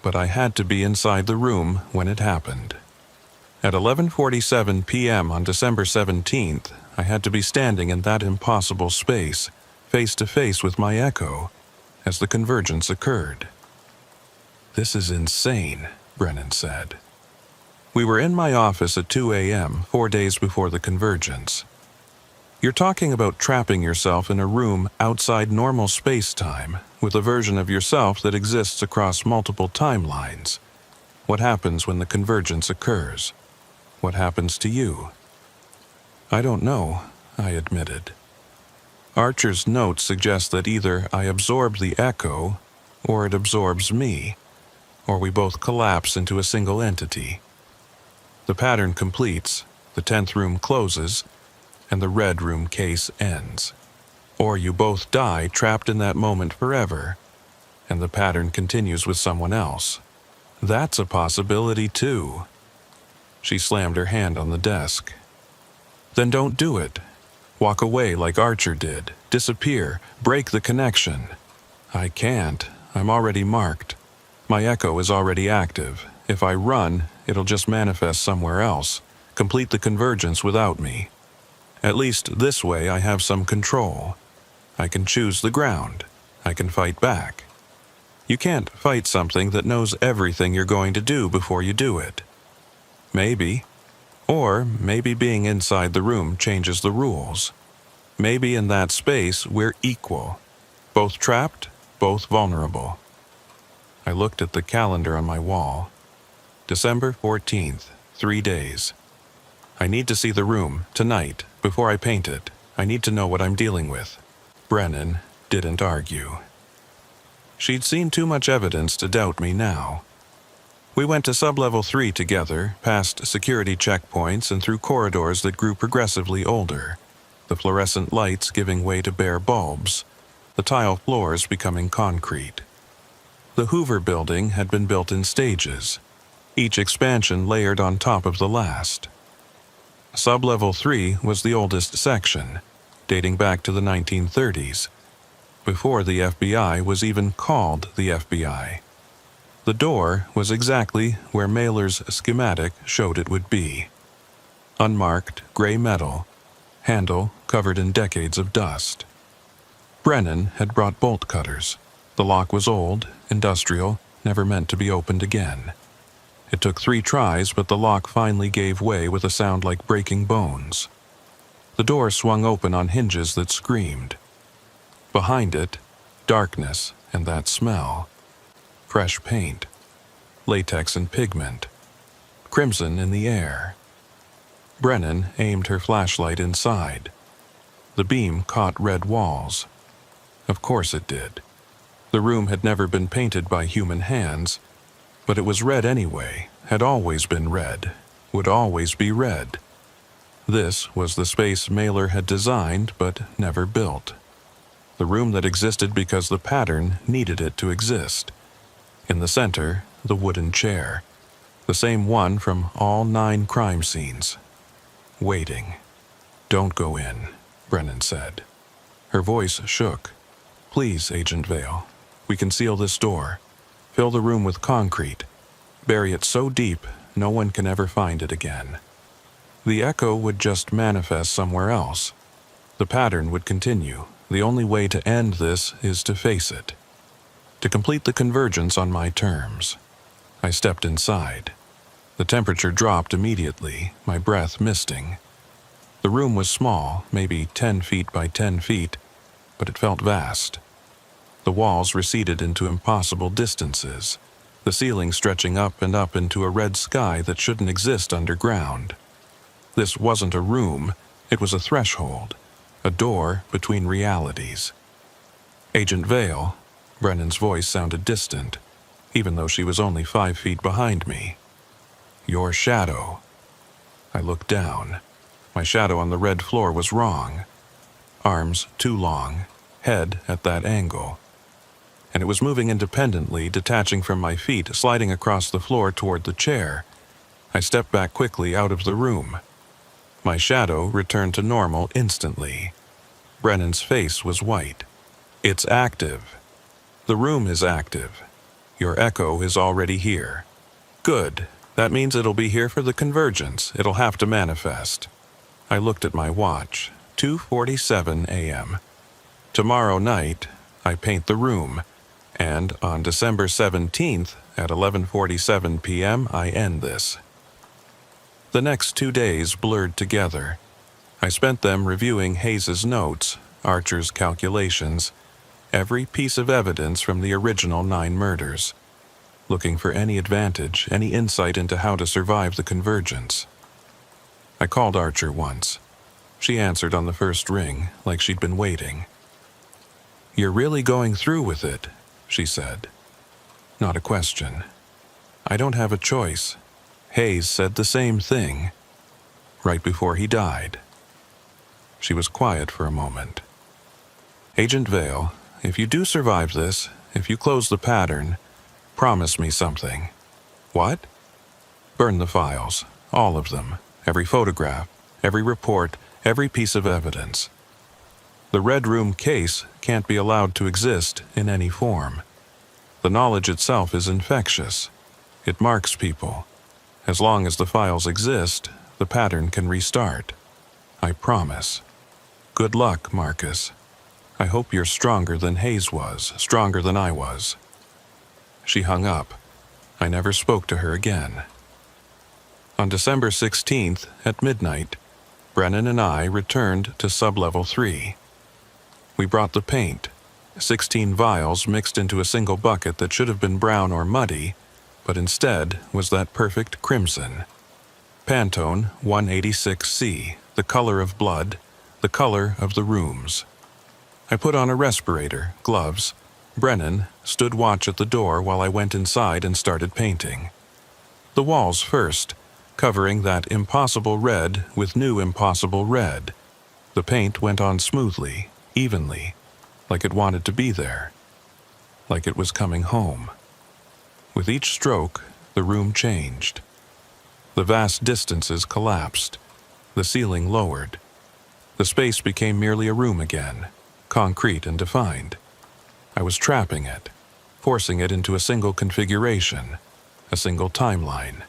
But I had to be inside the room when it happened. At 11:47 p.m. on December 17th, I had to be standing in that impossible space, face to face with my echo, as the convergence occurred. "This is insane," Brennan said. We were in my office at 2 a.m., 4 days before the convergence. "You're talking about trapping yourself in a room outside normal space-time, with a version of yourself that exists across multiple timelines. What happens when the convergence occurs? What happens to you?" I don't know, I admitted. Archer's note suggests that either I absorb the echo, or it absorbs me, or we both collapse into a single entity. The pattern completes, the 10th room closes, and the red room case ends. Or you both die trapped in that moment forever, and the pattern continues with someone else. That's a possibility too. She slammed her hand on the desk. Then don't do it. Walk away like Archer did. Disappear. Break the connection. I can't. I'm already marked. My echo is already active. If I run, it'll just manifest somewhere else. Complete the convergence without me. At least this way I have some control. I can choose the ground. I can fight back. You can't fight something that knows everything you're going to do before you do it. Maybe. Or maybe being inside the room changes the rules. Maybe in that space we're equal. Both trapped, both vulnerable. I looked at the calendar on my wall. December 14th, 3 days. I need to see the room, tonight, before I paint it. I need to know what I'm dealing with. Brennan didn't argue. She'd seen too much evidence to doubt me now. We went to sublevel 3 together, past security checkpoints and through corridors that grew progressively older, the fluorescent lights giving way to bare bulbs, the tile floors becoming concrete. The Hoover building had been built in stages, each expansion layered on top of the last. Sublevel 3 was the oldest section, dating back to the 1930s, before the FBI was even called the FBI. The door was exactly where Mailer's schematic showed it would be. Unmarked, gray metal, handle covered in decades of dust. Brennan had brought bolt cutters. The lock was old, industrial, never meant to be opened again. It took 3 tries, but the lock finally gave way with a sound like breaking bones. The door swung open on hinges that screamed. Behind it, darkness and that smell. Fresh paint, latex and pigment, crimson in the air. Brennan aimed her flashlight inside. The beam caught red walls. Of course it did. The room had never been painted by human hands, but it was red anyway, had always been red, would always be red. This was the space Mailer had designed but never built. The room that existed because the pattern needed it to exist. In the center, the wooden chair, the same one from all 9 crime scenes. Waiting. "Don't go in," Brennan said. Her voice shook. "Please, Agent Vale, we can seal this door. Fill the room with concrete. Bury it so deep, no one can ever find it again. The echo would just manifest somewhere else. The pattern would continue. The only way to end this is to face it. To complete the convergence on my terms." I stepped inside. The temperature dropped immediately, my breath misting. The room was small, maybe 10 feet by 10 feet, but it felt vast. The walls receded into impossible distances, the ceiling stretching up and up into a red sky that shouldn't exist underground. This wasn't a room, it was a threshold, a door between realities. "Agent Vale," Brennan's voice sounded distant, even though she was only 5 feet behind me. "Your shadow." I looked down. My shadow on the red floor was wrong. Arms too long, head at that angle. And it was moving independently, detaching from my feet, sliding across the floor toward the chair. I stepped back quickly out of the room. My shadow returned to normal instantly. Brennan's face was white. "It's active. The room is active. Your echo is already here." "Good. That means it'll be here for the convergence. It'll have to manifest." I looked at my watch. 2:47 a.m. Tomorrow night, I paint the room, and on December 17th at 11:47 p.m. I end this. The next 2 days blurred together. I spent them reviewing Hayes's notes, Archer's calculations, every piece of evidence from the original 9 murders, looking for any advantage, any insight into how to survive the convergence. I called Archer once. She answered on the first ring, like she'd been waiting. "You're really going through with it," she said. Not a question. "I don't have a choice. Hayes said the same thing. Right before he died." She was quiet for a moment. "Agent Vale, if you do survive this, if you close the pattern, promise me something." "What?" "Burn the files, all of them, every photograph, every report, every piece of evidence. The Red Room case can't be allowed to exist in any form. The knowledge itself is infectious. It marks people. As long as the files exist, the pattern can restart. I promise. Good luck, Marcus. I hope you're stronger than Hayes was, stronger than I was." She hung up. I never spoke to her again. On December 16th, at midnight, Brennan and I returned to Sublevel 3. We brought the paint, 16 vials mixed into a single bucket that should have been brown or muddy, but instead was that perfect crimson. Pantone 186C, the color of blood, the color of the rooms. I put on a respirator, gloves. Brennan stood watch at the door while I went inside and started painting. The walls first, covering that impossible red with new impossible red. The paint went on smoothly, evenly, like it wanted to be there, like it was coming home. With each stroke, the room changed. The vast distances collapsed. The ceiling lowered. The space became merely a room again, concrete and defined. I was trapping it, forcing it into a single configuration, a single timeline.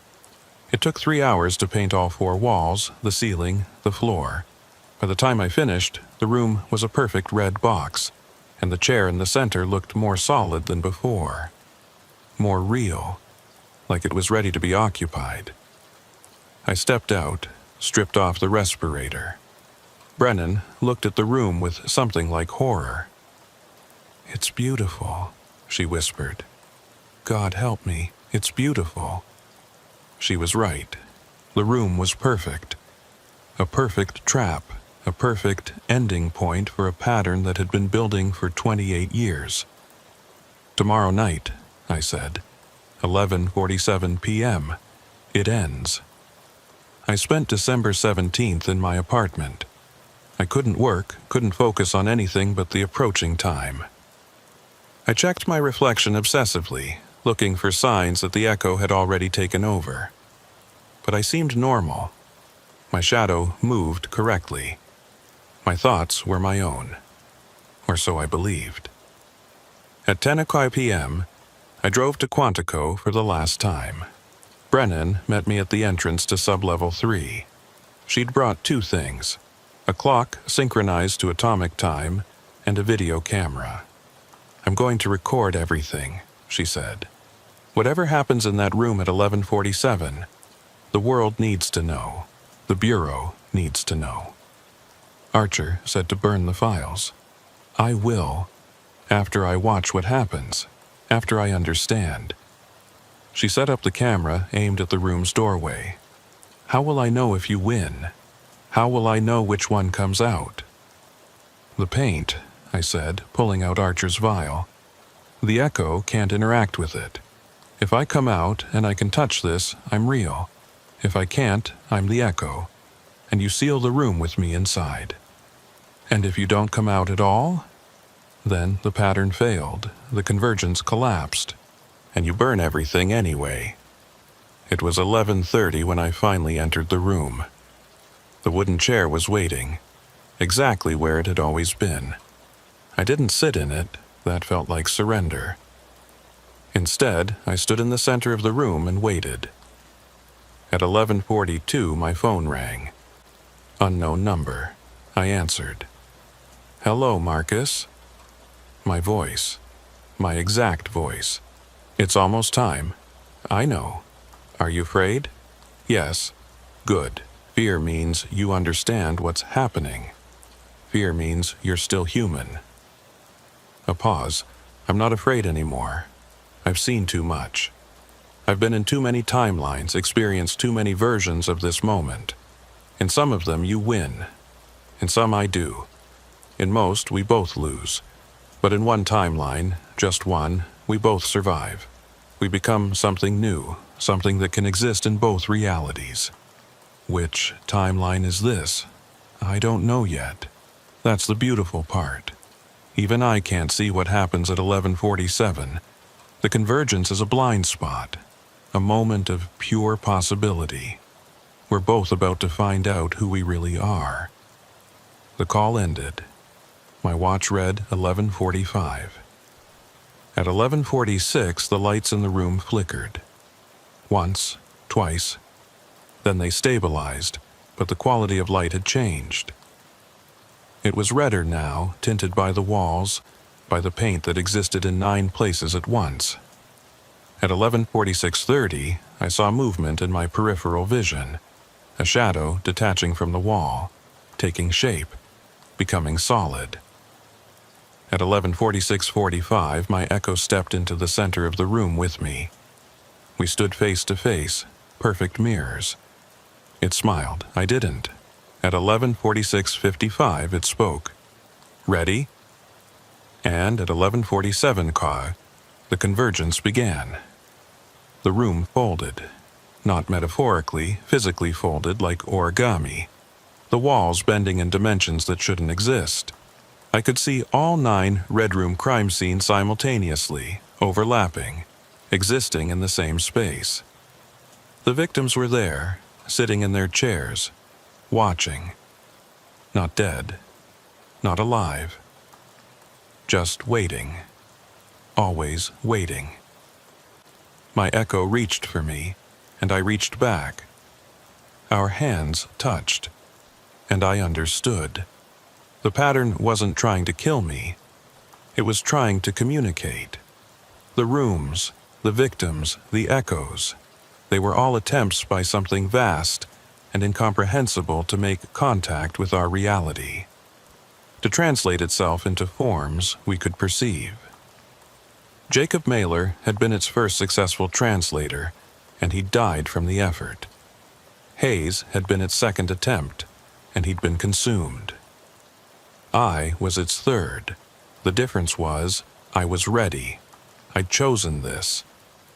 It took 3 hours to paint all 4 walls, the ceiling, the floor. By the time I finished, the room was a perfect red box, and the chair in the center looked more solid than before. More real, like it was ready to be occupied. I stepped out, stripped off the respirator. Brennan looked at the room with something like horror. "It's beautiful," she whispered. "God help me, it's beautiful." She was right. The room was perfect. A perfect trap, a perfect ending point for a pattern that had been building for 28 years. "Tomorrow night," I said, 11:47 p.m. It ends. I spent December 17th in my apartment. I couldn't work, couldn't focus on anything but the approaching time. I checked my reflection obsessively, looking for signs that the echo had already taken over. But I seemed normal. My shadow moved correctly. My thoughts were my own. Or so I believed. At 10:00 p.m., I drove to Quantico for the last time. Brennan met me at the entrance to Sublevel 3. She'd brought 2 things: a clock synchronized to atomic time and a video camera. "I'm going to record everything," she said. "Whatever happens in that room at 11:47, the world needs to know. The Bureau needs to know." Archer said to burn the files. "I will, after I watch what happens, after I understand." She set up the camera aimed at the room's doorway. "How will I know if you win? How will I know which one comes out?" "The paint," I said, pulling out Archer's vial. "The echo can't interact with it. If I come out and I can touch this, I'm real. If I can't, I'm the echo. And you seal the room with me inside. And if you don't come out at all, then the pattern failed, the convergence collapsed, and you burn everything anyway." It was 11:30 when I finally entered the room. The wooden chair was waiting, exactly where it had always been. I didn't sit in it, that felt like surrender. Instead, I stood in the center of the room and waited. At 11:42, my phone rang. Unknown number. I answered. "Hello, Marcus." My voice. My exact voice. "It's almost time." "I know." "Are you afraid?" "Yes." "Good. Fear means you understand what's happening. Fear means you're still human." A pause. "I'm not afraid anymore. I've seen too much. I've been in too many timelines, experienced too many versions of this moment. In some of them you win. In some I do. In most, we both lose. But in one timeline, just one, we both survive. We become something new, something that can exist in both realities. Which timeline is this? I don't know yet. That's the beautiful part. Even I can't see what happens at 11:47. The convergence is a blind spot, a moment of pure possibility. We're both about to find out who we really are. The call ended. My watch read 11:45. At 11:46, the lights in the room flickered. Once, twice. Then they stabilized, but the quality of light had changed. It was redder now, tinted by the walls, by the paint that existed in 9 places at once. At 11:46:30, I saw movement in my peripheral vision, a shadow detaching from the wall, taking shape, becoming solid. At 11:46:45, my echo stepped into the center of the room with me. We stood face to face, perfect mirrors. It smiled. I didn't. At 11:46:55, it spoke. Ready? And at 11:47 the convergence began. The room folded. Not metaphorically, physically folded like origami. The walls bending in dimensions that shouldn't exist. I could see all 9 Red Room crime scenes simultaneously, overlapping, existing in the same space. The victims were there, sitting in their chairs, watching. Not dead, not alive. Just waiting. Always waiting. My echo reached for me, and I reached back. Our hands touched, and I understood. The pattern wasn't trying to kill me. It was trying to communicate. The rooms, the victims, the echoes, they were all attempts by something vast and incomprehensible to make contact with our reality, to translate itself into forms we could perceive. Jacob Mailer had been its first successful translator, and he died from the effort. Hayes had been its second attempt, and he'd been consumed. I was its third. The difference was, I was ready. I'd chosen this.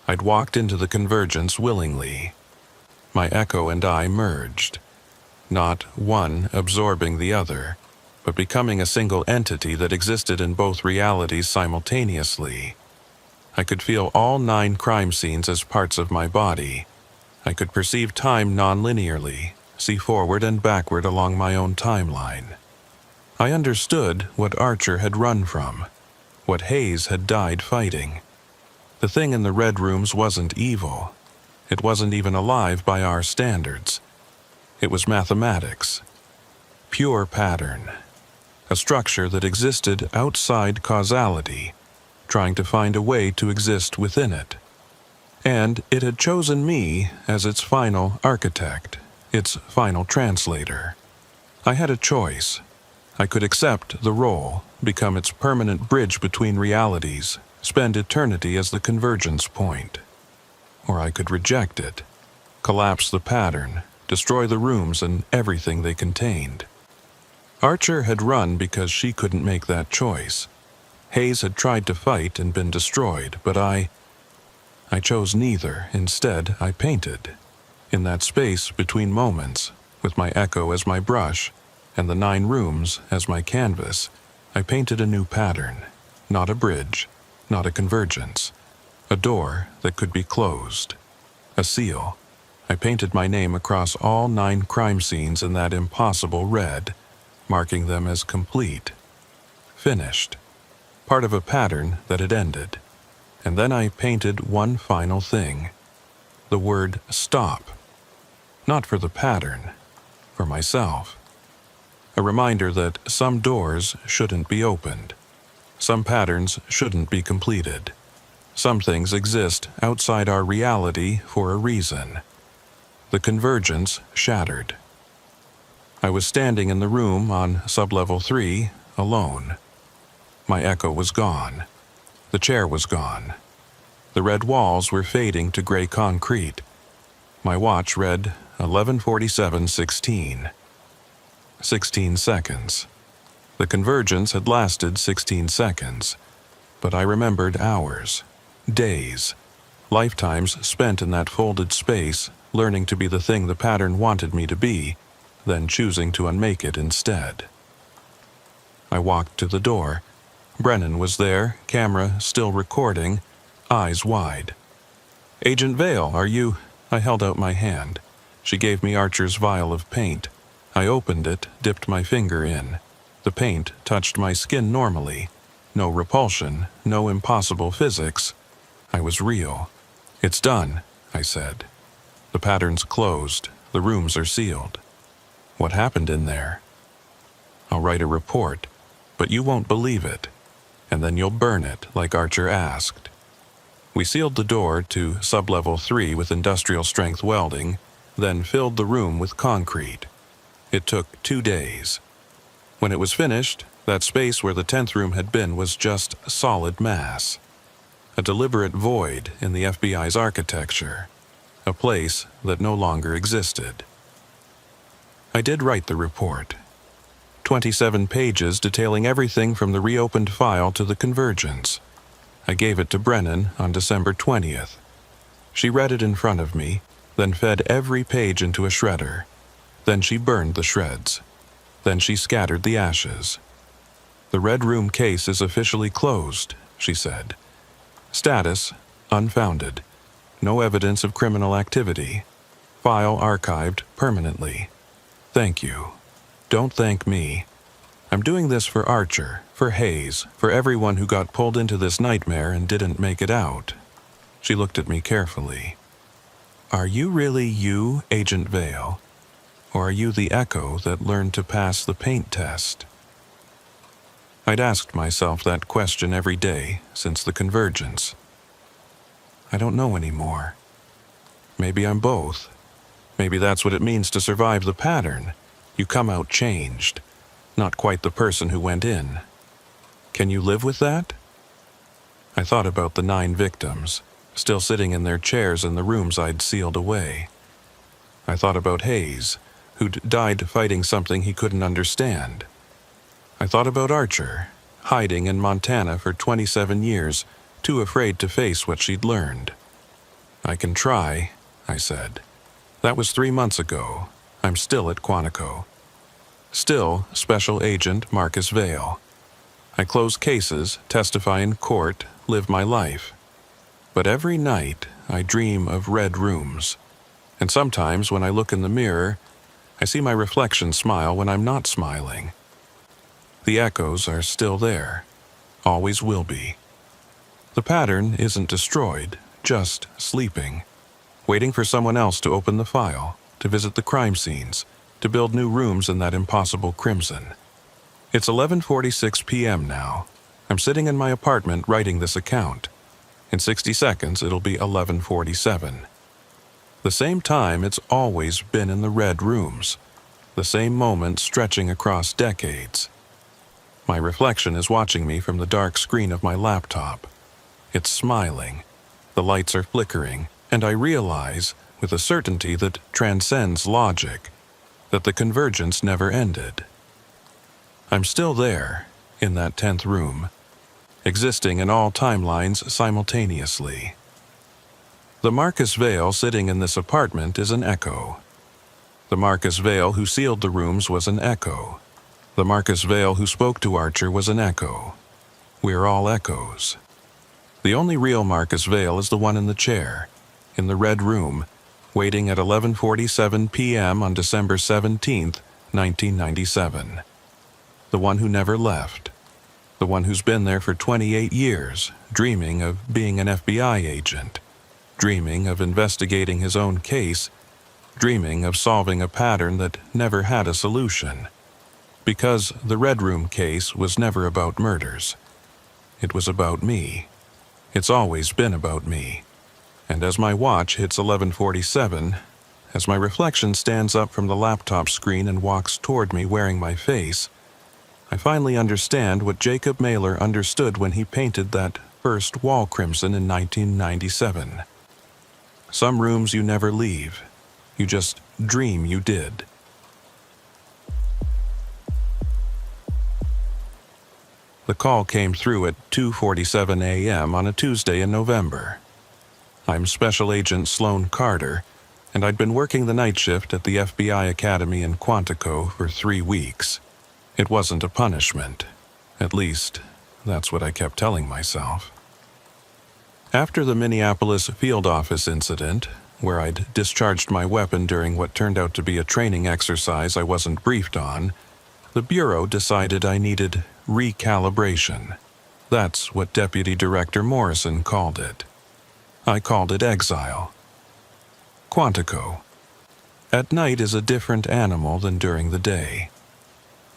I'd walked into the convergence willingly. My echo and I merged. Not one absorbing the other, but becoming a single entity that existed in both realities simultaneously. I could feel all 9 crime scenes as parts of my body. I could perceive time non-linearly, see forward and backward along my own timeline. I understood what Archer had run from, what Hayes had died fighting. The thing in the red rooms wasn't evil. It wasn't even alive by our standards. It was mathematics. Pure pattern. A structure that existed outside causality, trying to find a way to exist within it. And it had chosen me as its final architect, its final translator. I had a choice. I could accept the role, become its permanent bridge between realities, spend eternity as the convergence point. Or I could reject it, collapse the pattern, destroy the rooms and everything they contained. Archer had run because she couldn't make that choice. Hayes had tried to fight and been destroyed, but I chose neither. Instead, I painted. In that space between moments, with my echo as my brush, and the 9 rooms as my canvas, I painted a new pattern. Not a bridge, not a convergence. A door that could be closed. A seal. I painted my name across all 9 crime scenes in that impossible red, marking them as complete. Finished. Part of a pattern that had ended. And then I painted one final thing. The word stop. Not for the pattern, for myself. A reminder that some doors shouldn't be opened. Some patterns shouldn't be completed. Some things exist outside our reality for a reason. The convergence shattered. I was standing in the room on sublevel 3, alone. My echo was gone. The chair was gone. The red walls were fading to gray concrete. My watch read 11:47:16. 16 seconds. The convergence had lasted 16 seconds, but I remembered hours, days, lifetimes spent in that folded space, learning to be the thing the pattern wanted me to be, then choosing to unmake it instead. I walked to the door. Brennan was there, camera still recording, eyes wide. "Agent Vale, are you—" I held out my hand. She gave me Archer's vial of paint. I opened it, dipped my finger in. The paint touched my skin normally. No repulsion, no impossible physics. I was real. "It's done," I said. "The pattern's closed. The rooms are sealed." "What happened in there?" "I'll write a report, but you won't believe it. And then you'll burn it, like Archer asked." We sealed the door to sublevel 3 with industrial-strength welding, then filled the room with concrete. It took 2 days. When it was finished, that space where the 10th room had been was just solid mass. A deliberate void in the FBI's architecture. A place that no longer existed. I did write the report. 27 pages detailing everything from the reopened file to the convergence. I gave it to Brennan on December 20th. She read it in front of me, then fed every page into a shredder. Then she burned the shreds. Then she scattered the ashes. "The Red Room case is officially closed," she said. "Status: unfounded. No evidence of criminal activity. File archived permanently. Thank you. Don't thank me. I'm doing this for Archer, for Hayes, for everyone who got pulled into this nightmare and didn't make it out." She looked at me carefully. "Are you really you, Agent Vale? Or are you the echo that learned to pass the paint test?" I'd asked myself that question every day since the convergence. I don't know anymore. Maybe I'm both. Maybe that's what it means to survive the pattern. You come out changed, not quite the person who went in. Can you live with that? I thought about the 9 victims, still sitting in their chairs in the rooms I'd sealed away. I thought about Hayes, who'd died fighting something he couldn't understand. I thought about Archer, hiding in Montana for 27 years, too afraid to face what she'd learned. "I can try," I said. That was 3 months ago. I'm still at Quantico. Still Special Agent Marcus Vale. I close cases, testify in court, live my life. But every night I dream of red rooms. And sometimes when I look in the mirror, I see my reflection smile when I'm not smiling. The echoes are still there. Always will be. The pattern isn't destroyed, just sleeping. Waiting for someone else to open the file, to visit the crime scenes, to build new rooms in that impossible crimson. It's 11:46 p.m. now. I'm sitting in my apartment writing this account. In 60 seconds, it'll be 11:47. The same time it's always been in the red rooms. The same moment stretching across decades. My reflection is watching me from the dark screen of my laptop. It's smiling. The lights are flickering, and I realize, with a certainty that transcends logic, that the convergence never ended. I'm still there, in that 10th room, existing in all timelines simultaneously. The Marcus Vale sitting in this apartment is an echo. The Marcus Vale who sealed the rooms was an echo. The Marcus Vale who spoke to Archer was an echo. We're all echoes. The only real Marcus Vale is the one in the chair, in the red room, waiting at 11:47 p.m. on December 17th, 1997. The one who never left. The one who's been there for 28 years, dreaming of being an FBI agent, dreaming of investigating his own case, dreaming of solving a pattern that never had a solution. Because the Red Room case was never about murders. It was about me. It's always been about me. And as my watch hits 11:47, as my reflection stands up from the laptop screen and walks toward me wearing my face, I finally understand what Jacob Mailer understood when he painted that first wall crimson in 1997. Some rooms you never leave. You just dream you did. The call came through at 2:47 a.m. on a Tuesday in November. I'm Special Agent Sloan Carter, and I'd been working the night shift at the FBI Academy in Quantico for 3 weeks. It wasn't a punishment. At least, that's what I kept telling myself. After the Minneapolis field office incident, where I'd discharged my weapon during what turned out to be a training exercise I wasn't briefed on, the Bureau decided I needed recalibration. That's what Deputy Director Morrison called it. I called it exile. Quantico. At night is a different animal than during the day.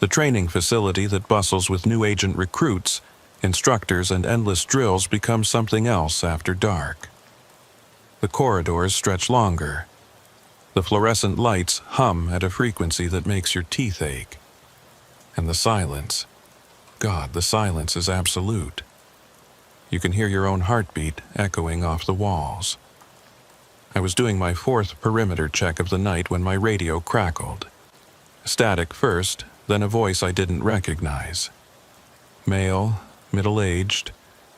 The training facility that bustles with new agent recruits, instructors, and endless drills becomes something else after dark. The corridors stretch longer. The fluorescent lights hum at a frequency that makes your teeth ache. And the silence. God, the silence is absolute. You can hear your own heartbeat echoing off the walls. I was doing my 4th perimeter check of the night when my radio crackled. Static first, then a voice I didn't recognize. Male, middle-aged,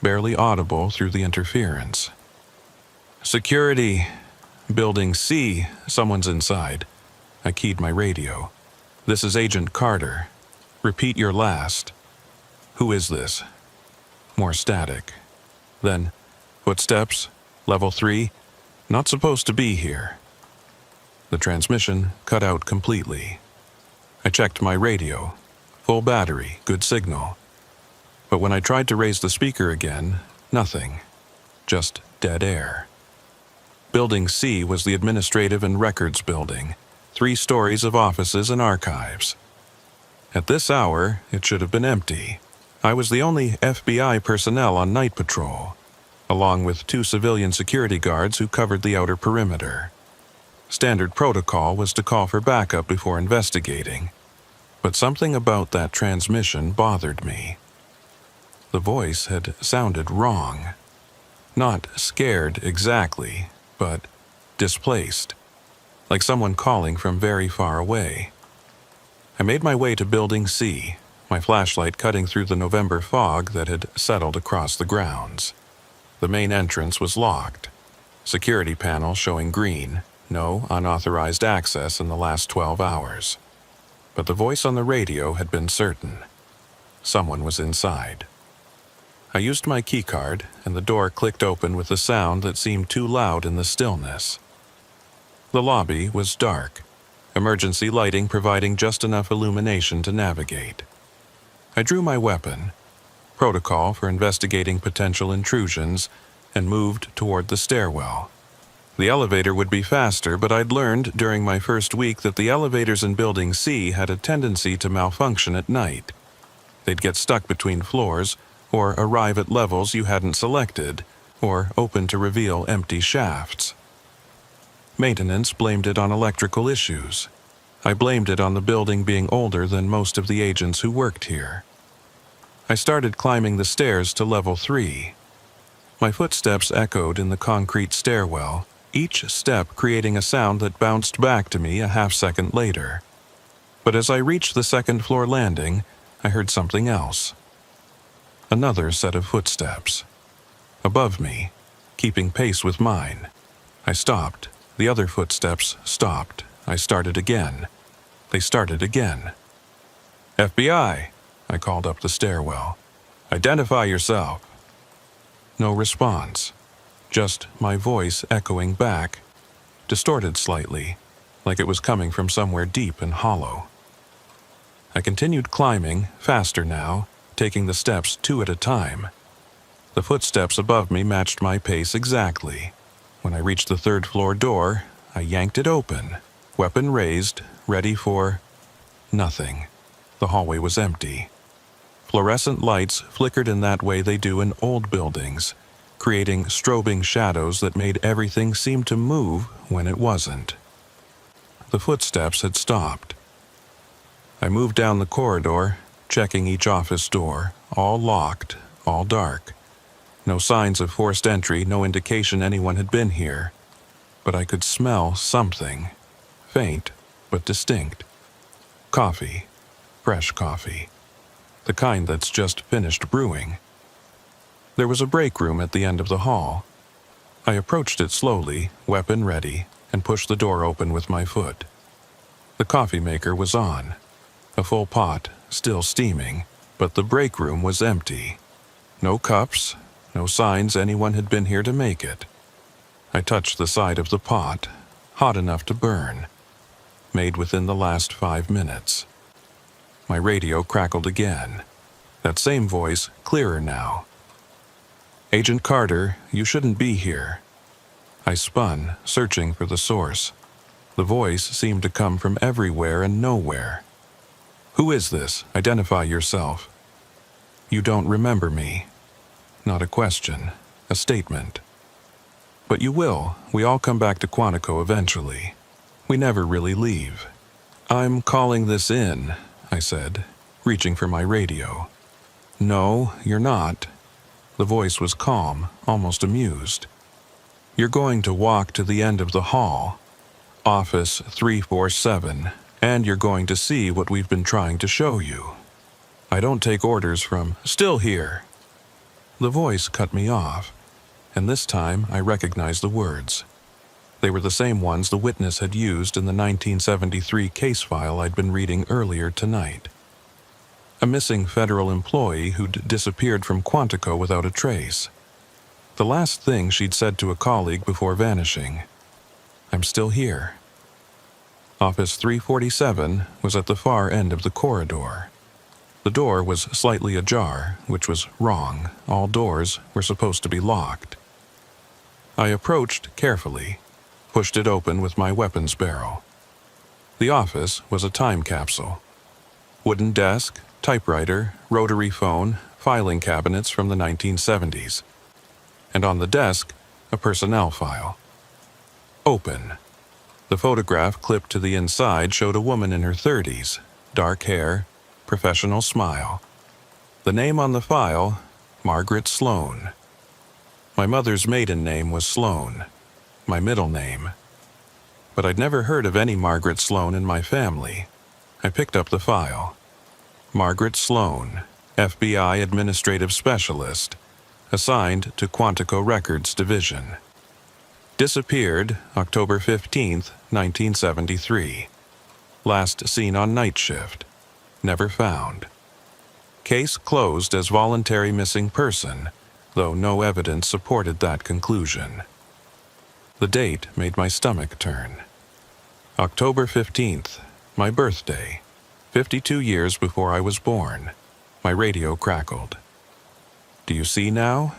barely audible through the interference. Security. Building C. Someone's inside. I keyed my radio. This is Agent Carter. Repeat your last. Who is this? More static. Then, footsteps, level 3, not supposed to be here. The transmission cut out completely. I checked my radio. Full battery, good signal. But when I tried to raise the speaker again, nothing. Just dead air. Building C was the administrative and records building, 3 stories of offices and archives. At this hour, it should have been empty. I was the only FBI personnel on night patrol, along with 2 civilian security guards who covered the outer perimeter. Standard protocol was to call for backup before investigating, but something about that transmission bothered me. The voice had sounded wrong. Not scared exactly, but displaced, like someone calling from very far away. I made my way to Building C, my flashlight cutting through the November fog that had settled across the grounds. The main entrance was locked. Security panel showing green, no unauthorized access in the last 12 hours. But the voice on the radio had been certain. Someone was inside. I used my keycard, and the door clicked open with a sound that seemed too loud in the stillness. The lobby was dark, emergency lighting providing just enough illumination to navigate. I drew my weapon, protocol for investigating potential intrusions, and moved toward the stairwell. The elevator would be faster, but I'd learned during my first week that the elevators in Building C had a tendency to malfunction at night. They'd get stuck between floors, or arrive at levels you hadn't selected, or open to reveal empty shafts. Maintenance blamed it on electrical issues. I blamed it on the building being older than most of the agents who worked here. I started climbing the stairs to level 3. My footsteps echoed in the concrete stairwell, each step creating a sound that bounced back to me a half-second later. But as I reached the second-floor landing, I heard something else. Another set of footsteps. Above me, keeping pace with mine. I stopped. The other footsteps stopped. I started again. They started again. FBI, I called up the stairwell. Identify yourself. No response. Just my voice echoing back, distorted slightly, like it was coming from somewhere deep and hollow. I continued climbing, faster now, taking the steps 2 at a time. The footsteps above me matched my pace exactly. When I reached the 3rd floor door, I yanked it open, weapon raised, ready for nothing. The hallway was empty. Fluorescent lights flickered in that way they do in old buildings, creating strobing shadows that made everything seem to move when it wasn't. The footsteps had stopped. I moved down the corridor, checking each office door, all locked, all dark. No signs of forced entry, no indication anyone had been here. But I could smell something, faint but distinct. Coffee, fresh coffee. the kind that's just finished brewing. There was a break room at the end of the hall. I approached it slowly, weapon ready, and pushed the door open with my foot. The coffee maker was on, a full pot, still steaming, but the break room was empty. No cups, no signs anyone had been here to make it. I touched the side of the pot, hot enough to burn. Made within the last 5 minutes. My radio crackled again. That same voice, clearer now. "Agent Carter, you shouldn't be here." I spun, searching for the source. The voice seemed to come from everywhere and nowhere. "Who is this? Identify yourself." "You don't remember me." Not a question, a statement. "But you will. We all come back to Quantico eventually. We never really leave." "I'm calling this in," I said, reaching for my radio. "No, you're not." The voice was calm, almost amused. "You're going to walk to the end of the hall, office 347, and you're going to see what we've been trying to show you. I don't take orders from still here." The voice cut me off, and this time I recognized the words. They were the same ones the witness had used in the 1973 case file I'd been reading earlier tonight. A missing federal employee who'd disappeared from Quantico without a trace. The last thing she'd said to a colleague before vanishing. "I'm still here." Office 347 was at the far end of the corridor. The door was slightly ajar, which was wrong. All doors were supposed to be locked. I approached carefully, pushed it open with my weapons barrel. The office was a time capsule. Wooden desk, typewriter, rotary phone, filing cabinets from the 1970s. And on the desk, a personnel file. Open. The photograph clipped to the inside showed a woman in her 30s, dark hair, professional smile. The name on the file, Margaret Sloan. My mother's maiden name was Sloan, my middle name. But I'd never heard of any Margaret Sloan in my family. I picked up the file. Margaret Sloan, FBI Administrative Specialist, assigned to Quantico Records Division. Disappeared October 15th, 1973. Last seen on night shift. Never found. Case closed as voluntary missing person, though no evidence supported that conclusion. The date made my stomach turn. October 15th, my birthday. 52 years before I was born. My radio crackled. "Do you see now?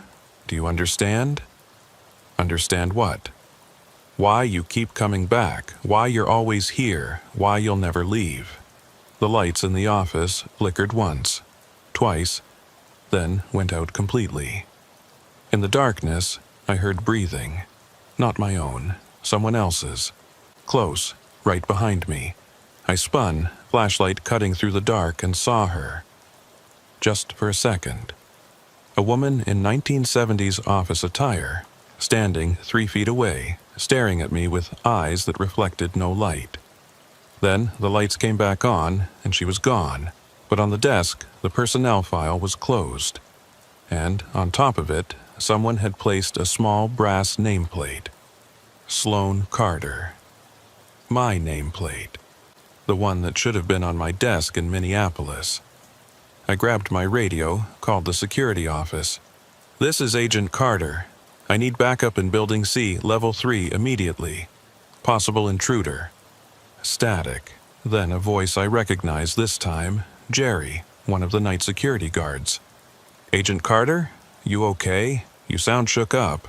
Do you understand?" "Understand what?" "Why you keep coming back, why you're always here, why you'll never leave." The lights in the office flickered once, twice, then went out completely. In the darkness, I heard breathing. Not my own, someone else's. Close, right behind me. I spun, flashlight cutting through the dark, and saw her. Just for a second. A woman in 1970s office attire, standing 3 feet away, staring at me with eyes that reflected no light. Then the lights came back on, and she was gone, but on the desk, the personnel file was closed. And, on top of it, someone had placed a small brass nameplate. Sloan Carter. My nameplate. The one that should have been on my desk in Minneapolis. I grabbed my radio, called the security office. "This is Agent Carter. I need backup in Building C, Level 3, immediately. Possible intruder." Static. Then a voice I recognized this time, Jerry, one of the night security guards. "Agent Carter? You okay? You sound shook up."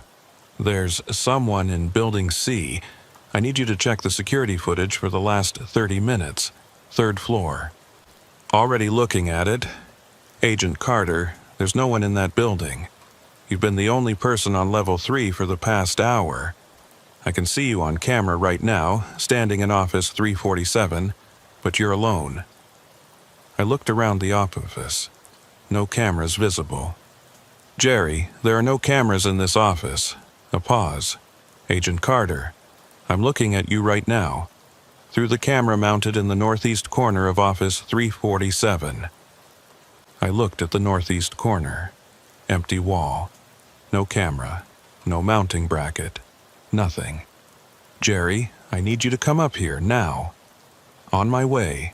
"There's someone in Building C. I need you to check the security footage for the last 30 minutes. 3rd floor." "Already looking at it." "Agent Carter, there's no one in that building. You've been the only person on Level 3 for the past hour. I can see you on camera right now, standing in office 347, but you're alone." I looked around the office. No cameras visible. "Jerry, there are no cameras in this office." A pause. "Agent Carter, I'm looking at you right now, through the camera mounted in the northeast corner of office 347. I looked at the northeast corner. Empty wall. No camera. No mounting bracket. Nothing. "Jerry, I need you to come up here, now." "On my way."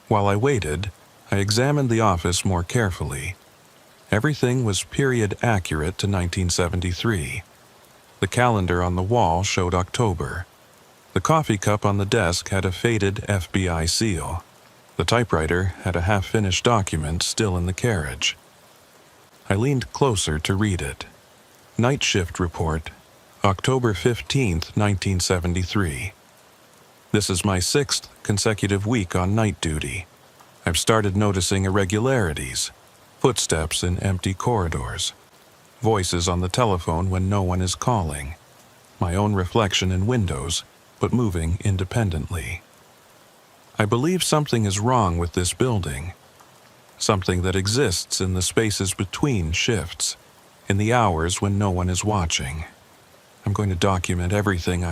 While I waited, I examined the office more carefully. Everything was period accurate to 1973. The calendar on the wall showed October. The coffee cup on the desk had a faded FBI seal. The typewriter had a half-finished document still in the carriage. I leaned closer to read it. Night shift report, October 15th, 1973. This is my 6th consecutive week on night duty. I've started noticing irregularities, footsteps in empty corridors, voices on the telephone when no one is calling, my own reflection in windows, but moving independently. I believe something is wrong with this building, something that exists in the spaces between shifts, in the hours when no one is watching. I'm going to document everything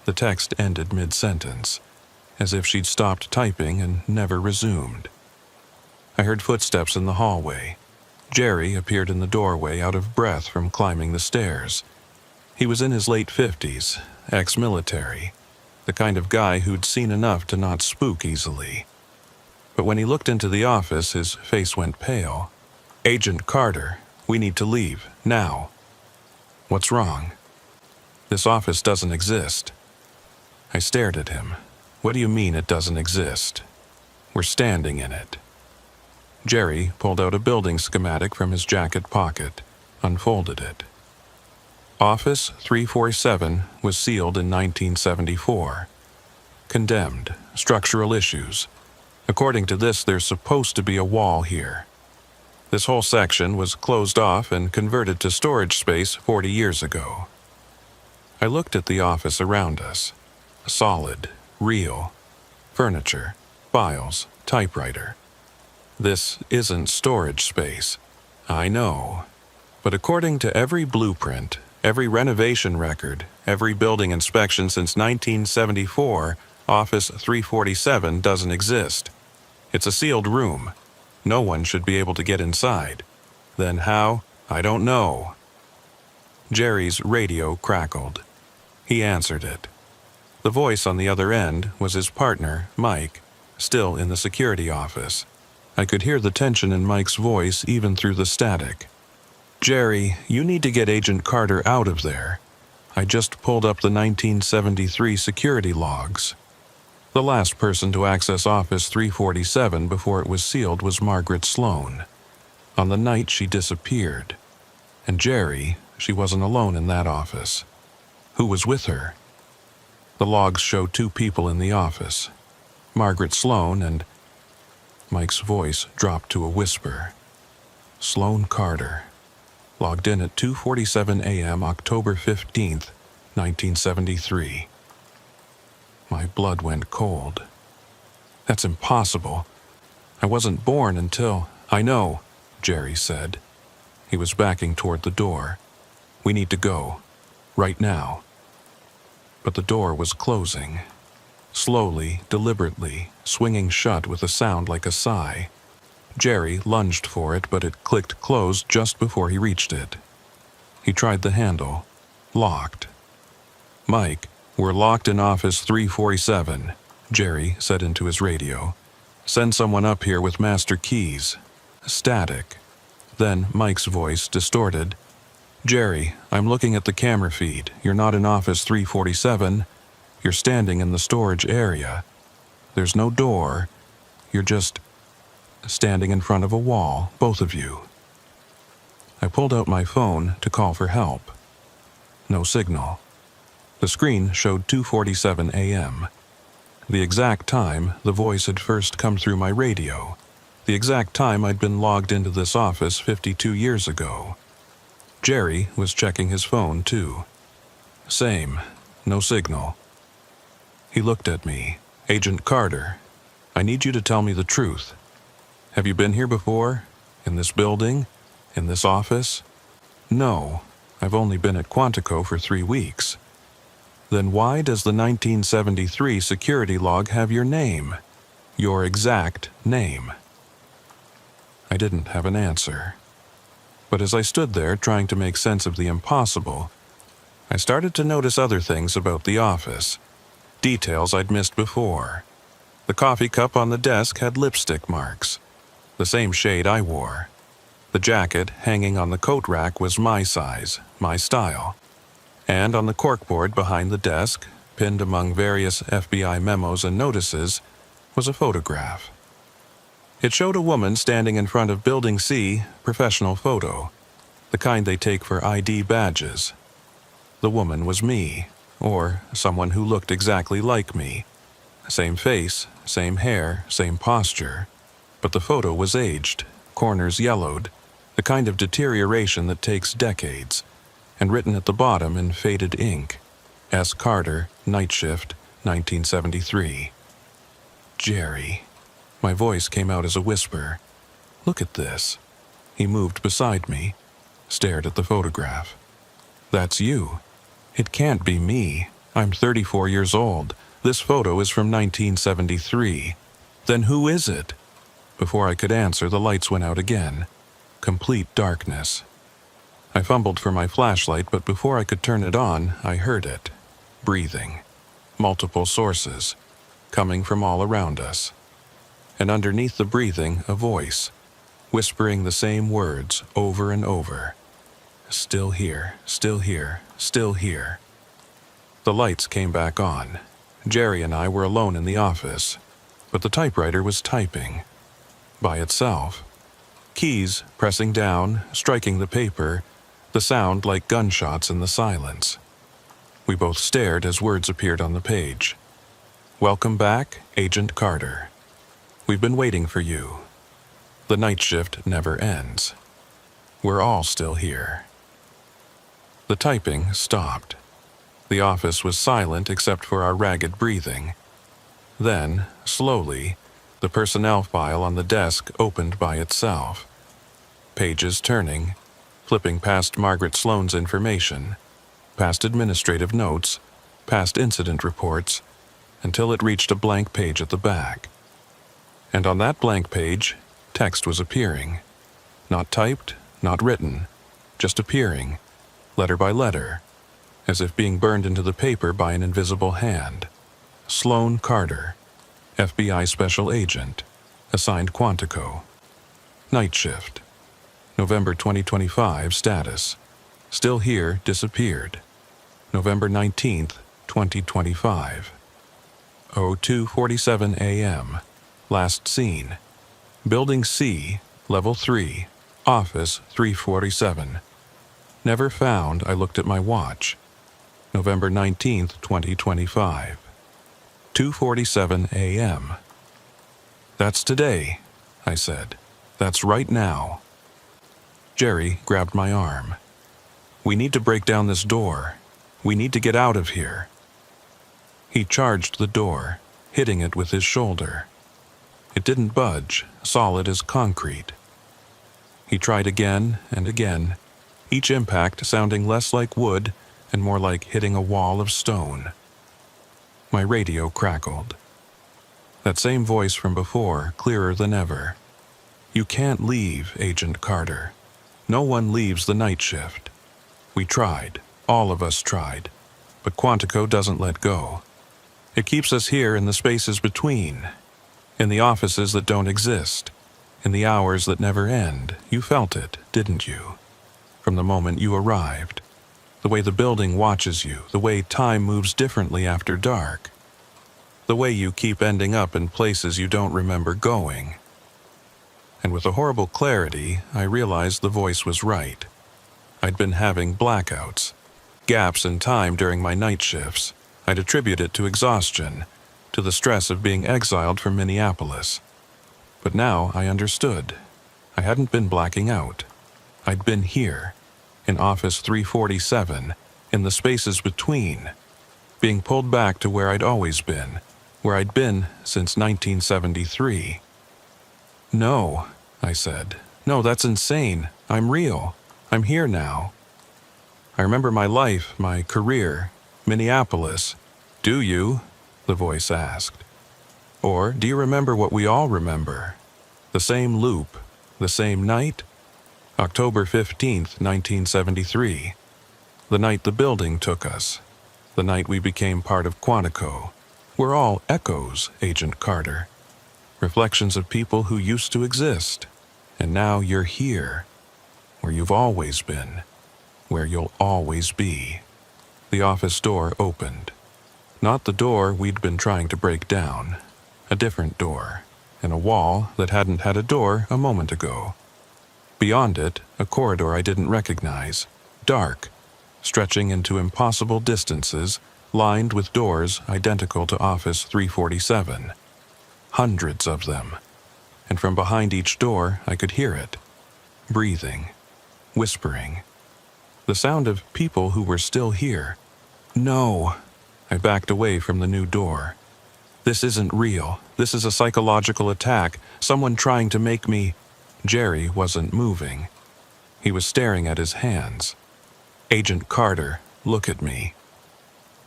The text ended mid-sentence, as if she'd stopped typing and never resumed. I heard footsteps in the hallway. Jerry appeared in the doorway, out of breath from climbing the stairs. He was in his late 50s, ex-military, the kind of guy who'd seen enough to not spook easily. But when he looked into the office, his face went pale. "Agent Carter, we need to leave, now." "What's wrong?" "This office doesn't exist." I stared at him. "What do you mean it doesn't exist?" "We're standing in it." Jerry pulled out a building schematic from his jacket pocket, unfolded it. Office 347 was sealed in 1974. Condemned, structural issues. According to this, there's supposed to be a wall here. This whole section was closed off and converted to storage space 40 years ago. I looked at the office around us. Solid, real. Furniture, files, typewriter. This isn't storage space. I know. But according to every blueprint, every renovation record, every building inspection since 1974, Office 347 doesn't exist. It's a sealed room. No one should be able to get inside. Then how? I don't know. Jerry's radio crackled. He answered it. The voice on the other end was his partner, Mike, still in the security office. I could hear the tension in Mike's voice even through the static. "Jerry, you need to get Agent Carter out of there. I just pulled up the 1973 security logs. The last person to access Office 347 before it was sealed was Margaret Sloan. On the night she disappeared. And Jerry, she wasn't alone in that office. Who was with her? The logs show 2 people in the office. Margaret Sloan and..." Mike's voice dropped to a whisper. "Sloan Carter. Logged in at 2:47 a.m. October 15th, 1973. My blood went cold. "That's impossible. I wasn't born until..." "I know," Jerry said. He was backing toward the door. "We need to go. Right now." But the door was closing. Slowly, deliberately, swinging shut with a sound like a sigh. Jerry lunged for it, but it clicked closed just before he reached it. He tried the handle. Locked. "Mike, we're locked in Office 347, Jerry said into his radio. "Send someone up here with master keys." Static. Then Mike's voice, distorted. "Jerry, I'm looking at the camera feed. You're not in Office 347. You're standing in the storage area. There's no door. You're just standing in front of a wall, both of you." I pulled out my phone to call for help. No signal. The screen showed 2:47 a.m. The exact time the voice had first come through my radio. The exact time I'd been logged into this office 52 years ago. Jerry was checking his phone, too. Same. No signal. He looked at me. "Agent Carter, I need you to tell me the truth. Have you been here before? In this building? In this office?" "No. I've only been at Quantico for 3 weeks." "Then why does the 1973 security log have your name? Your exact name?" I didn't have an answer. But as I stood there trying to make sense of the impossible, I started to notice other things about the office, details I'd missed before. The coffee cup on the desk had lipstick marks, the same shade I wore. The jacket hanging on the coat rack was my size, my style. And on the corkboard behind the desk, pinned among various FBI memos and notices, was a photograph. It showed a woman standing in front of Building C, professional photo, the kind they take for ID badges. The woman was me, or someone who looked exactly like me. Same face, same hair, same posture, but the photo was aged, corners yellowed, the kind of deterioration that takes decades, and written at the bottom in faded ink, S. Carter, Night Shift, 1973. Jerry. My voice came out as a whisper. Look at this. He moved beside me, stared at the photograph. That's you. It can't be me. I'm 34 years old. This photo is from 1973. Then who is it? Before I could answer, the lights went out again. Complete darkness. I fumbled for my flashlight, but before I could turn it on, I heard it. Breathing. Multiple sources. Coming from all around us. And underneath the breathing, a voice, whispering the same words over and over. Still here, still here, still here. The lights came back on. Jerry and I were alone in the office, but the typewriter was typing. By itself. Keys pressing down, striking the paper, the sound like gunshots in the silence. We both stared as words appeared on the page. Welcome back, Agent Carter. We've been waiting for you. The night shift never ends. We're all still here. The typing stopped. The office was silent except for our ragged breathing. Then, slowly, the personnel file on the desk opened by itself. Pages turning, flipping past Margaret Sloan's information, past administrative notes, past incident reports, until it reached a blank page at the back. And on that blank page, text was appearing. Not typed, not written, just appearing, letter by letter, as if being burned into the paper by an invisible hand. Sloan Carter, FBI Special Agent, assigned Quantico. Night shift. November 2025 status. Still here, disappeared. November 19th, 2025. 02:47 a.m. Last seen. Building C, Level 3, Office 347. Never found. I looked at my watch. November 19th, 2025. 2:47 a.m. That's today, I said. That's right now. Jerry grabbed my arm. We need to break down this door. We need to get out of here. He charged the door, hitting it with his shoulder. It didn't budge, solid as concrete. He tried again and again, each impact sounding less like wood and more like hitting a wall of stone. My radio crackled. That same voice from before, clearer than ever. You can't leave, Agent Carter. No one leaves the night shift. We tried, all of us tried, but Quantico doesn't let go. It keeps us here in the spaces between, in the offices that don't exist, in the hours that never end. You felt it, didn't you? From the moment you arrived. The way the building watches you, the way time moves differently after dark. The way you keep ending up in places you don't remember going. And with a horrible clarity, I realized the voice was right. I'd been having blackouts, gaps in time during my night shifts. I'd attribute it to exhaustion, to the stress of being exiled from Minneapolis. But now I understood. I hadn't been blacking out. I'd been here, in Office 347, in the spaces between, being pulled back to where I'd always been, where I'd been since 1973. No, I said. No, that's insane. I'm real. I'm here now. I remember my life, my career, Minneapolis. Do you? The voice asked. Or do you remember what we all remember? The same loop, The same night? October 15th, 1973. The night the building took us. The night we became part of Quantico. We're all echoes, Agent Carter. Reflections of people who used to exist. And now you're here. Where you've always been. Where you'll always be. The office door opened. Not the door we'd been trying to break down. A different door. In a wall that hadn't had a door a moment ago. Beyond it, a corridor I didn't recognize. Dark. Stretching into impossible distances, lined with doors identical to Office 347. Hundreds of them. And from behind each door, I could hear it. Breathing. Whispering. The sound of people who were still here. No. I backed away from the new door. This isn't real. This is a psychological attack. Someone trying to make me... Jerry wasn't moving. He was staring at his hands. Agent Carter, look at me.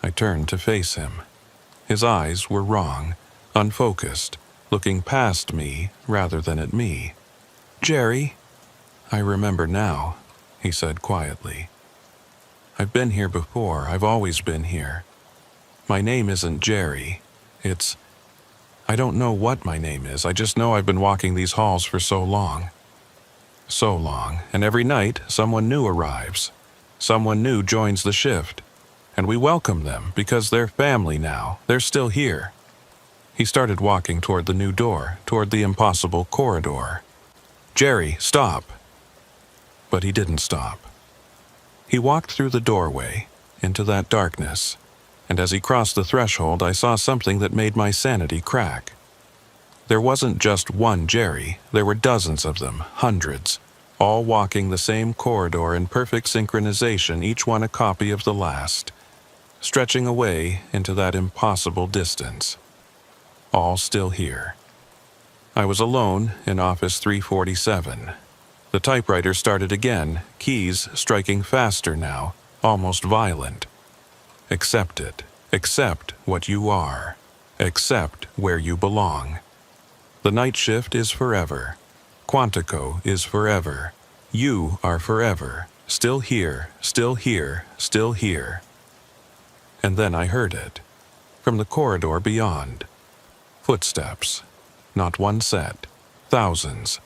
I turned to face him. His eyes were wrong, unfocused, looking past me rather than at me. Jerry? I remember now, he said quietly. I've been here before. I've always been here. My name isn't Jerry. I don't know what my name is. I just know I've been walking these halls for so long. So long, and every night someone new arrives. Someone new joins the shift. And we welcome them because they're family now. They're still here. He started walking toward the new door, toward the impossible corridor. Jerry, stop. But he didn't stop. He walked through the doorway, into that darkness. And as he crossed the threshold, I saw something that made my sanity crack. There wasn't just one Jerry. There were dozens of them, hundreds, all walking the same corridor in perfect synchronization, each one a copy of the last, stretching away into that impossible distance. All still here. I was alone in Office 347. The typewriter started again, keys striking faster now, almost violent. Accept it. Accept what you are. Accept where you belong. The night shift is forever. Quantico is forever. You are forever. Still here, still here, still here. And then I heard it. From the corridor beyond. Footsteps. Not one set. Thousands.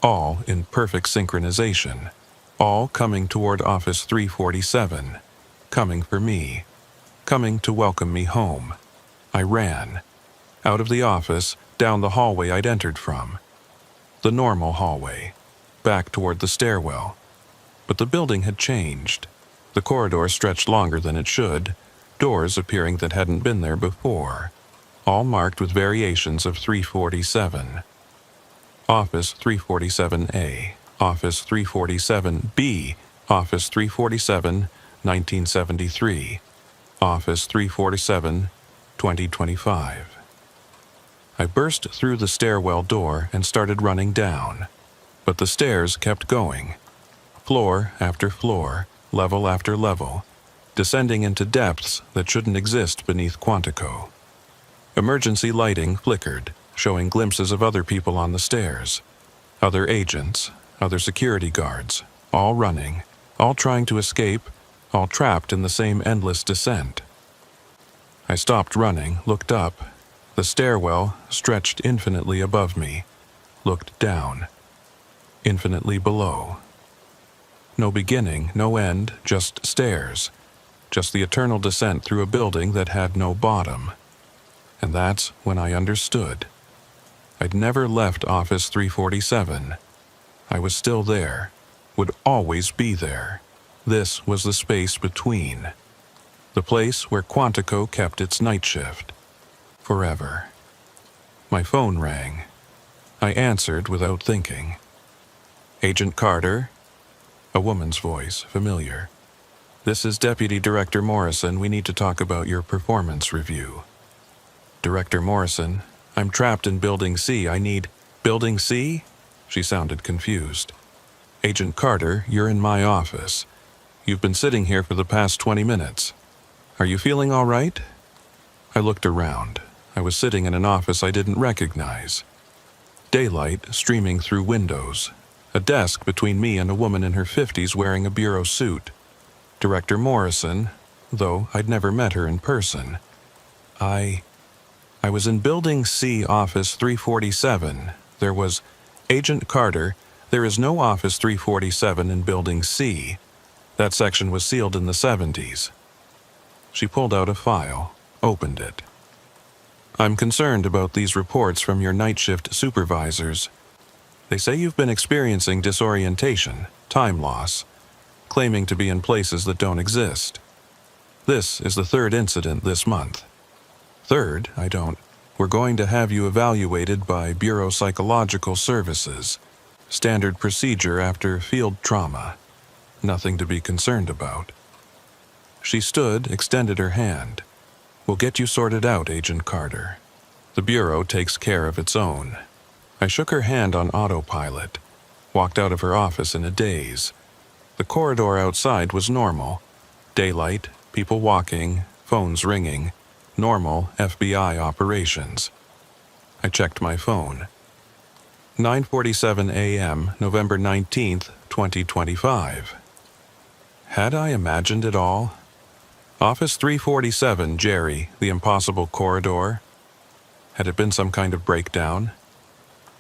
All in perfect synchronization. All coming toward Office 347. Coming for me. Coming to welcome me home. I ran. Out of the office, down the hallway I'd entered from. The normal hallway. Back toward the stairwell. But the building had changed. The corridor stretched longer than it should, doors appearing that hadn't been there before, all marked with variations of 347. Office 347A, Office 347B, Office 347, 1973, Office 347, 2025. I burst through the stairwell door and started running down, but the stairs kept going. Floor after floor, level after level, descending into depths that shouldn't exist beneath Quantico. Emergency lighting flickered, showing glimpses of other people on the stairs. Other agents, other security guards, all running, all trying to escape, all trapped in the same endless descent. I stopped running, looked up. The stairwell stretched infinitely above me, looked down. Infinitely below. No beginning, no end, just stairs. Just the eternal descent through a building that had no bottom. And that's when I understood. I'd never left Office 347. I was still there, would always be there. This was the space between. The place where Quantico kept its night shift. Forever. My phone rang. I answered without thinking. Agent Carter? A woman's voice, familiar. This is Deputy Director Morrison. We need to talk about your performance review. Director Morrison, I'm trapped in Building C. I need... Building C? She sounded confused. Agent Carter, you're in my office. You've been sitting here for the past 20 minutes. Are you feeling all right? I looked around. I was sitting in an office I didn't recognize. Daylight streaming through windows. A desk between me and a woman in her 50s wearing a bureau suit. Director Morrison, though I'd never met her in person. I was in Building C, Office 347. There was, Agent Carter, there is no Office 347 in Building C. That section was sealed in the 70s. She pulled out a file, opened it. I'm concerned about these reports from your night shift supervisors. They say you've been experiencing disorientation, time loss, claiming to be in places that don't exist. This is the third incident this month. Third, We're going to have you evaluated by Bureau Psychological Services. Standard procedure after field trauma. Nothing to be concerned about. She stood, extended her hand. We'll get you sorted out, Agent Carter. The Bureau takes care of its own. I shook her hand on autopilot, walked out of her office in a daze. The corridor outside was normal. Daylight, people walking, phones ringing, normal FBI operations. I checked my phone. 9:47 a.m., November 19th, 2025. Had I imagined it all? Office 347, Jerry, the impossible corridor. Had it been some kind of breakdown?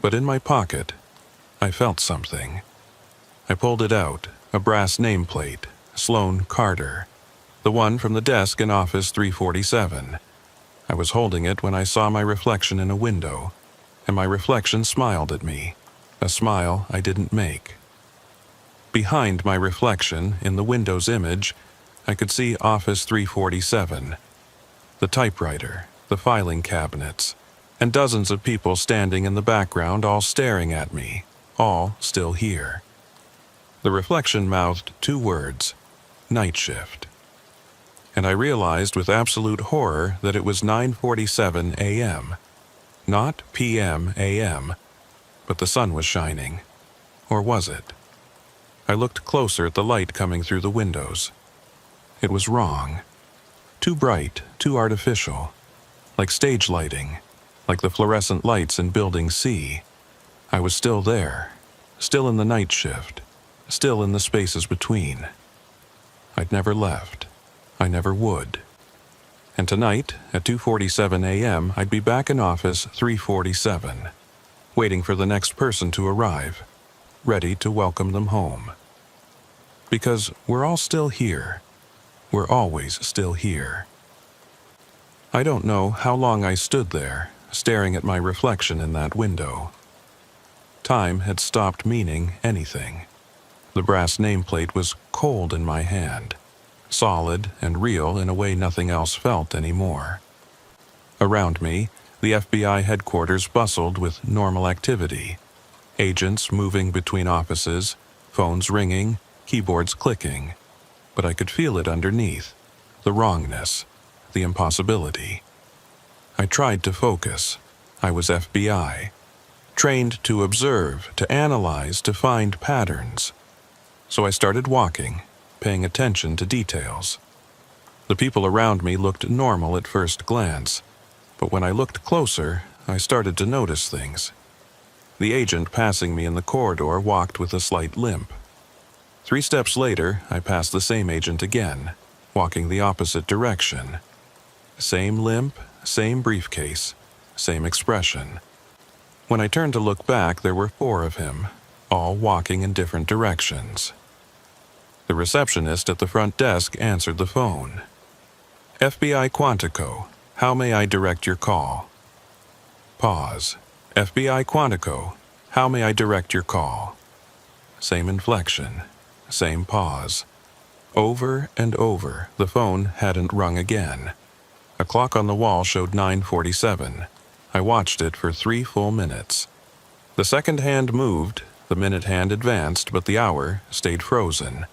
But in my pocket, I felt something. I pulled it out, a brass nameplate, Sloan Carter, the one from the desk in Office 347. I was holding it when I saw my reflection in a window, and my reflection smiled at me, a smile I didn't make. Behind my reflection, in the window's image, I could see Office 347, the typewriter, the filing cabinets, and dozens of people standing in the background, all staring at me, all still here. The reflection mouthed two words, night shift. And I realized with absolute horror that it was 9:47 a.m., not p.m. a.m., but the sun was shining. Or was it? I looked closer at the light coming through the windows. It was wrong. Too bright, too artificial. Like stage lighting, like the fluorescent lights in Building C. I was still there, still in the night shift, still in the spaces between. I'd never left. I never would. And tonight, at 2:47 a.m., I'd be back in Office 347, waiting for the next person to arrive, ready to welcome them home. Because we're all still here. We're always still here. I don't know how long I stood there, staring at my reflection in that window. Time had stopped meaning anything. The brass nameplate was cold in my hand, solid and real in a way nothing else felt anymore. Around me, the FBI headquarters bustled with normal activity. Agents moving between offices, phones ringing, keyboards clicking. But I could feel it underneath, the wrongness, the impossibility. I tried to focus. I was FBI, trained to observe, to analyze, to find patterns. So I started walking, paying attention to details. The people around me looked normal at first glance, but when I looked closer, I started to notice things. The agent passing me in the corridor walked with a slight limp. 3 steps later, I passed the same agent again, walking the opposite direction. Same limp, same briefcase, same expression. When I turned to look back, there were 4 of him, all walking in different directions. The receptionist at the front desk answered the phone. FBI Quantico, how may I direct your call? Pause. FBI Quantico, how may I direct your call? Same inflection. Same pause. Over and over, the phone hadn't rung again. A clock on the wall showed 9:47. I watched it for 3 full minutes. The second hand moved, the minute hand advanced, but the hour stayed frozen.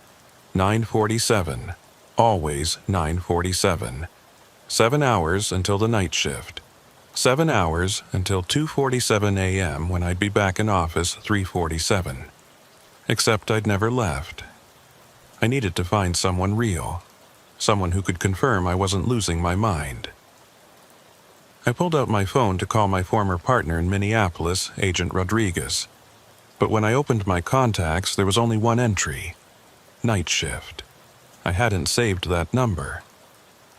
9:47. Always 9:47. 7 hours until the night shift. 7 hours until 2:47 a.m. when I'd be back in Office 347. Except I'd never left. I needed to find someone real, someone who could confirm I wasn't losing my mind. I pulled out my phone to call my former partner in Minneapolis, Agent Rodriguez. But when I opened my contacts, there was only one entry: night shift. I hadn't saved that number.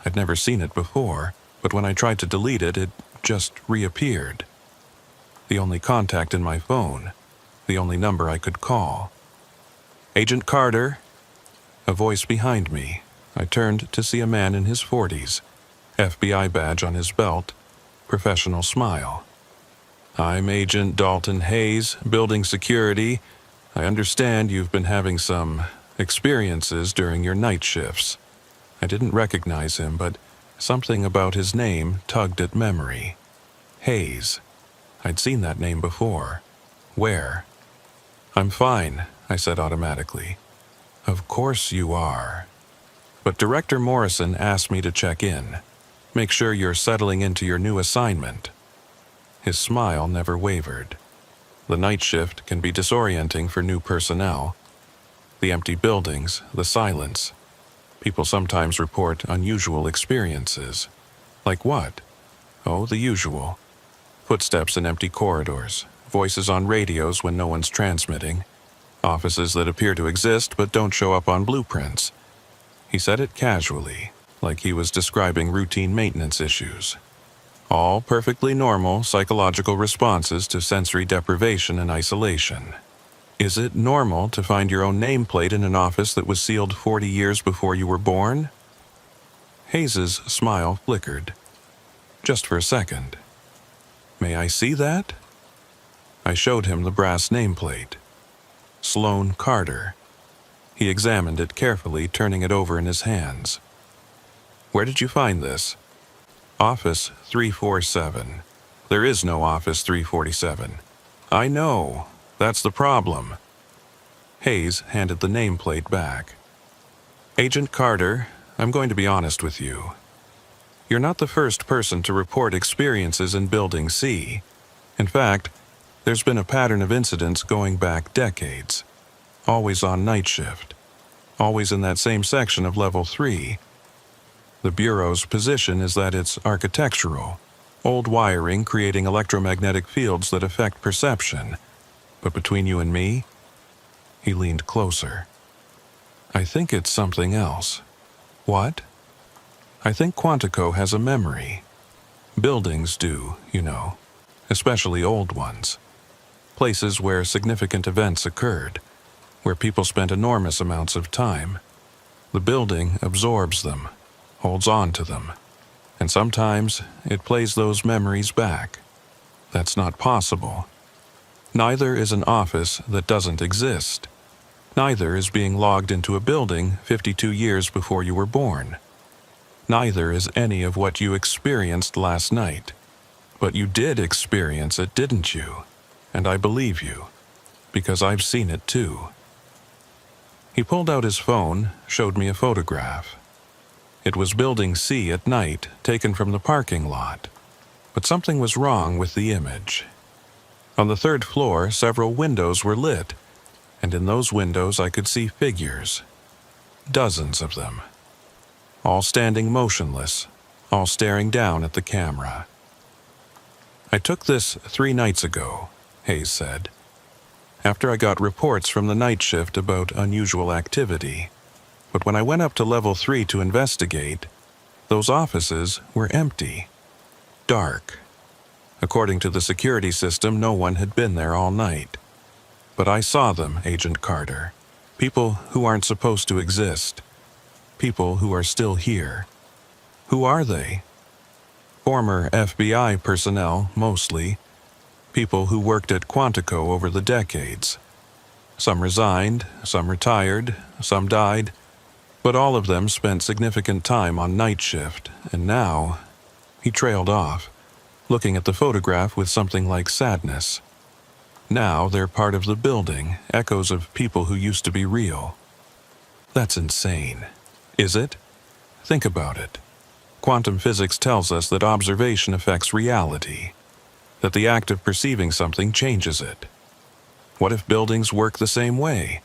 I'd never seen it before, but when I tried to delete it, it just reappeared. The only contact in my phone, the only number I could call. "Agent Carter?" A voice behind me. I turned to see a man in his 40s, FBI badge on his belt, professional smile. "I'm Agent Dalton Hayes, building security. I understand you've been having some experiences during your night shifts." I didn't recognize him, but something about his name tugged at memory. Hayes. I'd seen that name before. Where? "I'm fine," I said automatically. "Of course you are." But Director Morrison asked me to check in. "Make sure you're settling into your new assignment." His smile never wavered. The night shift can be disorienting for new personnel. The empty buildings, the silence. People sometimes report unusual experiences. Like what? Oh, the usual. Footsteps in empty corridors, voices on radios when no one's transmitting, offices that appear to exist but don't show up on blueprints. He said it casually, like he was describing routine maintenance issues. All perfectly normal psychological responses to sensory deprivation and isolation. Is it normal to find your own nameplate in an office that was sealed 40 years before you were born? Hayes's smile flickered. Just for a second. "May I see that?" I showed him the brass nameplate. Sloan Carter. He examined it carefully, turning it over in his hands. "Where did you find this?" "Office 347. There is no Office 347. "I know. That's the problem." Hayes handed the nameplate back. "Agent Carter, I'm going to be honest with you. You're not the first person to report experiences in Building C. In fact, there's been a pattern of incidents going back decades. Always on night shift. Always in that same section of Level 3. The Bureau's position is that it's architectural. Old wiring creating electromagnetic fields that affect perception. But between you and me," he leaned closer, "I think it's something else." "What?" "I think Quantico has a memory. Buildings do, you know, especially old ones. Places where significant events occurred, where people spent enormous amounts of time. The building absorbs them, holds on to them, and sometimes it plays those memories back. That's not possible. Neither is an office that doesn't exist. Neither is being logged into a building 52 years before you were born. Neither is any of what you experienced last night. But you did experience it, didn't you? And I believe you, because I've seen it too." He pulled out his phone, showed me a photograph. It was Building C at night, taken from the parking lot. But something was wrong with the image. On the 3rd floor, several windows were lit, and in those windows I could see figures. Dozens of them. All standing motionless, all staring down at the camera. "I took this 3 nights ago," Hayes said, "after I got reports from the night shift about unusual activity. But when I went up to Level 3 to investigate, those offices were empty. Dark. According to the security system, no one had been there all night. But I saw them, Agent Carter. People who aren't supposed to exist. People who are still here. Who are they? Former FBI personnel, mostly. People who worked at Quantico over the decades. Some resigned, some retired, some died, but all of them spent significant time on night shift, and now..." He trailed off, looking at the photograph with something like sadness. "Now they're part of the building, echoes of people who used to be real." That's insane. Is it? Think about it. Quantum physics tells us that observation affects reality, that the act of perceiving something changes it. What if buildings work the same way?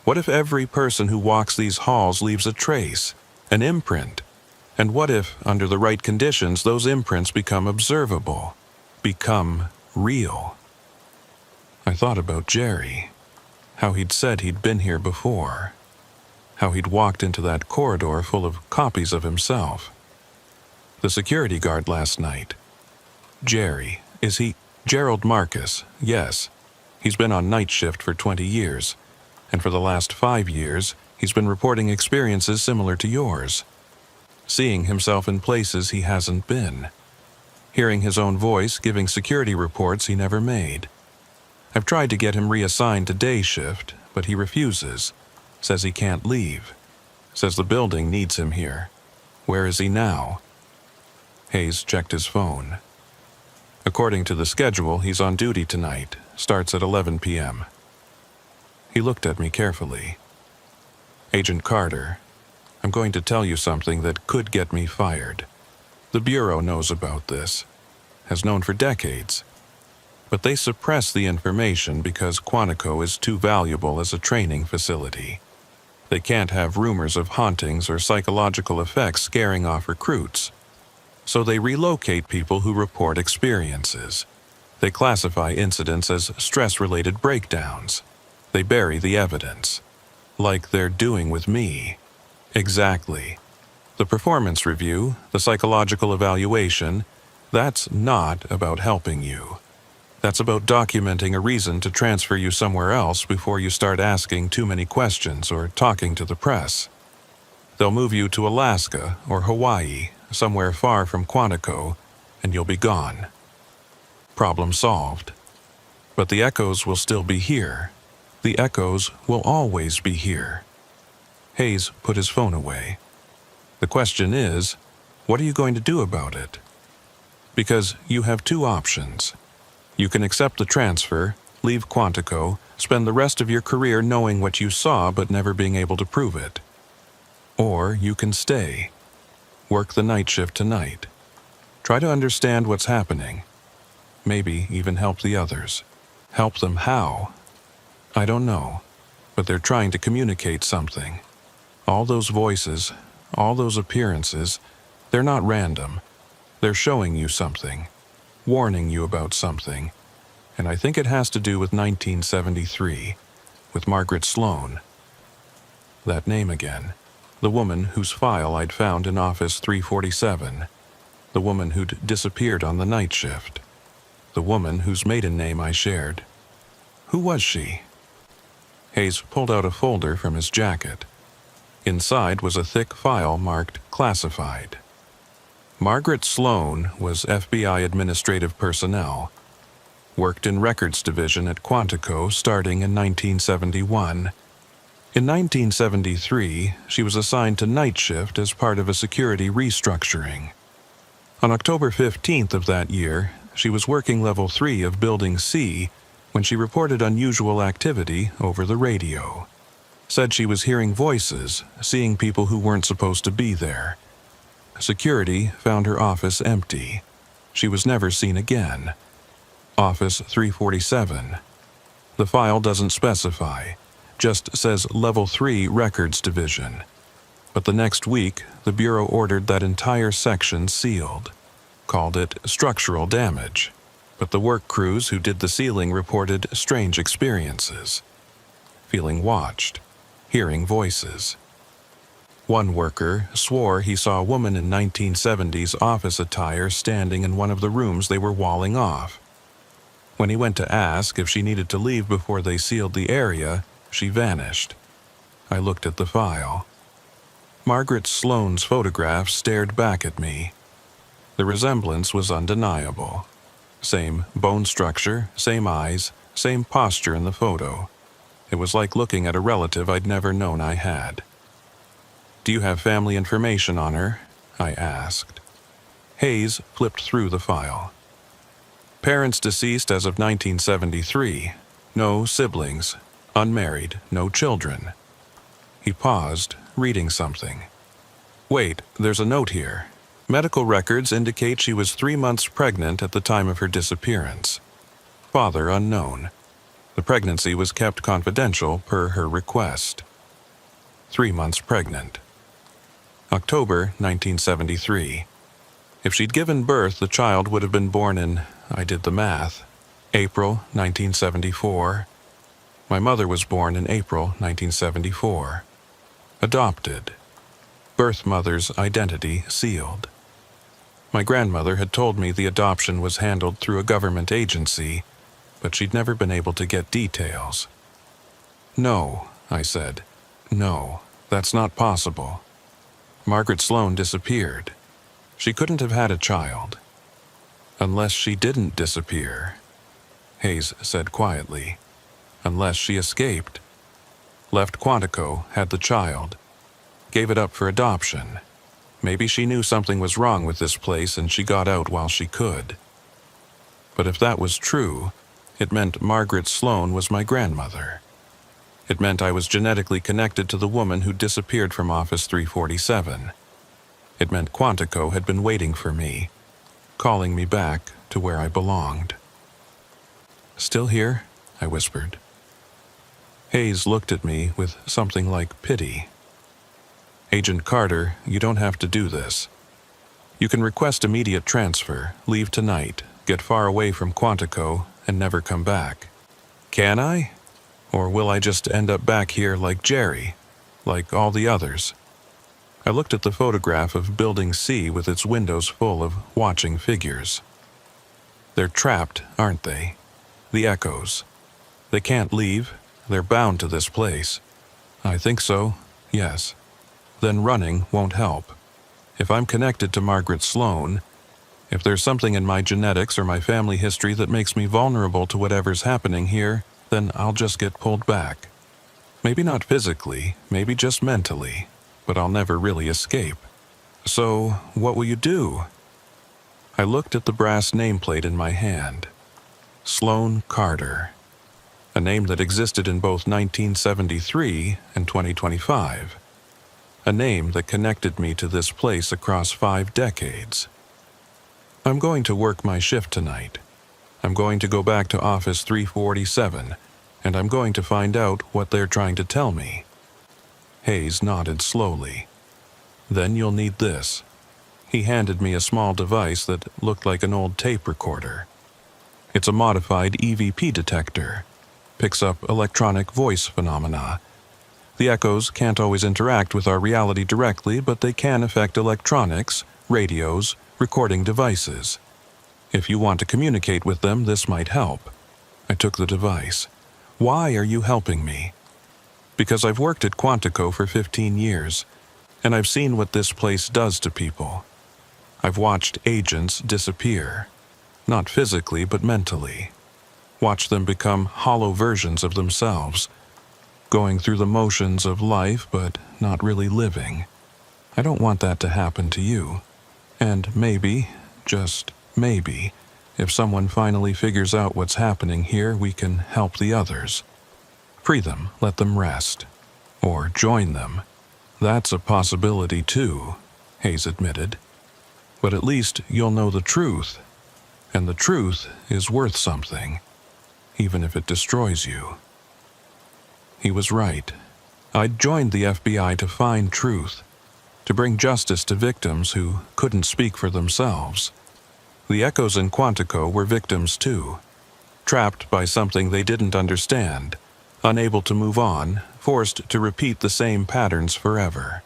What if every person who walks these halls leaves a trace, an imprint? And what if, under the right conditions, those imprints become observable, become real? I thought about Jerry, how he'd said he'd been here before, how he'd walked into that corridor full of copies of himself. The security guard last night. Jerry, is he? Gerald Marcus, yes. He's been on night shift for 20 years, and for the last 5 years, he's been reporting experiences similar to yours. Seeing himself in places he hasn't been. Hearing his own voice giving security reports he never made. I've tried to get him reassigned to day shift, but he refuses. Says he can't leave. Says the building needs him here. Where is he now? Hayes checked his phone. According to the schedule, he's on duty tonight. Starts at 11 p.m. He looked at me carefully. Agent Carter, I'm going to tell you something that could get me fired. The Bureau knows about this. Has known for decades. But they suppress the information because Quantico is too valuable as a training facility. They can't have rumors of hauntings or psychological effects scaring off recruits. So they relocate people who report experiences. They classify incidents as stress-related breakdowns. They bury the evidence. Like they're doing with me. Exactly. The performance review, the psychological evaluation, that's not about helping you. That's about documenting a reason to transfer you somewhere else before you start asking too many questions or talking to the press. They'll move you to Alaska or Hawaii, somewhere far from Quantico, and you'll be gone. Problem solved. But the echoes will still be here. The echoes will always be here. Hayes put his phone away. The question is, what are you going to do about it? Because you have two options. You can accept the transfer, leave Quantico, spend the rest of your career knowing what you saw but never being able to prove it. Or you can stay. Work the night shift tonight. Try to understand what's happening. Maybe even help the others. Help them how? I don't know, but they're trying to communicate something. All those voices, all those appearances, they're not random. They're showing you something, warning you about something, and I think it has to do with 1973, with Margaret Sloan. That name again. The woman whose file I'd found in Office 347. The woman who'd disappeared on the night shift. The woman whose maiden name I shared. Who was she? Hayes pulled out a folder from his jacket. Inside was a thick file marked Classified. Margaret Sloan was FBI administrative personnel. Worked in Records Division at Quantico starting in 1971. In 1973, she was assigned to night shift as part of a security restructuring. On October 15th of that year, she was working Level 3 of Building C when she reported unusual activity over the radio. Said she was hearing voices, seeing people who weren't supposed to be there. Security found her office empty. She was never seen again. Office 347. The file doesn't specify, just says Level 3 Records Division. But the next week, the Bureau ordered that entire section sealed. Called it structural damage. But the work crews who did the sealing reported strange experiences. Feeling watched. Hearing voices. One worker swore he saw a woman in 1970s office attire standing in one of the rooms they were walling off. When he went to ask if she needed to leave before they sealed the area, she vanished. I looked at the file. Margaret Sloan's photograph stared back at me. The resemblance was undeniable. Same bone structure, same eyes, same posture in the photo. It was like looking at a relative I'd never known I had. "Do you have family information on her?" I asked. Hayes flipped through the file. Parents deceased as of 1973. No siblings. Unmarried. No children. He paused, reading something. "Wait, there's a note here. Medical records indicate she was 3 months pregnant at the time of her disappearance. Father unknown. The pregnancy was kept confidential per her request. 3 months pregnant. October 1973. If she'd given birth, the child would have been born in, I did the math, April 1974. My mother was born in April 1974. Adopted. Birth mother's identity sealed. My grandmother had told me the adoption was handled through a government agency, but she'd never been able to get details. No, I said. No, that's not possible. Margaret Sloan disappeared. She couldn't have had a child. Unless she didn't disappear, Hayes said quietly. Unless she escaped. Left Quantico, had the child. Gave it up for adoption. Maybe she knew something was wrong with this place and she got out while she could. But if that was true, it meant Margaret Sloan was my grandmother. It meant I was genetically connected to the woman who disappeared from Office 347. It meant Quantico had been waiting for me, calling me back to where I belonged. "Still here?" I whispered. Hayes looked at me with something like pity. "Agent Carter, you don't have to do this. You can request immediate transfer, leave tonight, get far away from Quantico, and never come back. Can I? Or will I just end up back here like Jerry, like all the others?" I looked at the photograph of Building C with its windows full of watching figures. They're trapped, aren't they? The echoes. They can't leave. They're bound to this place. I think so, yes. Then running won't help. If I'm connected to Margaret Sloan, if there's something in my genetics or my family history that makes me vulnerable to whatever's happening here, then I'll just get pulled back. Maybe not physically, maybe just mentally, but I'll never really escape. So, what will you do? I looked at the brass nameplate in my hand. Sloan Carter. A name that existed in both 1973 and 2025. A name that connected me to this place across 5 decades. I'm going to work my shift tonight. I'm going to go back to Office 347, and I'm going to find out what they're trying to tell me. Hayes nodded slowly. Then you'll need this. He handed me a small device that looked like an old tape recorder. It's a modified EVP detector. Picks up electronic voice phenomena. The echoes can't always interact with our reality directly, but they can affect electronics, radios, recording devices. If you want to communicate with them, this might help. I took the device. Why are you helping me? Because I've worked at Quantico for 15 years, and I've seen what this place does to people. I've watched agents disappear. Not physically, but mentally. Watched them become hollow versions of themselves, going through the motions of life, but not really living. I don't want that to happen to you. And maybe, just maybe, if someone finally figures out what's happening here, we can help the others. Free them, let them rest. Or join them. That's a possibility too, Hayes admitted. But at least you'll know the truth. And the truth is worth something, even if it destroys you. He was right. I'd joined the FBI to find truth, to bring justice to victims who couldn't speak for themselves. The echoes in Quantico were victims too, trapped by something they didn't understand, unable to move on, forced to repeat the same patterns forever.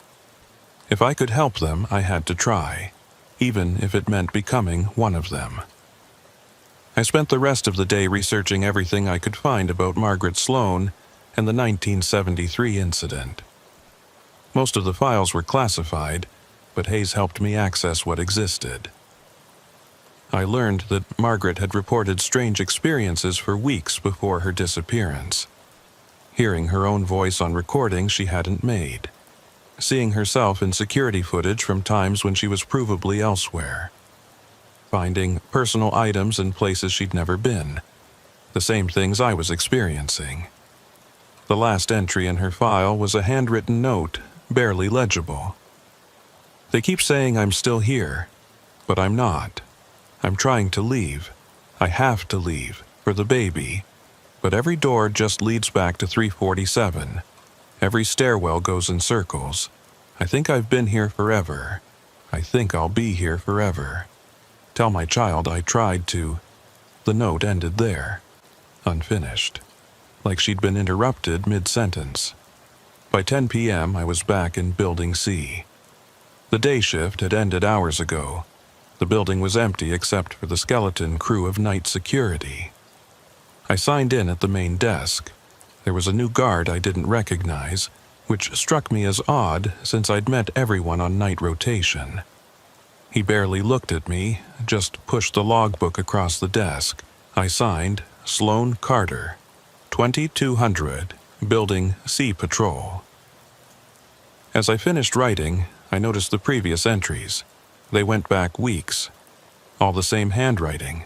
If I could help them, I had to try, even if it meant becoming one of them. I spent the rest of the day researching everything I could find about Margaret Sloan and the 1973 incident. Most of the files were classified, but Hayes helped me access what existed. I learned that Margaret had reported strange experiences for weeks before her disappearance. Hearing her own voice on recordings she hadn't made. Seeing herself in security footage from times when she was provably elsewhere. Finding personal items in places she'd never been. The same things I was experiencing. The last entry in her file was a handwritten note, barely legible. They keep saying I'm still here, but I'm not. I'm trying to leave. I have to leave, for the baby. But every door just leads back to 347. Every stairwell goes in circles. I think I've been here forever. I think I'll be here forever. Tell my child I tried to. The note ended there, unfinished, like she'd been interrupted mid-sentence. By 10 p.m., I was back in Building C. The day shift had ended hours ago. The building was empty except for the skeleton crew of night security. I signed in at the main desk. There was a new guard I didn't recognize, which struck me as odd since I'd met everyone on night rotation. He barely looked at me, just pushed the logbook across the desk. I signed, Sloan Carter, 2200, Building C Patrol. As I finished writing, I noticed the previous entries. They went back weeks. All the same handwriting,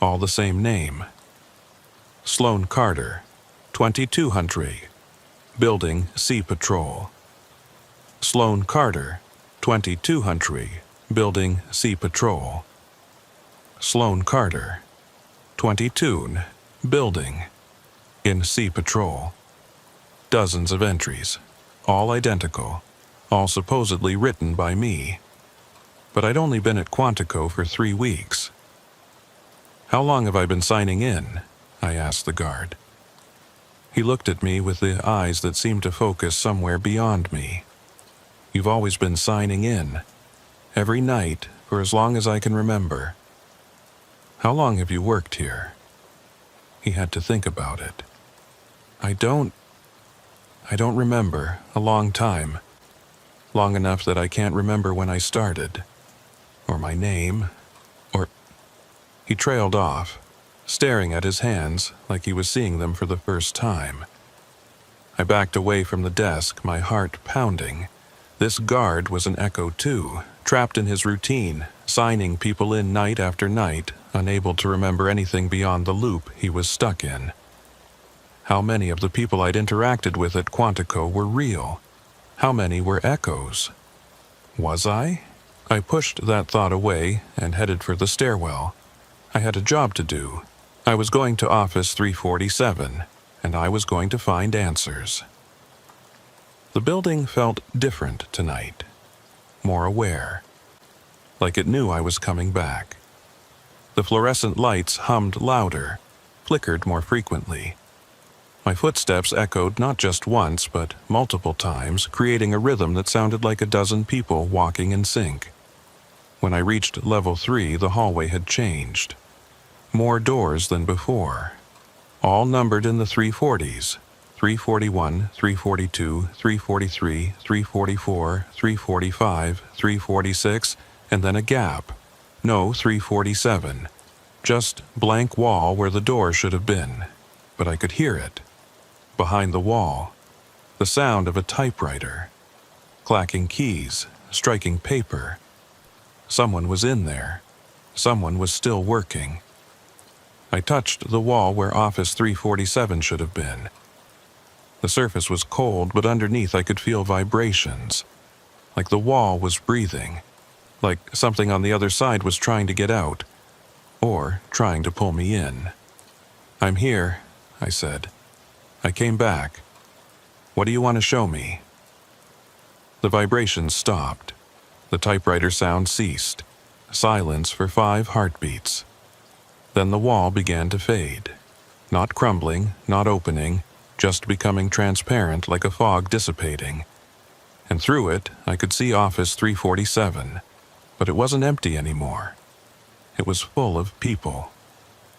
all the same name. Sloan Carter, 2200, Building C Patrol. Sloan Carter, 2200, Building C Patrol. Sloan Carter, 22, Building, in C Patrol. Dozens of entries, all identical, all supposedly written by me. But I'd only been at Quantico for 3 weeks. "How long have I been signing in?" I asked the guard. He looked at me with the eyes that seemed to focus somewhere beyond me. "You've always been signing in. Every night, for as long as I can remember." "How long have you worked here?" He had to think about it. I don't remember. A long time. Long enough that I can't remember when I started. Or my name. Or..." He trailed off, staring at his hands like he was seeing them for the first time. I backed away from the desk, my heart pounding. This guard was an echo too, trapped in his routine, signing people in night after night, unable to remember anything beyond the loop he was stuck in. How many of the people I'd interacted with at Quantico were real? How many were echoes? Was I? I pushed that thought away and headed for the stairwell. I had a job to do. I was going to Office 347, and I was going to find answers. The building felt different tonight, more aware, like it knew I was coming back. The fluorescent lights hummed louder, flickered more frequently. My footsteps echoed not just once, but multiple times, creating a rhythm that sounded like a dozen people walking in sync. When I reached level 3, the hallway had changed. More doors than before, all numbered in the 340s. 341, 342, 343, 344, 345, 346, and then a gap. No 347. Just blank wall where the door should have been. But I could hear it. Behind the wall, the sound of a typewriter. Clacking keys, striking paper. Someone was in there. Someone was still working. I touched the wall where Office 347 should have been. The surface was cold, but underneath I could feel vibrations. Like the wall was breathing. Like something on the other side was trying to get out. Or trying to pull me in. "I'm here," I said. "I came back. What do you want to show me?" The vibrations stopped. The typewriter sound ceased. Silence for 5 heartbeats. Then the wall began to fade. Not crumbling, not opening, just becoming transparent like a fog dissipating. And through it, I could see Office 347. But it wasn't empty anymore. It was full of people.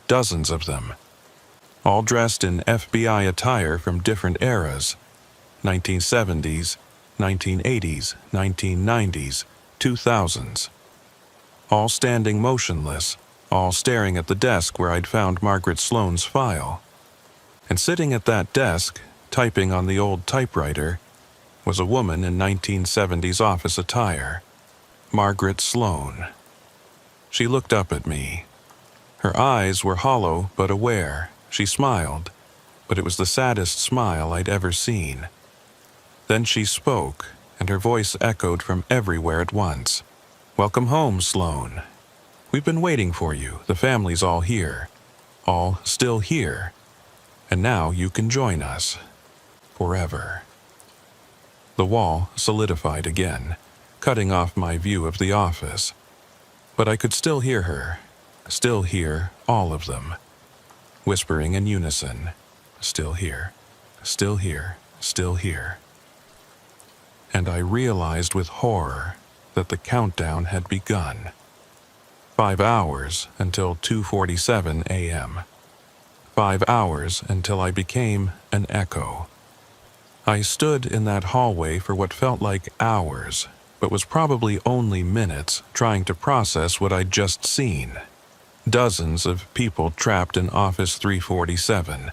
Dozens of them. All dressed in FBI attire from different eras. 1970s, 1980s, 1990s, 2000s. All standing motionless, all staring at the desk where I'd found Margaret Sloane's file. And sitting at that desk, typing on the old typewriter, was a woman in 1970s office attire. Margaret Sloane. She looked up at me. Her eyes were hollow but aware. She smiled, but it was the saddest smile I'd ever seen. Then she spoke, and her voice echoed from everywhere at once. "Welcome home, Sloane. We've been waiting for you. The family's all here. All still here. And now you can join us. Forever." The wall solidified again, cutting off my view of the office. But I could still hear her. Still here, all of them. Whispering in unison. Still here. Still here. Still here. And I realized with horror that the countdown had begun. 5 hours until 2:47 a.m. 5 hours until I became an echo. I stood in that hallway for what felt like hours, but was probably only minutes trying to process what I'd just seen. Dozens of people trapped in Office 347.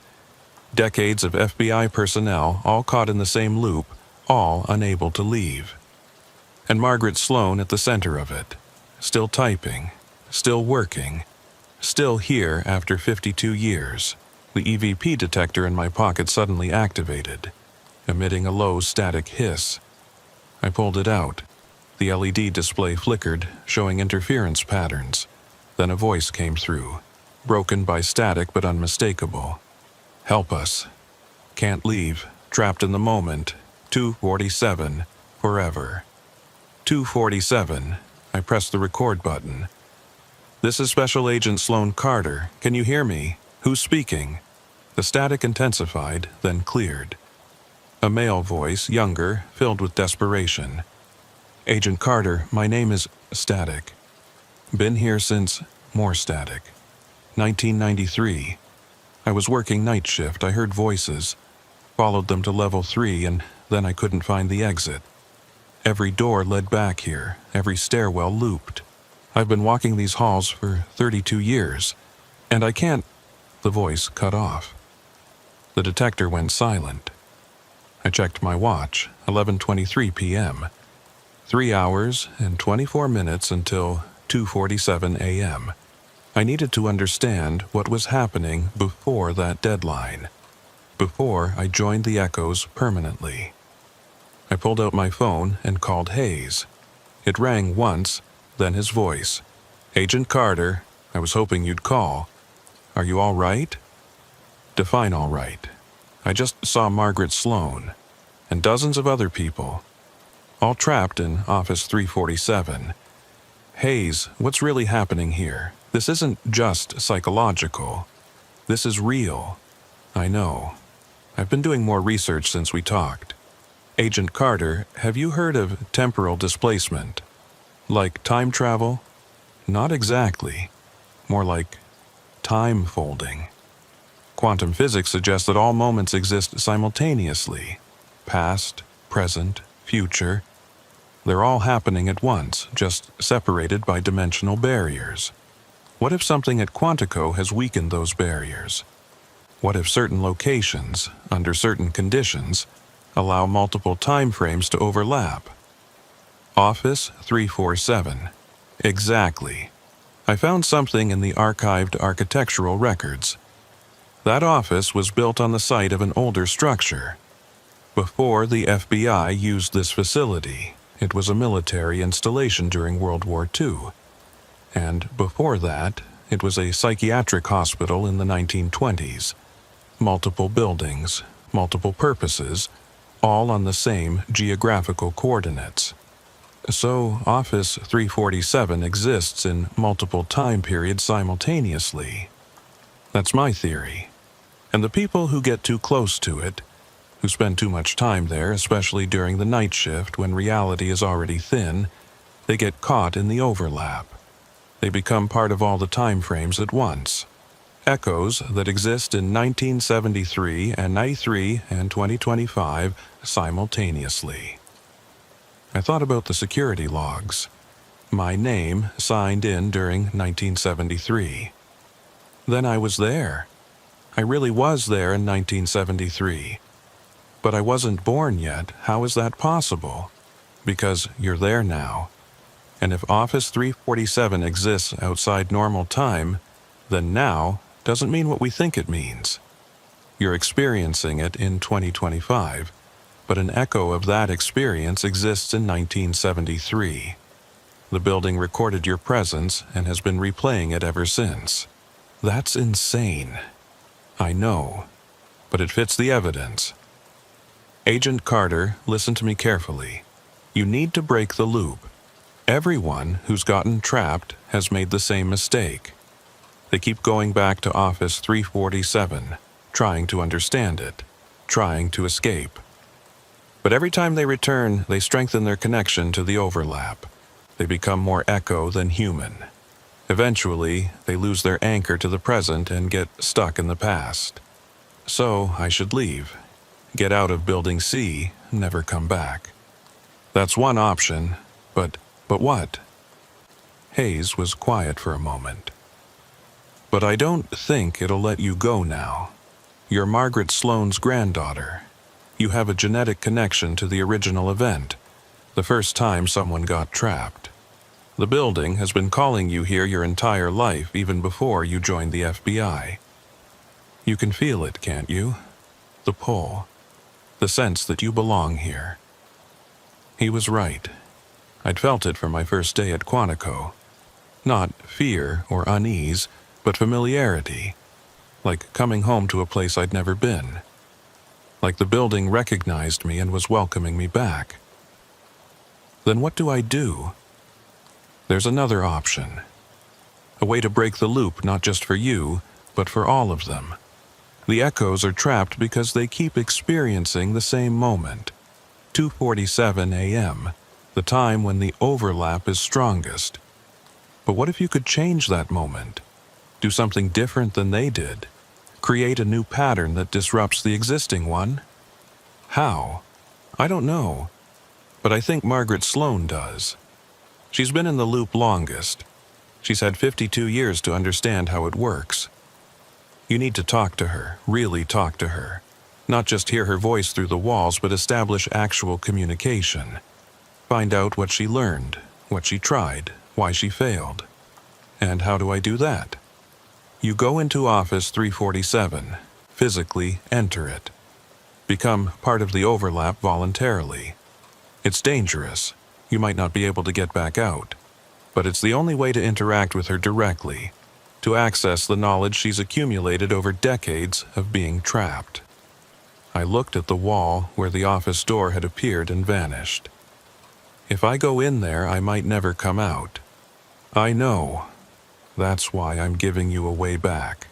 Decades of FBI personnel all caught in the same loop, all unable to leave. And Margaret Sloan at the center of it, still typing, still working, still here after 52 years. The EVP detector in my pocket suddenly activated, emitting a low static hiss. I pulled it out. The LED display flickered, showing interference patterns. Then a voice came through, broken by static but unmistakable. Help us. Can't leave. Trapped in the moment. 2:47. Forever. 2:47. I pressed the record button. This is Special Agent Sloan Carter. Can you hear me? Who's speaking? The static intensified, then cleared. A male voice, younger, filled with desperation. Agent Carter, my name is Static. Been here since more static. 1993. I was working night shift. I heard voices. Followed them to level 3 and then I couldn't find the exit. Every door led back here. Every stairwell looped. I've been walking these halls for 32 years. And I can't... The voice cut off. The detector went silent. I checked my watch. 11:23 p.m. 3 hours and 24 minutes until 2:47 a.m. I needed to understand what was happening before that deadline, before I joined the echoes permanently. I pulled out my phone and called Hayes. It rang once, then his voice. Agent Carter, I was hoping you'd call. Are you all right? Define all right. I just saw Margaret Sloan and dozens of other people, all trapped in Office 347. Hayes, what's really happening here? This isn't just psychological. This is real. I know. I've been doing more research since we talked. Agent Carter, have you heard of temporal displacement? Like time travel? Not exactly. More like time folding. Quantum physics suggests that all moments exist simultaneously. Past, present, future. They're all happening at once, just separated by dimensional barriers. What if something at Quantico has weakened those barriers? What if certain locations, under certain conditions, allow multiple time frames to overlap? Office 347. Exactly. I found something in the archived architectural records. That office was built on the site of an older structure. Before the FBI used this facility, it was a military installation during World War II. And before that, it was a psychiatric hospital in the 1920s. Multiple buildings, multiple purposes, all on the same geographical coordinates. So, Office 347 exists in multiple time periods simultaneously. That's my theory. And the people who get too close to it, who spend too much time there, especially during the night shift when reality is already thin, they get caught in the overlap. They become part of all the time frames at once. Echoes that exist in 1973 and 93 and 2025 simultaneously. I thought about the security logs. My name signed in during 1973. Then I was there. I really was there in 1973. But I wasn't born yet. How is that possible? Because you're there now. And if Office 347 exists outside normal time, then now doesn't mean what we think it means. You're experiencing it in 2025, but an echo of that experience exists in 1973. The building recorded your presence and has been replaying it ever since. That's insane. I know, but it fits the evidence. Agent Carter, listen to me carefully. You need to break the loop. Everyone who's gotten trapped has made the same mistake. They keep going back to Office 347, trying to understand it, trying to escape. But every time they return, they strengthen their connection to the overlap. They become more echo than human. Eventually, they lose their anchor to the present and get stuck in the past. So, I should leave. Get out of Building C, never come back. That's one option, but what? Hayes was quiet for a moment. But I don't think it'll let you go now. You're Margaret Sloane's granddaughter. You have a genetic connection to the original event, the first time someone got trapped. The building has been calling you here your entire life, even before you joined the FBI. You can feel it, can't you? The pull. The sense that you belong here. He was right. I'd felt it from my first day at Quantico. Not fear or unease, but familiarity. Like coming home to a place I'd never been. Like the building recognized me and was welcoming me back. Then what do I do? There's another option. A way to break the loop not just for you, but for all of them. The echoes are trapped because they keep experiencing the same moment. 2:47 a.m., the time when the overlap is strongest. But what if you could change that moment? Do something different than they did? Create a new pattern that disrupts the existing one? How? I don't know. But I think Margaret Sloane does. She's been in the loop longest. She's had 52 years to understand how it works. You need to talk to her, really talk to her. Not just hear her voice through the walls, but establish actual communication. Find out what she learned, what she tried, why she failed. And how do I do that? You go into Office 347, physically enter it. Become part of the overlap voluntarily. It's dangerous. You might not be able to get back out. But it's the only way to interact with her directly, to access the knowledge she's accumulated over decades of being trapped. I looked at the wall where the office door had appeared and vanished. If I go in there, I might never come out. I know. That's why I'm giving you a way back.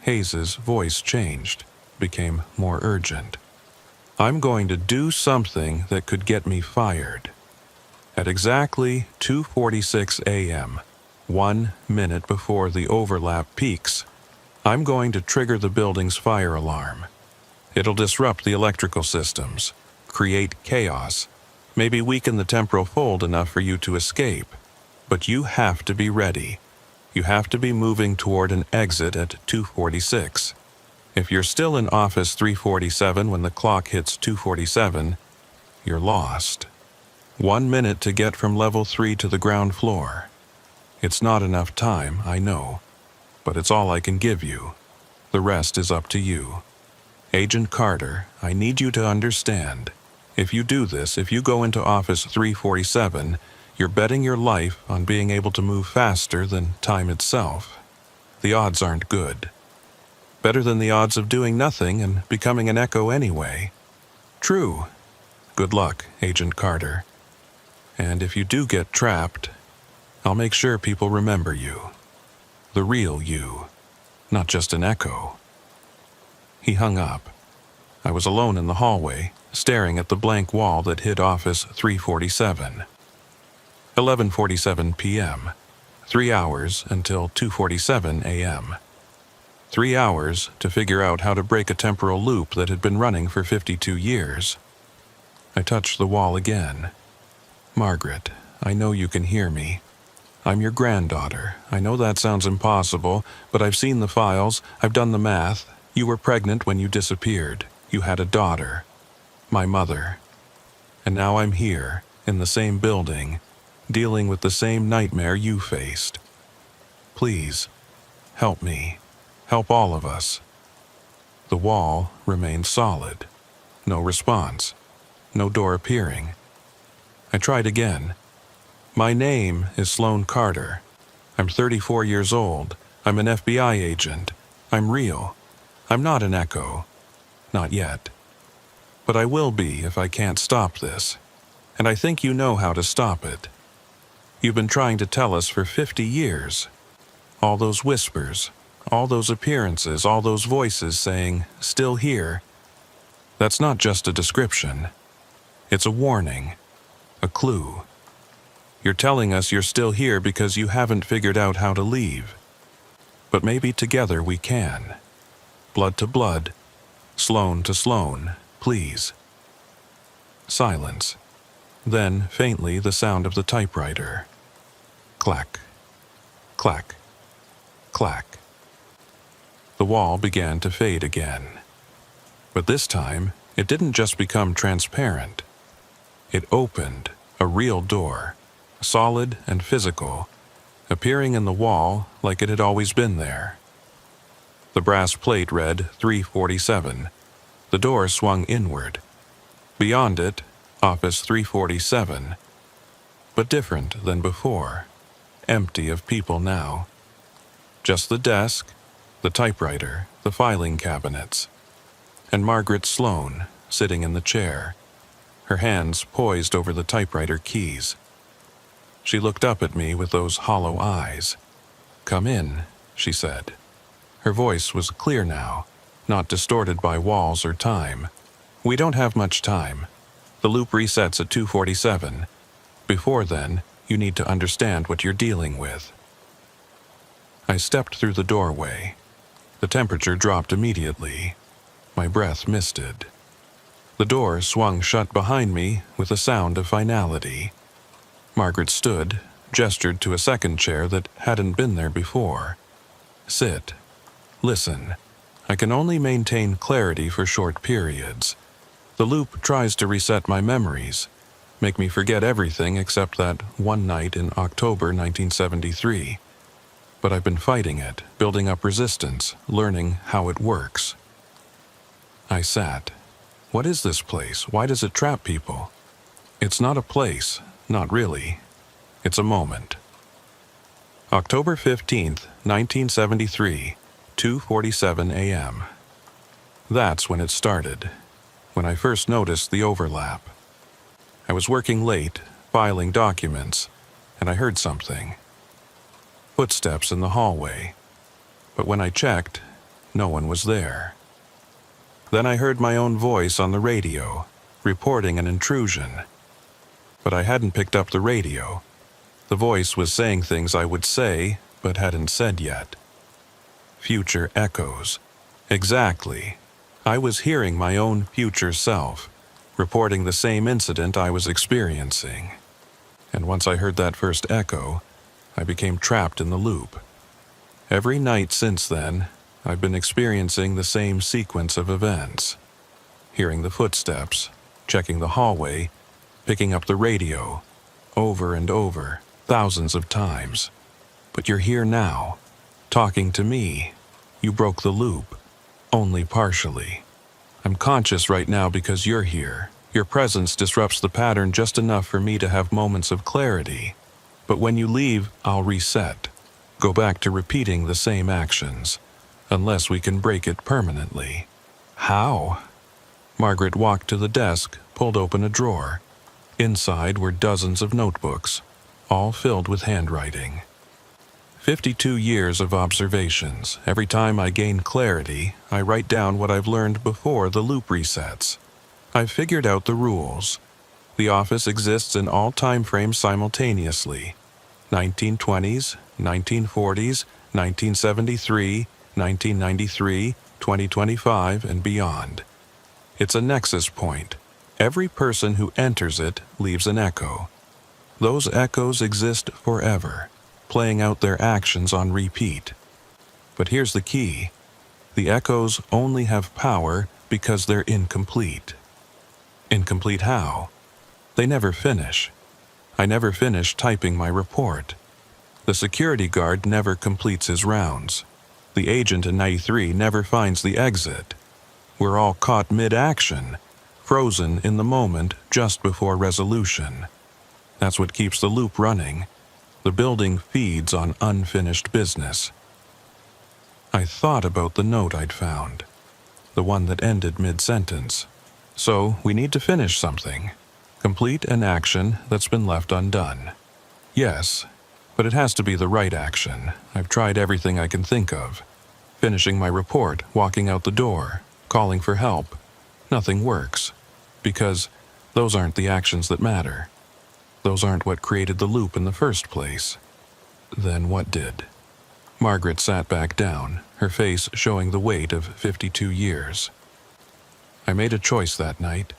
Hayes's voice changed, became more urgent. I'm going to do something that could get me fired. At exactly 2:46 a.m., 1 minute before the overlap peaks, I'm going to trigger the building's fire alarm. It'll disrupt the electrical systems, create chaos, maybe weaken the temporal fold enough for you to escape. But you have to be ready. You have to be moving toward an exit at 2:46. If you're still in Office 347 when the clock hits 2:47, you're lost. 1 minute to get from level 3 to the ground floor. It's not enough time, I know, but it's all I can give you. The rest is up to you. Agent Carter, I need you to understand. If you do this, if you go into Office 347, you're betting your life on being able to move faster than time itself. The odds aren't good. Better than the odds of doing nothing and becoming an echo anyway. True. Good luck, Agent Carter. And if you do get trapped, I'll make sure people remember you. The real you, not just an echo. He hung up. I was alone in the hallway, staring at the blank wall that hid Office 347. 11:47 p.m. 3 hours until 2:47 a.m. 3 hours to figure out how to break a temporal loop that had been running for 52 years. I touched the wall again. Margaret, I know you can hear me. I'm your granddaughter. I know that sounds impossible, but I've seen the files, I've done the math. You were pregnant when you disappeared. You had a daughter. My mother. And now I'm here, in the same building, dealing with the same nightmare you faced. Please, help me. Help all of us. The wall remained solid. No response. No door appearing. I tried again. My name is Sloane Carter. I'm 34 years old. I'm an FBI agent. I'm real. I'm not an echo. Not yet. But I will be if I can't stop this. And I think you know how to stop it. You've been trying to tell us for 50 years. All those whispers, all those appearances, all those voices saying, "Still here." That's not just a description. It's a warning, a clue. You're telling us you're still here because you haven't figured out how to leave. But maybe together we can. Blood to blood, Sloan to Sloan, please. Silence. Then, faintly, the sound of the typewriter. Clack, clack, clack. The wall began to fade again. But this time, it didn't just become transparent. It opened, a real door, solid and physical, appearing in the wall like it had always been there. The brass plate read 347. The door swung inward. Beyond it, Office 347. But different than before. Empty of people now. Just the desk, the typewriter, the filing cabinets, and Margaret Sloan sitting in the chair, her hands poised over the typewriter keys. She looked up at me with those hollow eyes. "Come in," she said. Her voice was clear now, not distorted by walls or time. "We don't have much time. The loop resets at 2:47. Before then, you need to understand what you're dealing with." I stepped through the doorway. The temperature dropped immediately. My breath misted. The door swung shut behind me with a sound of finality. Margaret stood, gestured to a second chair that hadn't been there before. "Sit. Listen. I can only maintain clarity for short periods. The loop tries to reset my memories, make me forget everything except that one night in October 1973. But I've been fighting it, building up resistance, learning how it works." I sat. What is this place? Why does it trap people? It's not a place, not really. It's a moment. October 15th, 1973, 2:47 a.m. That's when it started, when I first noticed the overlap. I was working late, filing documents, and I heard something. Footsteps in the hallway. But when I checked, no one was there. Then I heard my own voice on the radio, reporting an intrusion. But I hadn't picked up the radio. The voice was saying things I would say, but hadn't said yet. Future echoes. Exactly. I was hearing my own future self, reporting the same incident I was experiencing. And once I heard that first echo, I became trapped in the loop. Every night since then, I've been experiencing the same sequence of events. Hearing the footsteps, checking the hallway, picking up the radio, over and over, thousands of times. But you're here now, talking to me. You broke the loop, only partially. I'm conscious right now because you're here. Your presence disrupts the pattern just enough for me to have moments of clarity. But when you leave, I'll reset, go back to repeating the same actions. Unless we can break it permanently. How? Margaret walked to the desk, pulled open a drawer. Inside were dozens of notebooks, all filled with handwriting. 52 years of observations. Every time I gain clarity, I write down what I've learned before the loop resets. I've figured out the rules. The office exists in all time frames simultaneously. 1920s, 1940s, 1973, 1993, 2025, and beyond. It's a nexus point. Every person who enters it leaves an echo. Those echoes exist forever, playing out their actions on repeat. But here's the key. The echoes only have power because they're incomplete. Incomplete how? They never finish. I never finish typing my report. The security guard never completes his rounds. The agent in 93 never finds the exit. We're all caught mid-action, frozen in the moment just before resolution. That's what keeps the loop running. The building feeds on unfinished business. I thought about the note I'd found, the one that ended mid-sentence. So we need to finish something, complete an action that's been left undone. Yes, But it has to be the right action. I've tried everything I can think of. Finishing my report, walking out the door, calling for help. Nothing works. Because those aren't the actions that matter. Those aren't what created the loop in the first place. Then what did? Margaret sat back down, her face showing the weight of 52 years. I made a choice that night.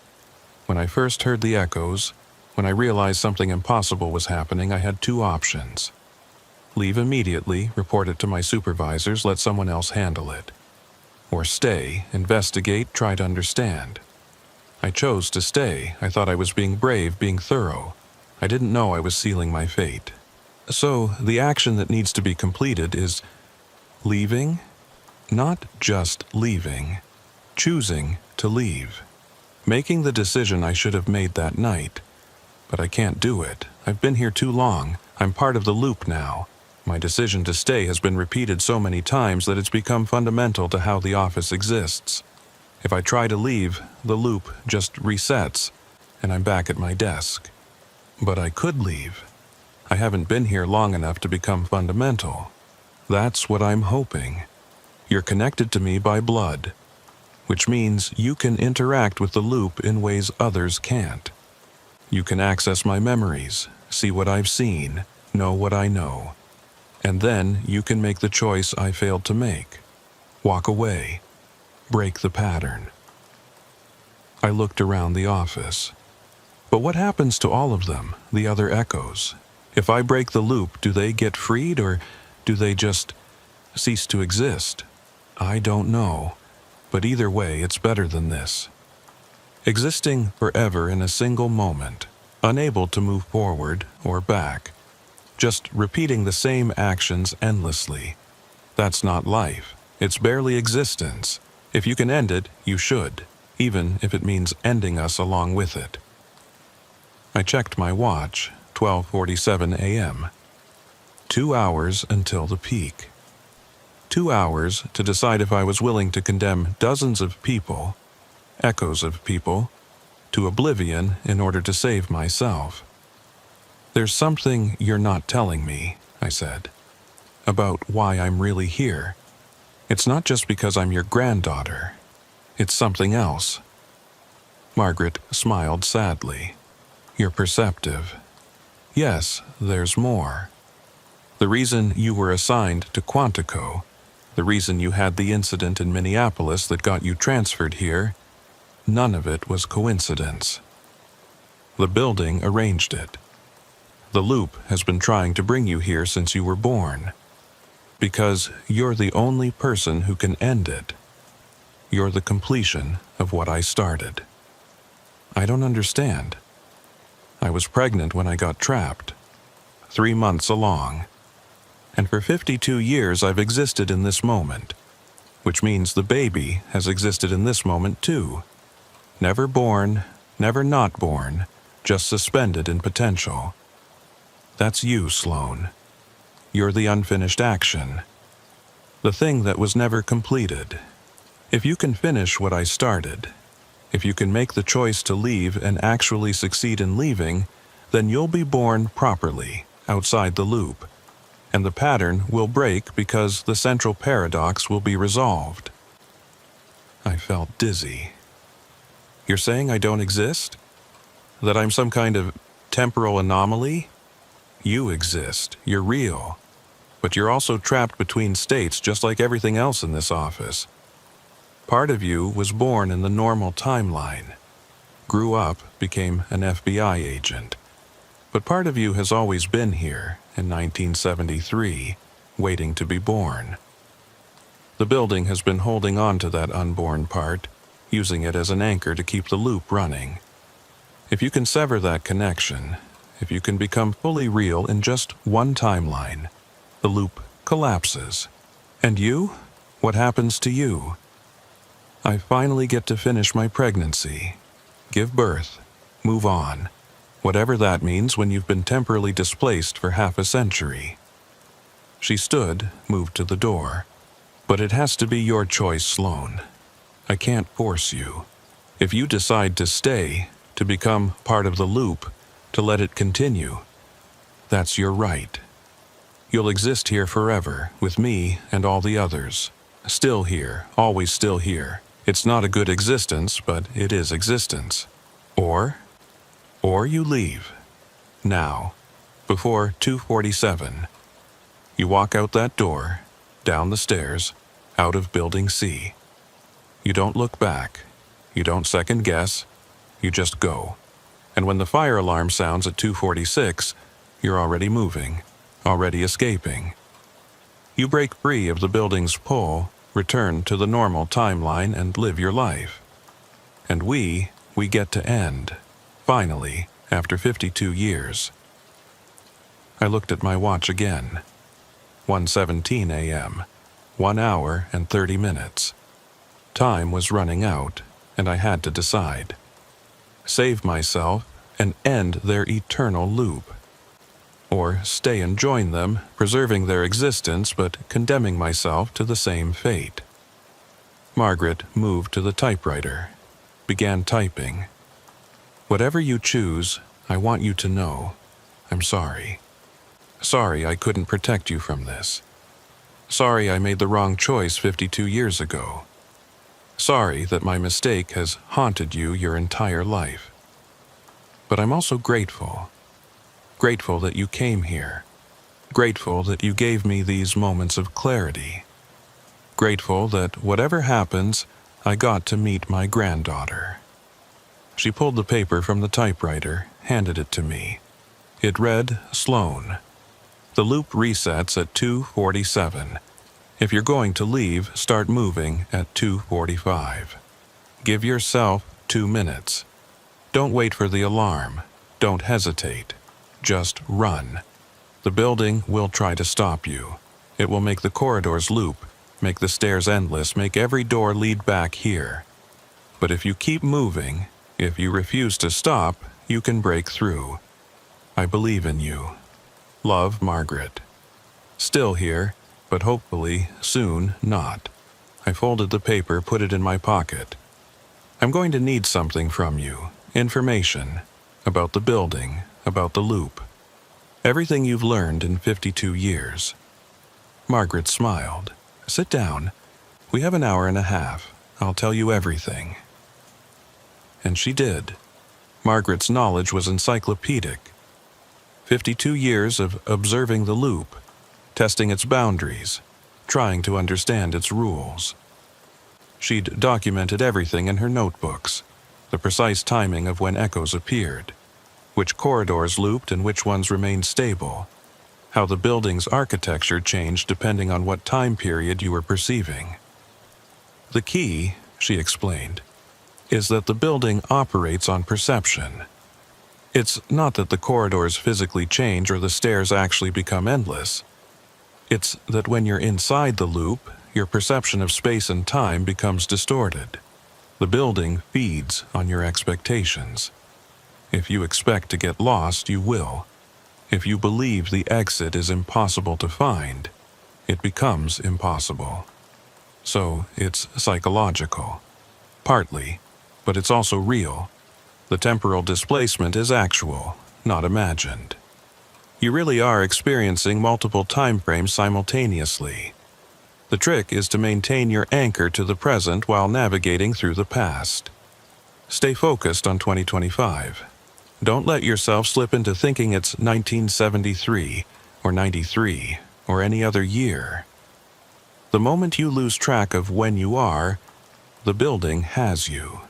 When I first heard the echoes, when I realized something impossible was happening, I had two options. Leave immediately, report it to my supervisors, let someone else handle it. Or stay, investigate, try to understand. I chose to stay. I thought I was being brave, being thorough. I didn't know I was sealing my fate. So, the action that needs to be completed is leaving? Not just leaving. Choosing to leave. Making the decision I should have made that night. But I can't do it. I've been here too long. I'm part of the loop now. My decision to stay has been repeated so many times that it's become fundamental to how the office exists. If I try to leave, the loop just resets, and I'm back at my desk. But I could leave. I haven't been here long enough to become fundamental. That's what I'm hoping. You're connected to me by blood, which means you can interact with the loop in ways others can't. You can access my memories, see what I've seen, know what I know. And then you can make the choice I failed to make. Walk away. Break the pattern. I looked around the office. But what happens to all of them, the other echoes? If I break the loop, do they get freed or do they just cease to exist? I don't know. But either way, it's better than this. Existing forever in a single moment, unable to move forward or back. Just repeating the same actions endlessly. That's not life. It's barely existence. If you can end it, you should, even if it means ending us along with it. I checked my watch, 12:47 a.m. 2 hours until the peak. 2 hours to decide if I was willing to condemn dozens of people, echoes of people, to oblivion in order to save myself. There's something you're not telling me, I said, about why I'm really here. It's not just because I'm your granddaughter. It's something else. Margaret smiled sadly. You're perceptive. Yes, there's more. The reason you were assigned to Quantico, the reason you had the incident in Minneapolis that got you transferred here, none of it was coincidence. The building arranged it. The loop has been trying to bring you here since you were born. Because you're the only person who can end it. You're the completion of what I started. I don't understand. I was pregnant when I got trapped. 3 months along. And for 52 years I've existed in this moment. Which means the baby has existed in this moment too. Never born, never not born, just suspended in potential. That's you, Sloan. You're the unfinished action. The thing that was never completed. If you can finish what I started, if you can make the choice to leave and actually succeed in leaving, then you'll be born properly, outside the loop. And the pattern will break because the central paradox will be resolved. I felt dizzy. You're saying I don't exist? That I'm some kind of temporal anomaly? You exist. You're real. But you're also trapped between states just like everything else in this office. Part of you was born in the normal timeline. Grew up, became an FBI agent. But part of you has always been here, in 1973, waiting to be born. The building has been holding on to that unborn part, using it as an anchor to keep the loop running. If you can sever that connection, if you can become fully real in just one timeline, the loop collapses. And you? What happens to you? I finally get to finish my pregnancy, give birth, move on, whatever that means when you've been temporarily displaced for half a century. She stood, moved to the door. But it has to be your choice, Sloan. I can't force you. If you decide to stay, to become part of the loop, to let it continue, that's your right. You'll exist here forever, with me and all the others. Still here, always still here. It's not a good existence, but it is existence. Or you leave. Now, before 2:47. You walk out that door, down the stairs, out of Building C. You don't look back. You don't second guess. You just go. And when the fire alarm sounds at 2:46, you're already moving, already escaping. You break free of the building's pull, return to the normal timeline, and live your life. And we get to end, finally, after 52 years. I looked at my watch again. 1:17 a.m., 1 hour and 30 minutes. Time was running out, and I had to decide. Save myself and end their eternal loop. Or stay and join them, preserving their existence but condemning myself to the same fate. Margaret moved to the typewriter, began typing. Whatever you choose, I want you to know, I'm sorry. Sorry I couldn't protect you from this. Sorry I made the wrong choice 52 years ago. Sorry that my mistake has haunted you your entire life. But I'm also grateful. Grateful that you came here. Grateful that you gave me these moments of clarity. Grateful that whatever happens, I got to meet my granddaughter. She pulled the paper from the typewriter, handed it to me. It read, Sloan. The loop resets at 2:47. If you're going to leave, start moving at 2:45. Give yourself 2 minutes. Don't wait for the alarm. Don't hesitate. Just run. The building will try to stop you. It will make the corridors loop, make the stairs endless, make every door lead back here. But if you keep moving, if you refuse to stop, you can break through. I believe in you. Love, Margaret. Still here, but hopefully soon not. I folded the paper, put it in my pocket. I'm going to need something from you. Information. About the building, about the loop. Everything you've learned in 52 years. Margaret smiled. Sit down. We have an hour and a half. I'll tell you everything. And she did. Margaret's knowledge was encyclopedic. 52 years of observing the loop, testing its boundaries, trying to understand its rules. She'd documented everything in her notebooks, the precise timing of when echoes appeared, which corridors looped and which ones remained stable, how the building's architecture changed depending on what time period you were perceiving. The key, she explained, is that the building operates on perception. It's not that the corridors physically change or the stairs actually become endless. It's that when you're inside the loop, your perception of space and time becomes distorted. The building feeds on your expectations. If you expect to get lost, you will. If you believe the exit is impossible to find, it becomes impossible. So it's psychological. Partly, but it's also real. The temporal displacement is actual, not imagined. You really are experiencing multiple time frames simultaneously. The trick is to maintain your anchor to the present while navigating through the past. Stay focused on 2025. Don't let yourself slip into thinking it's 1973 or 93 or any other year. The moment you lose track of when you are, the building has you.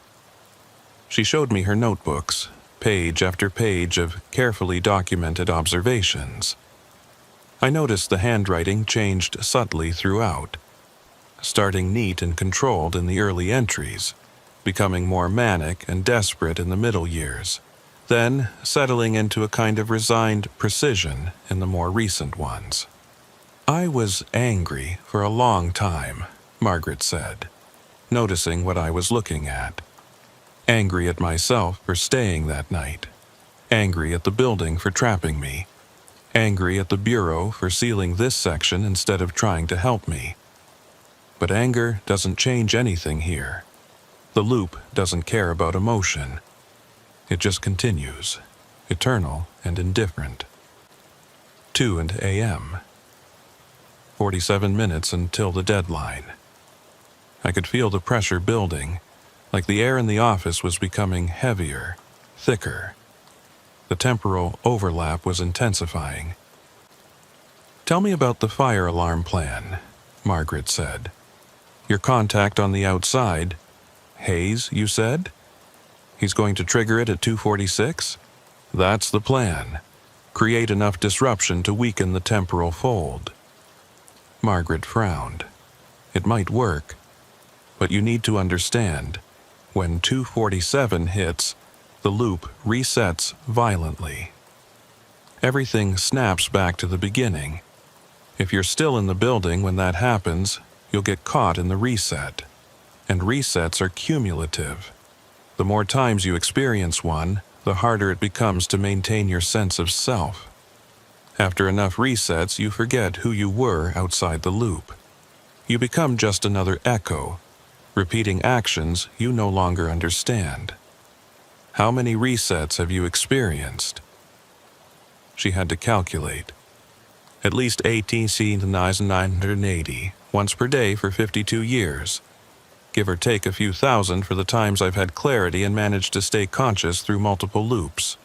She showed me her notebooks, page after page of carefully documented observations. I noticed the handwriting changed subtly throughout, starting neat and controlled in the early entries, becoming more manic and desperate in the middle years, then settling into a kind of resigned precision in the more recent ones. I was angry for a long time, Margaret said, noticing what I was looking at. Angry at myself for staying that night. Angry at the building for trapping me. Angry at the bureau for sealing this section instead of trying to help me. But anger doesn't change anything here. The loop doesn't care about emotion. It just continues, eternal and indifferent. 2 a.m. 47 minutes until the deadline. I could feel the pressure building, like the air in the office was becoming heavier, thicker. The temporal overlap was intensifying. "Tell me about the fire alarm plan," Margaret said. "Your contact on the outside, Hayes, you said? He's going to trigger it at 2:46? That's the plan. Create enough disruption to weaken the temporal fold." Margaret frowned. "It might work, but you need to understand, when 2:47 hits, the loop resets violently. Everything snaps back to the beginning. If you're still in the building when that happens, you'll get caught in the reset. And resets are cumulative. The more times you experience one, the harder it becomes to maintain your sense of self. After enough resets, you forget who you were outside the loop. You become just another echo, repeating actions you no longer understand. How many resets have you experienced?" She had to calculate. "At least 18,980, once per day for 52 years. Give or take a few thousand for the times I've had clarity and managed to stay conscious through multiple loops.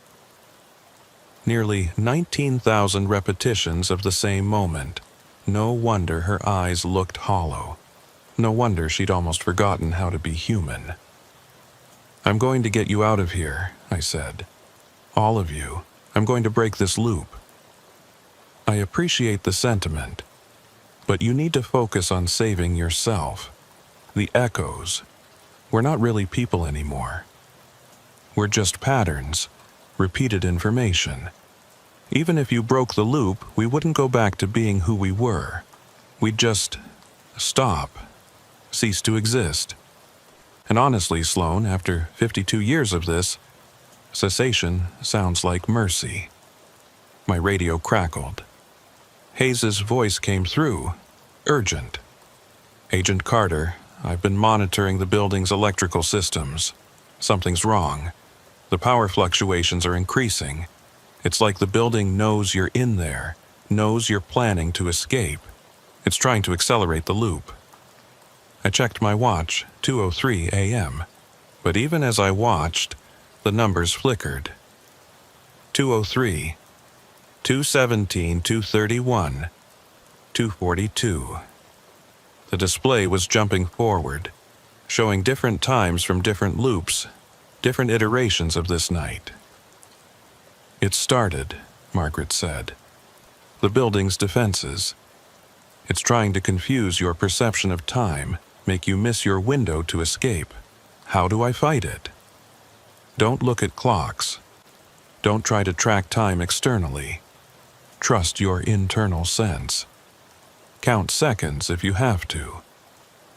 Nearly 19,000 repetitions of the same moment. No wonder her eyes looked hollow. No wonder she'd almost forgotten how to be human." "I'm going to get you out of here," I said. "All of you. I'm going to break this loop." I appreciate the sentiment, but you need to focus on saving yourself. The echoes. We're not really people anymore. We're just patterns, repeated information. Even if you broke the loop, we wouldn't go back to being who we were. We'd just stop, cease to exist. And honestly, Sloan, after 52 years of this, cessation sounds like mercy. My radio crackled. Hayes's voice came through, urgent. "Agent Carter, I've been monitoring the building's electrical systems. Something's wrong. The power fluctuations are increasing. It's like the building knows you're in there, knows you're planning to escape. It's trying to accelerate the loop." I checked my watch, 2:03 a.m., but even as I watched, the numbers flickered. 2:03, 2:17, 2:31, 2:42. The display was jumping forward, showing different times from different loops, different iterations of this night. "It started," Margaret said. "The building's defenses. It's trying to confuse your perception of time, make you miss your window to escape. How do I fight it? Don't look at clocks. Don't try to track time externally. Trust your internal sense. Count seconds if you have to.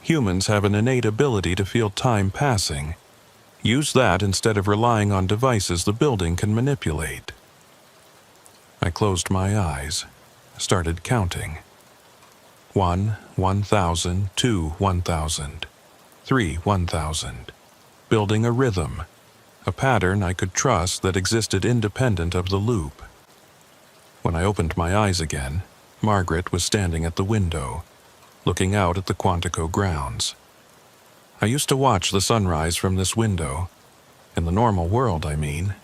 Humans have an innate ability to feel time passing. Use that instead of relying on devices the building can manipulate." I closed my eyes, started counting. 1, 1,000, 2, 1,000, 3, 1,000. Building a rhythm, a pattern I could trust that existed independent of the loop. When I opened my eyes again, Margaret was standing at the window, looking out at the Quantico grounds. I used to watch the sunrise from this window, in the normal world, I mean,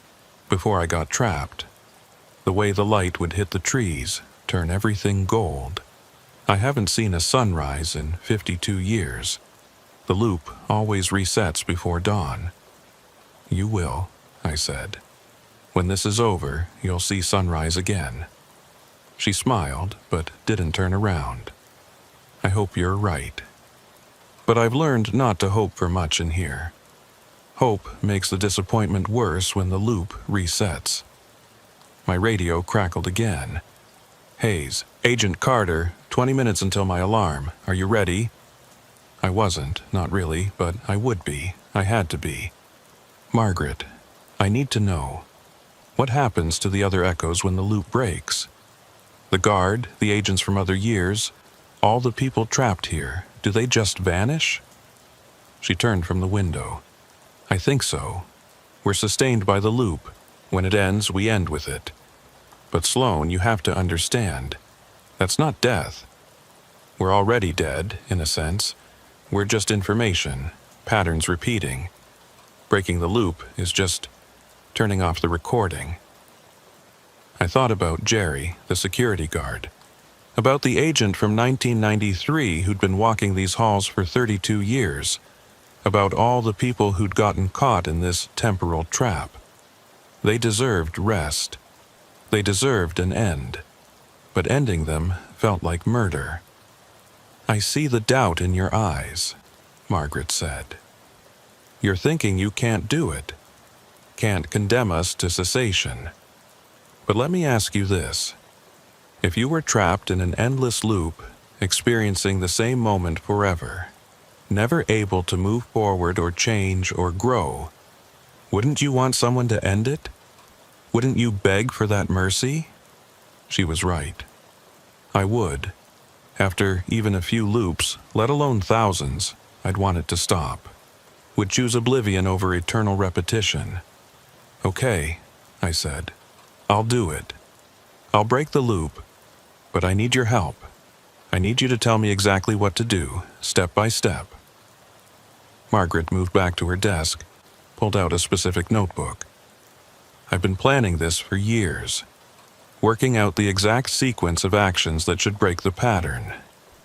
before I got trapped. The way the light would hit the trees, turn everything gold. I haven't seen a sunrise in 52 years. The loop always resets before dawn. "You will," I said. "When this is over, you'll see sunrise again." She smiled, but didn't turn around. "I hope you're right. But I've learned not to hope for much in here. Hope makes the disappointment worse when the loop resets." My radio crackled again. "Hayes, Agent Carter, 20 minutes until my alarm. Are you ready?" I wasn't, not really, but I would be. I had to be. "Margaret, I need to know. What happens to the other echoes when the loop breaks? The guard, the agents from other years, all the people trapped here, do they just vanish?" She turned from the window. "I think so. We're sustained by the loop. When it ends, we end with it. But Sloan, you have to understand. That's not death. We're already dead, in a sense. We're just information, patterns repeating. Breaking the loop is just turning off the recording. I thought about Jerry, the security guard. About the agent from 1993 who'd been walking these halls for 32 years. About all the people who'd gotten caught in this temporal trap. They deserved rest. They deserved an end. But ending them felt like murder. "I see the doubt in your eyes," Margaret said. "You're thinking you can't do it, can't condemn us to cessation. But let me ask you this. If you were trapped in an endless loop, experiencing the same moment forever, never able to move forward or change or grow, wouldn't you want someone to end it? Wouldn't you beg for that mercy?" She was right. I would. After even a few loops, let alone thousands, I'd want it to stop. Would choose oblivion over eternal repetition. "Okay," I said. "I'll do it. I'll break the loop. But I need your help. I need you to tell me exactly what to do, step by step." Margaret moved back to her desk, pulled out a specific notebook. "I've been planning this for years. Working out the exact sequence of actions that should break the pattern.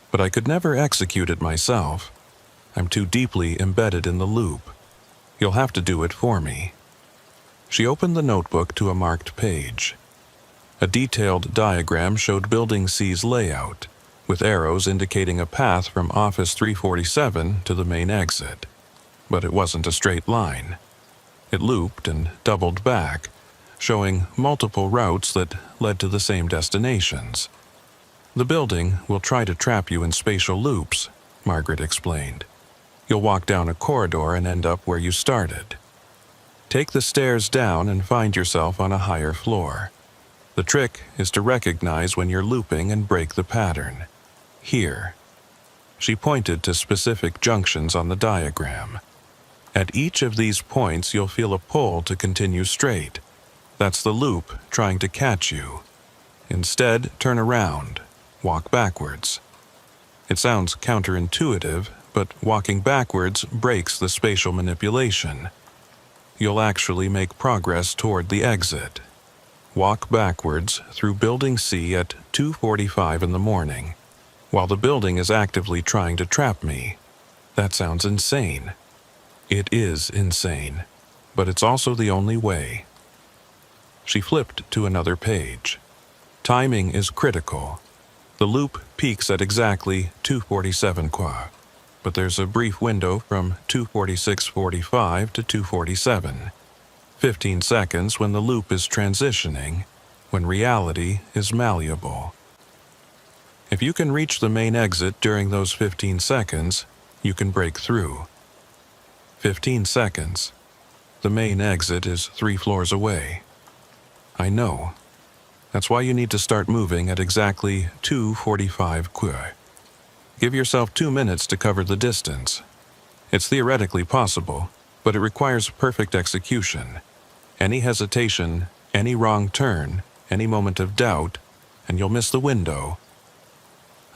But I could never execute it myself. I'm too deeply embedded in the loop. You'll have to do it for me." She opened the notebook to a marked page. A detailed diagram showed Building C's layout, with arrows indicating a path from Office 347 to the main exit. But it wasn't a straight line. It looped and doubled back, showing multiple routes that led to the same destinations. "The building will try to trap you in spatial loops," Margaret explained. "You'll walk down a corridor and end up where you started. Take the stairs down and find yourself on a higher floor. The trick is to recognize when you're looping and break the pattern. Here." She pointed to specific junctions on the diagram. "At each of these points you'll feel a pull to continue straight. That's the loop trying to catch you. Instead, turn around. Walk backwards." It sounds counterintuitive, but walking backwards breaks the spatial manipulation. You'll actually make progress toward the exit. Walk backwards through Building C at 2:45 in the morning, while the building is actively trying to trap me. That sounds insane. It is insane, but it's also the only way. She flipped to another page. Timing is critical. The loop peaks at exactly 2:47 qua, but there's a brief window from 2:46:45 to 2:47. 15 seconds when the loop is transitioning, when reality is malleable. If you can reach the main exit during those 15 seconds, you can break through. 15 seconds. The main exit is 3 floors away. I know. That's why you need to start moving at exactly 2:45 qua. Give yourself 2 minutes to cover the distance. It's theoretically possible, but it requires perfect execution. Any hesitation, any wrong turn, any moment of doubt, and you'll miss the window.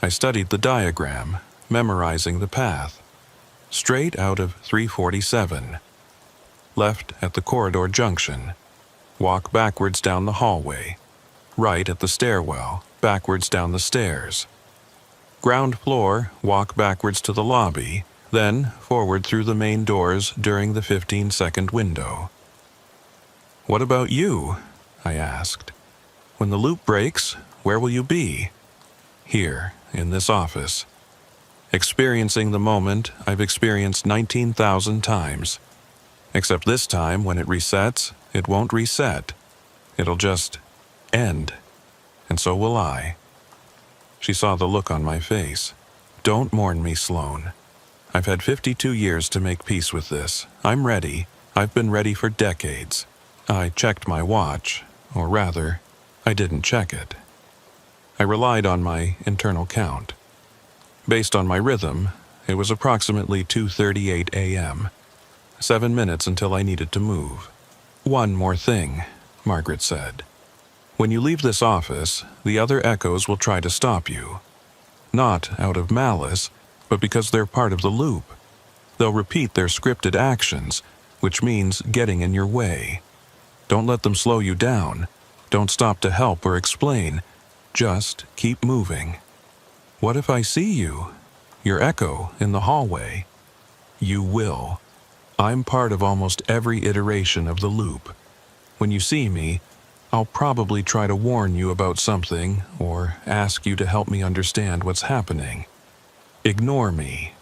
I studied the diagram, memorizing the path. Straight out of 347. Left at the corridor junction. Walk backwards down the hallway. Right at the stairwell, backwards down the stairs. Ground floor, walk backwards to the lobby, then forward through the main doors during the 15-second window. "What about you?" I asked. "When the loop breaks, where will you be?" "Here, in this office. Experiencing the moment I've experienced 19,000 times. Except this time, when it resets, it won't reset. It'll just end. And so will I." She saw the look on my face. "Don't mourn me, Sloan. I've had 52 years to make peace with this. I'm ready. I've been ready for decades." I checked my watch, or rather, I didn't check it. I relied on my internal count. Based on my rhythm, it was approximately 2:38 a.m. 7 minutes until I needed to move. "One more thing," Margaret said. "When you leave this office, the other echoes will try to stop you. Not out of malice, but because they're part of the loop. They'll repeat their scripted actions, which means getting in your way. Don't let them slow you down. Don't stop to help or explain. Just keep moving. What if I see you? Your echo in the hallway? You will. I'm part of almost every iteration of the loop. When you see me, I'll probably try to warn you about something or ask you to help me understand what's happening. Ignore me.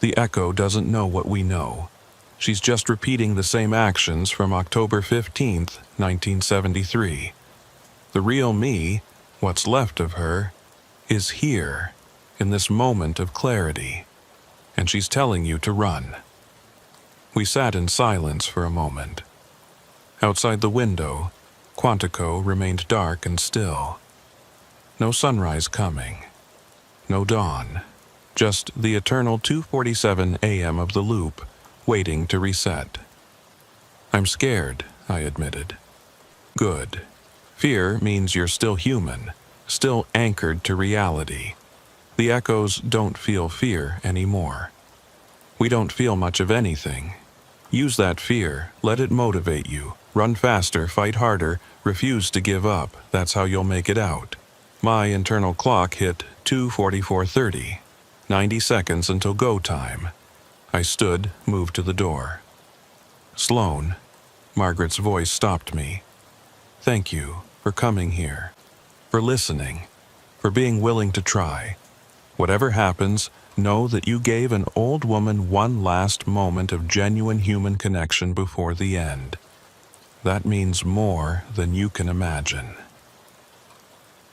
The echo doesn't know what we know. She's just repeating the same actions from October 15th, 1973. The real me, what's left of her, is here, in this moment of clarity, and she's telling you to run. We sat in silence for a moment. Outside the window, Quantico remained dark and still. No sunrise coming. No dawn. Just the eternal 2:47 a.m. of the loop, waiting to reset. I'm scared, I admitted. Good. Fear means you're still human, still anchored to reality. The echoes don't feel fear anymore. We don't feel much of anything. Use that fear, let it motivate you. Run faster, fight harder, refuse to give up. That's how you'll make it out. My internal clock hit 2:44:30. 90 seconds until go time. I stood, moved to the door. Sloan, Margaret's voice stopped me. Thank you for coming here, for listening, for being willing to try. Whatever happens, know that you gave an old woman one last moment of genuine human connection before the end. That means more than you can imagine.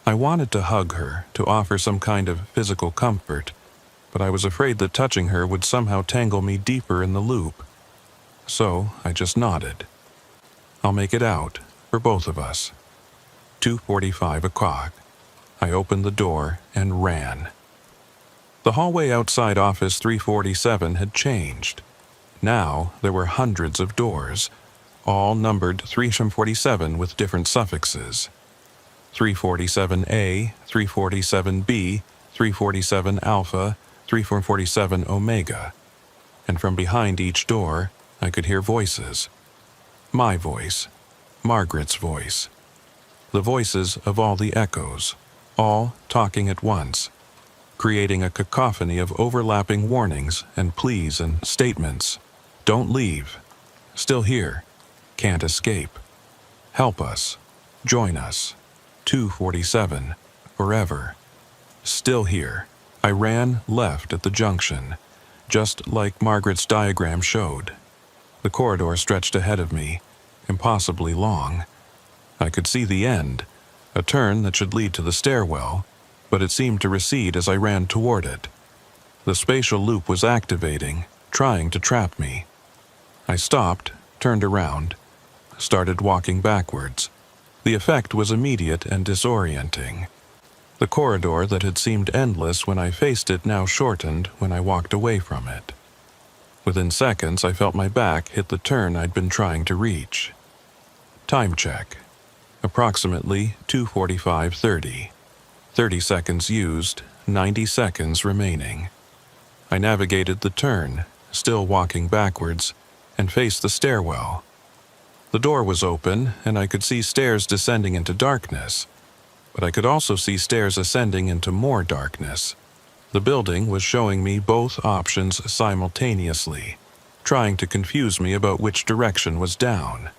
I wanted to hug her, to offer some kind of physical comfort, but I was afraid that touching her would somehow tangle me deeper in the loop. So I just nodded. I'll make it out, for both of us. 2:45 o'clock. I opened the door and ran. The hallway outside office 347 had changed. Now there were hundreds of doors, all numbered 347 with different suffixes. 347A, 347B, 347 Alpha, 347 Omega. And from behind each door, I could hear voices. My voice, Margaret's voice. The voices of all the echoes, all talking at once, creating a cacophony of overlapping warnings and pleas and statements. Don't leave. Still here. Can't escape. Help us. Join us. 247. Forever. Still here. I ran left at the junction, just like Margaret's diagram showed. The corridor stretched ahead of me, impossibly long. I could see the end, a turn that should lead to the stairwell, but it seemed to recede as I ran toward it. The spatial loop was activating, trying to trap me. I stopped, turned around, started walking backwards. The effect was immediate and disorienting. The corridor that had seemed endless when I faced it now shortened when I walked away from it. Within seconds, I felt my back hit the turn I'd been trying to reach. Time check. Approximately 2:45:30. 30 seconds used, 90 seconds remaining. I navigated the turn, still walking backwards, and faced the stairwell. The door was open, and I could see stairs descending into darkness, but I could also see stairs ascending into more darkness. The building was showing me both options simultaneously, trying to confuse me about which direction was down.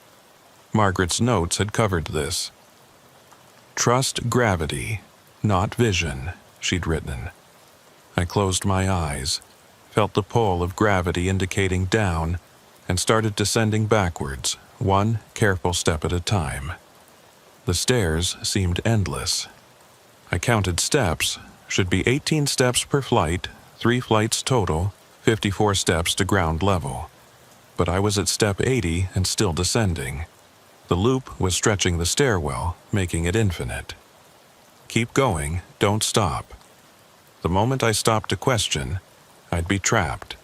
Margaret's notes had covered this. Trust gravity, not vision, she'd written. I closed my eyes, felt the pull of gravity indicating down, and started descending backwards, one careful step at a time. The stairs seemed endless. I counted steps, should be 18 steps per flight, 3 flights total, 54 steps to ground level. But I was at step 80 and still descending. The loop was stretching the stairwell, making it infinite. Keep going, don't stop. The moment I stopped to question, I'd be trapped.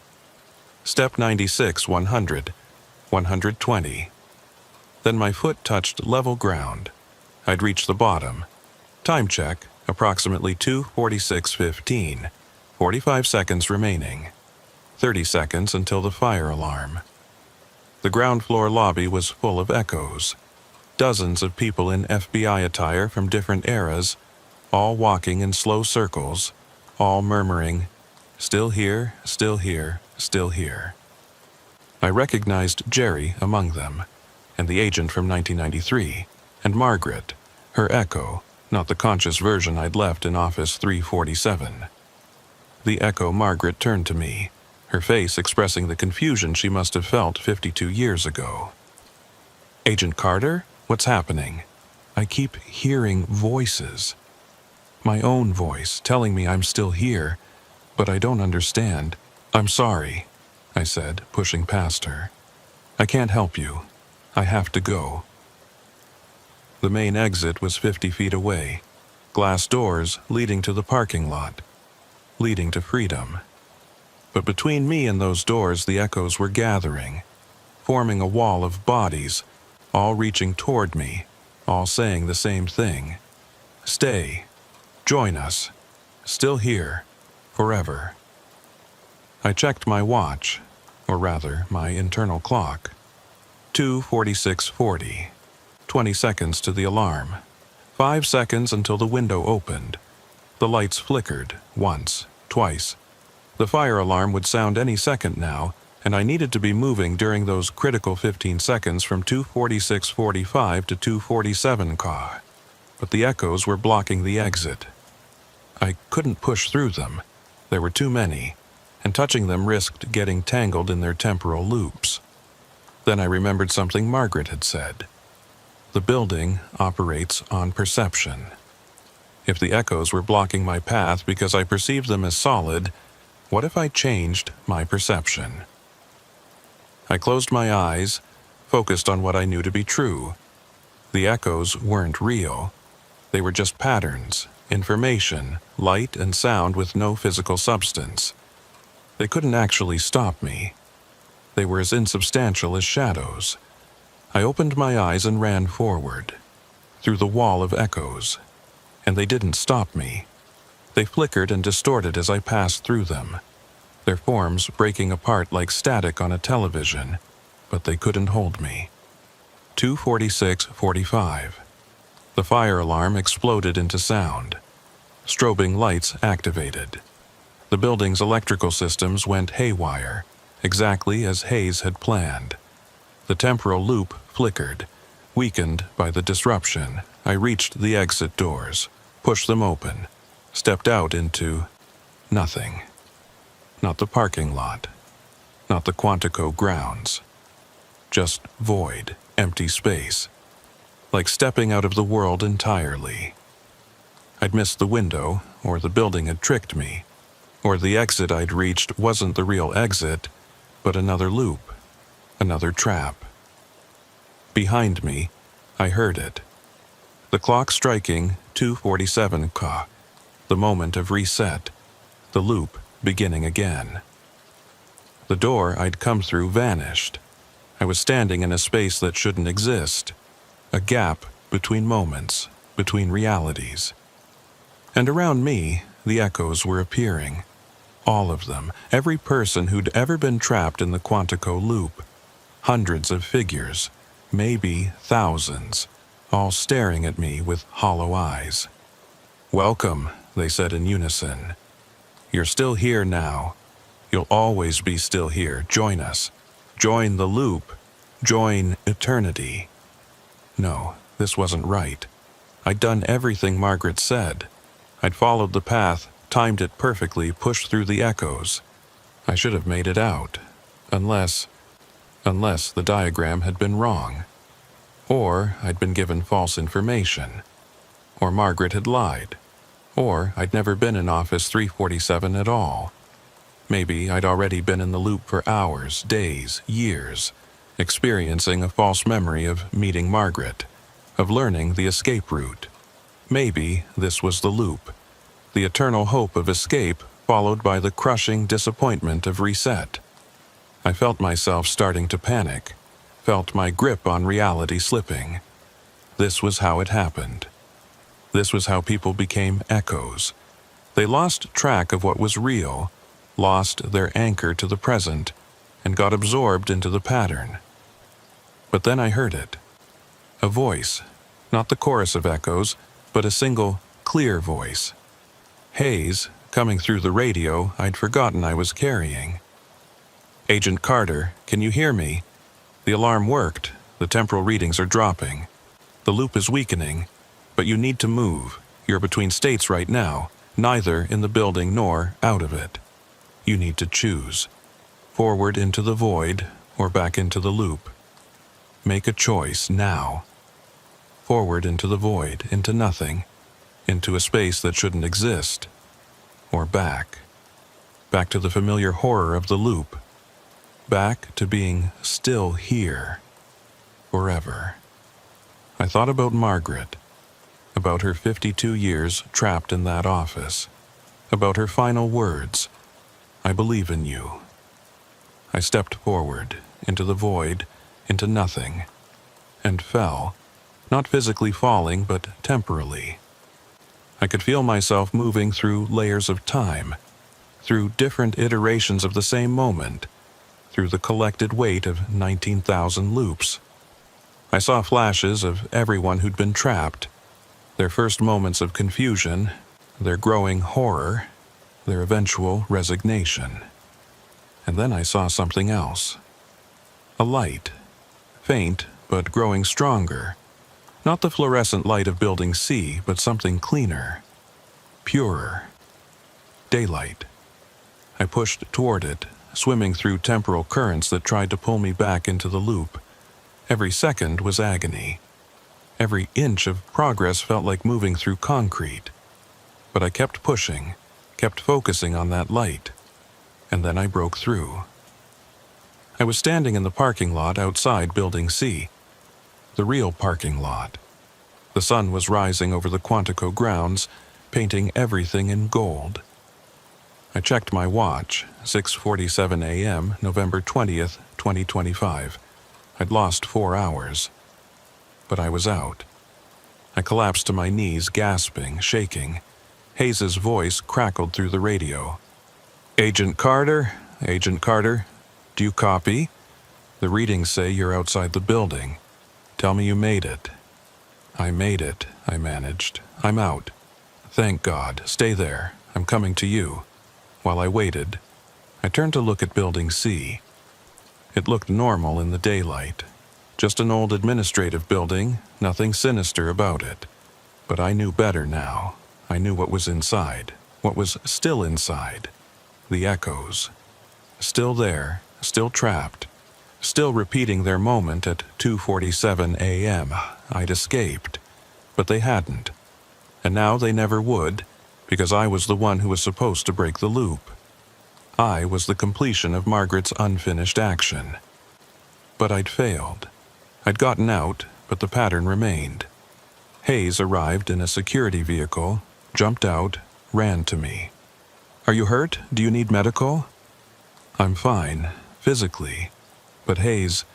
Step 96, 100, 120. Then my foot touched level ground. I'd reached the bottom. Time check, Approximately 2:46:15. 45 seconds remaining. 30 seconds until the fire alarm. The ground floor lobby was full of echoes. Dozens of people in FBI attire from different eras, all walking in slow circles, all murmuring, "Still here, still here, still here." I recognized Jerry among them, and the agent from 1993, and Margaret, her echo, not the conscious version I'd left in office 347. The echo Margaret turned to me, her face expressing the confusion she must have felt 52 years ago. "Agent Carter, what's happening? I keep hearing voices. My own voice telling me I'm still here, but I don't understand. I'm sorry," I said, pushing past her. "I can't help you. I have to go." The main exit was 50 feet away, glass doors leading to the parking lot, leading to freedom. But between me and those doors the echoes were gathering, forming a wall of bodies, all reaching toward me, all saying the same thing. "Stay. Join us. Still here. Forever." I checked my watch, or rather, my internal clock. 2:46:40. 20 seconds to the alarm. 5 seconds until the window opened. The lights flickered, once, twice. The fire alarm would sound any second now, and I needed to be moving during those critical 15 seconds from 2:46:45 to 2:47 ca. But the echoes were blocking the exit. I couldn't push through them. There were too many, and touching them risked getting tangled in their temporal loops. Then I remembered something Margaret had said. The building operates on perception. If the echoes were blocking my path because I perceived them as solid, what if I changed my perception? I closed my eyes, focused on what I knew to be true. The echoes weren't real. They were just patterns, information, light and sound with no physical substance. They couldn't actually stop me. They were as insubstantial as shadows. I opened my eyes and ran forward, through the wall of echoes, and they didn't stop me. They flickered and distorted as I passed through them, their forms breaking apart like static on a television, but they couldn't hold me. 2:46:45. The fire alarm exploded into sound. Strobing lights activated. The building's electrical systems went haywire, exactly as Hayes had planned. The temporal loop flickered. Weakened by the disruption, I reached the exit doors, pushed them open, stepped out into nothing. Not the parking lot, not the Quantico grounds. Just void, empty space, like stepping out of the world entirely. I'd missed the window, or the building had tricked me, or the exit I'd reached wasn't the real exit, but another loop, another trap. Behind me, I heard it. The clock striking 2:47 ca. The moment of reset, the loop beginning again. The door I'd come through vanished. I was standing in a space that shouldn't exist, a gap between moments, between realities. And around me, the echoes were appearing. All of them, every person who'd ever been trapped in the Quantico loop. Hundreds of figures, maybe thousands, all staring at me with hollow eyes. "Welcome," they said in unison. "You're still here now. You'll always be still here. Join us. Join the loop. Join eternity." No, this wasn't right. I'd done everything Margaret said. I'd followed the path, timed it perfectly, pushed through the echoes. I should have made it out, unless the diagram had been wrong. Or I'd been given false information. Or Margaret had lied. Or I'd never been in Office 347 at all. Maybe I'd already been in the loop for hours, days, years, experiencing a false memory of meeting Margaret, of learning the escape route. Maybe this was the loop, the eternal hope of escape followed by the crushing disappointment of reset. I felt myself starting to panic, felt my grip on reality slipping. This was how it happened. This was how people became echoes. They lost track of what was real, lost their anchor to the present, and got absorbed into the pattern. But then I heard it. A voice, not the chorus of echoes, but a single, clear voice. Hayes, coming through the radio I'd forgotten I was carrying. "Agent Carter, can you hear me? The alarm worked. The temporal readings are dropping. The loop is weakening, but you need to move. You're between states right now, neither in the building nor out of it. You need to choose. Forward into the void or back into the loop. Make a choice now. Forward into the void, into nothing, into a space that shouldn't exist. Or back. Back to the familiar horror of the loop. Back to being still here. Forever." I thought about Margaret, about her 52 years trapped in that office, about her final words, "I believe in you." I stepped forward, into the void, into nothing, and fell, not physically falling, but temporally. I could feel myself moving through layers of time, through different iterations of the same moment, through the collected weight of 19,000 loops. I saw flashes of everyone who'd been trapped, their first moments of confusion, their growing horror, their eventual resignation. And then I saw something else. A light, faint but growing stronger. Not the fluorescent light of Building C, but something cleaner, purer. Daylight. I pushed toward it, swimming through temporal currents that tried to pull me back into the loop. Every second was agony. Every inch of progress felt like moving through concrete. But I kept pushing, kept focusing on that light. And then I broke through. I was standing in the parking lot outside Building C. The real parking lot. The sun was rising over the Quantico grounds, painting everything in gold. I checked my watch, 6:47 a.m., November 20th, 2025. I'd lost 4 hours. But I was out. I collapsed to my knees, gasping, shaking. Hayes's voice crackled through the radio. Agent Carter, do you copy? The readings say you're outside the building. Tell me you made it." "I made it," I managed. "I'm out." "Thank God. Stay there. I'm coming to you." While I waited, I turned to look at Building C. It looked normal in the daylight. Just an old administrative building, nothing sinister about it. But I knew better now. I knew what was inside, what was still inside. The echoes. Still there, still trapped. Still repeating their moment at 2:47 a.m. I'd escaped. But they hadn't. And now they never would, because I was the one who was supposed to break the loop. I was the completion of Margaret's unfinished action. But I'd failed. I'd gotten out, but the pattern remained. Hayes arrived in a security vehicle, jumped out, ran to me. "Are you hurt? Do you need medical?" "I'm fine, physically. But Hayes,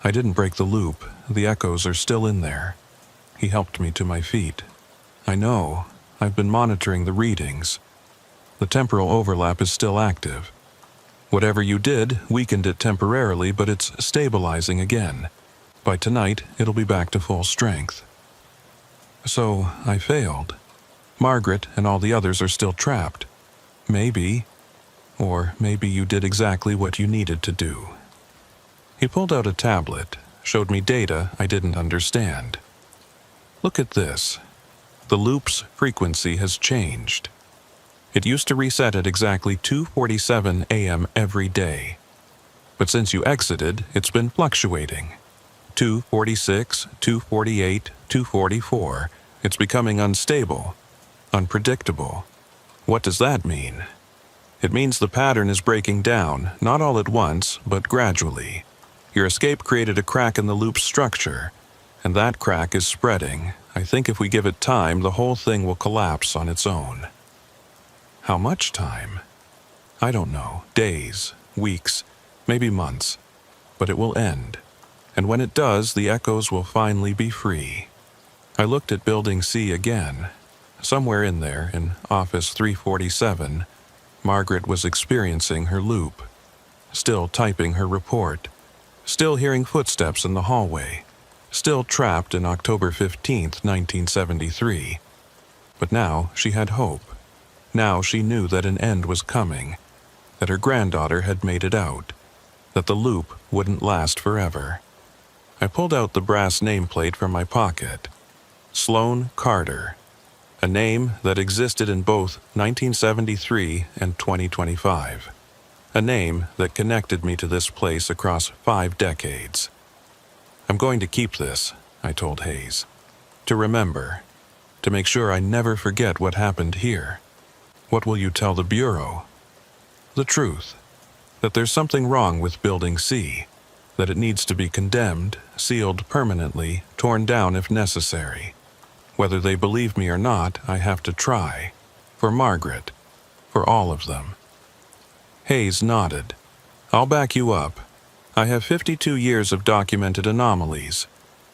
I didn't break the loop. The echoes are still in there." He helped me to my feet. "I know. I've been monitoring the readings. The temporal overlap is still active. Whatever you did weakened it temporarily, but it's stabilizing again. By tonight, it'll be back to full strength." "So, I failed. Margaret and all the others are still trapped. Maybe. Or maybe you did exactly what you needed to do." He pulled out a tablet, showed me data I didn't understand. "Look at this. The loop's frequency has changed. It used to reset at exactly 2:47 a.m. every day. But since you exited, it's been fluctuating. 2:46, 2:48, 2:44. It's becoming unstable, unpredictable. What does that mean? It means the pattern is breaking down, not all at once, but gradually. Your escape created a crack in the loop's structure, and that crack is spreading. I think if we give it time, the whole thing will collapse on its own." How much time? I don't know. Days, weeks, maybe months. But it will end. And when it does, the echoes will finally be free. I looked at Building C again. Somewhere in there, in Office 347, Margaret was experiencing her loop, still typing her report, still hearing footsteps in the hallway, still trapped in October 15th, 1973. But now she had hope. Now she knew that an end was coming, that her granddaughter had made it out, that the loop wouldn't last forever. I pulled out the brass nameplate from my pocket. Sloan Carter, a name that existed in both 1973 and 2025. A name that connected me to this place across 5 decades. I'm going to keep this, I told Hayes. To remember. To make sure I never forget what happened here. What will you tell the Bureau? The truth. That there's something wrong with Building C. That it needs to be condemned, sealed permanently, torn down if necessary. Whether they believe me or not, I have to try. For Margaret. For all of them. Hayes nodded. I'll back you up. I have 52 years of documented anomalies,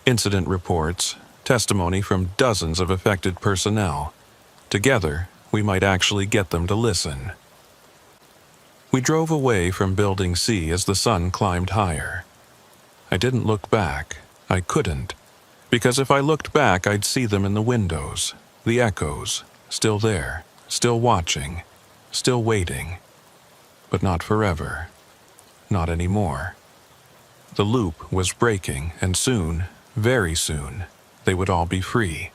incident reports, testimony from dozens of affected personnel. Together, we might actually get them to listen. We drove away from Building C as the sun climbed higher. I didn't look back. I couldn't. Because if I looked back, I'd see them in the windows, the echoes, still there, still watching, still waiting. But not forever. Not anymore. The loop was breaking, and soon, very soon, they would all be free.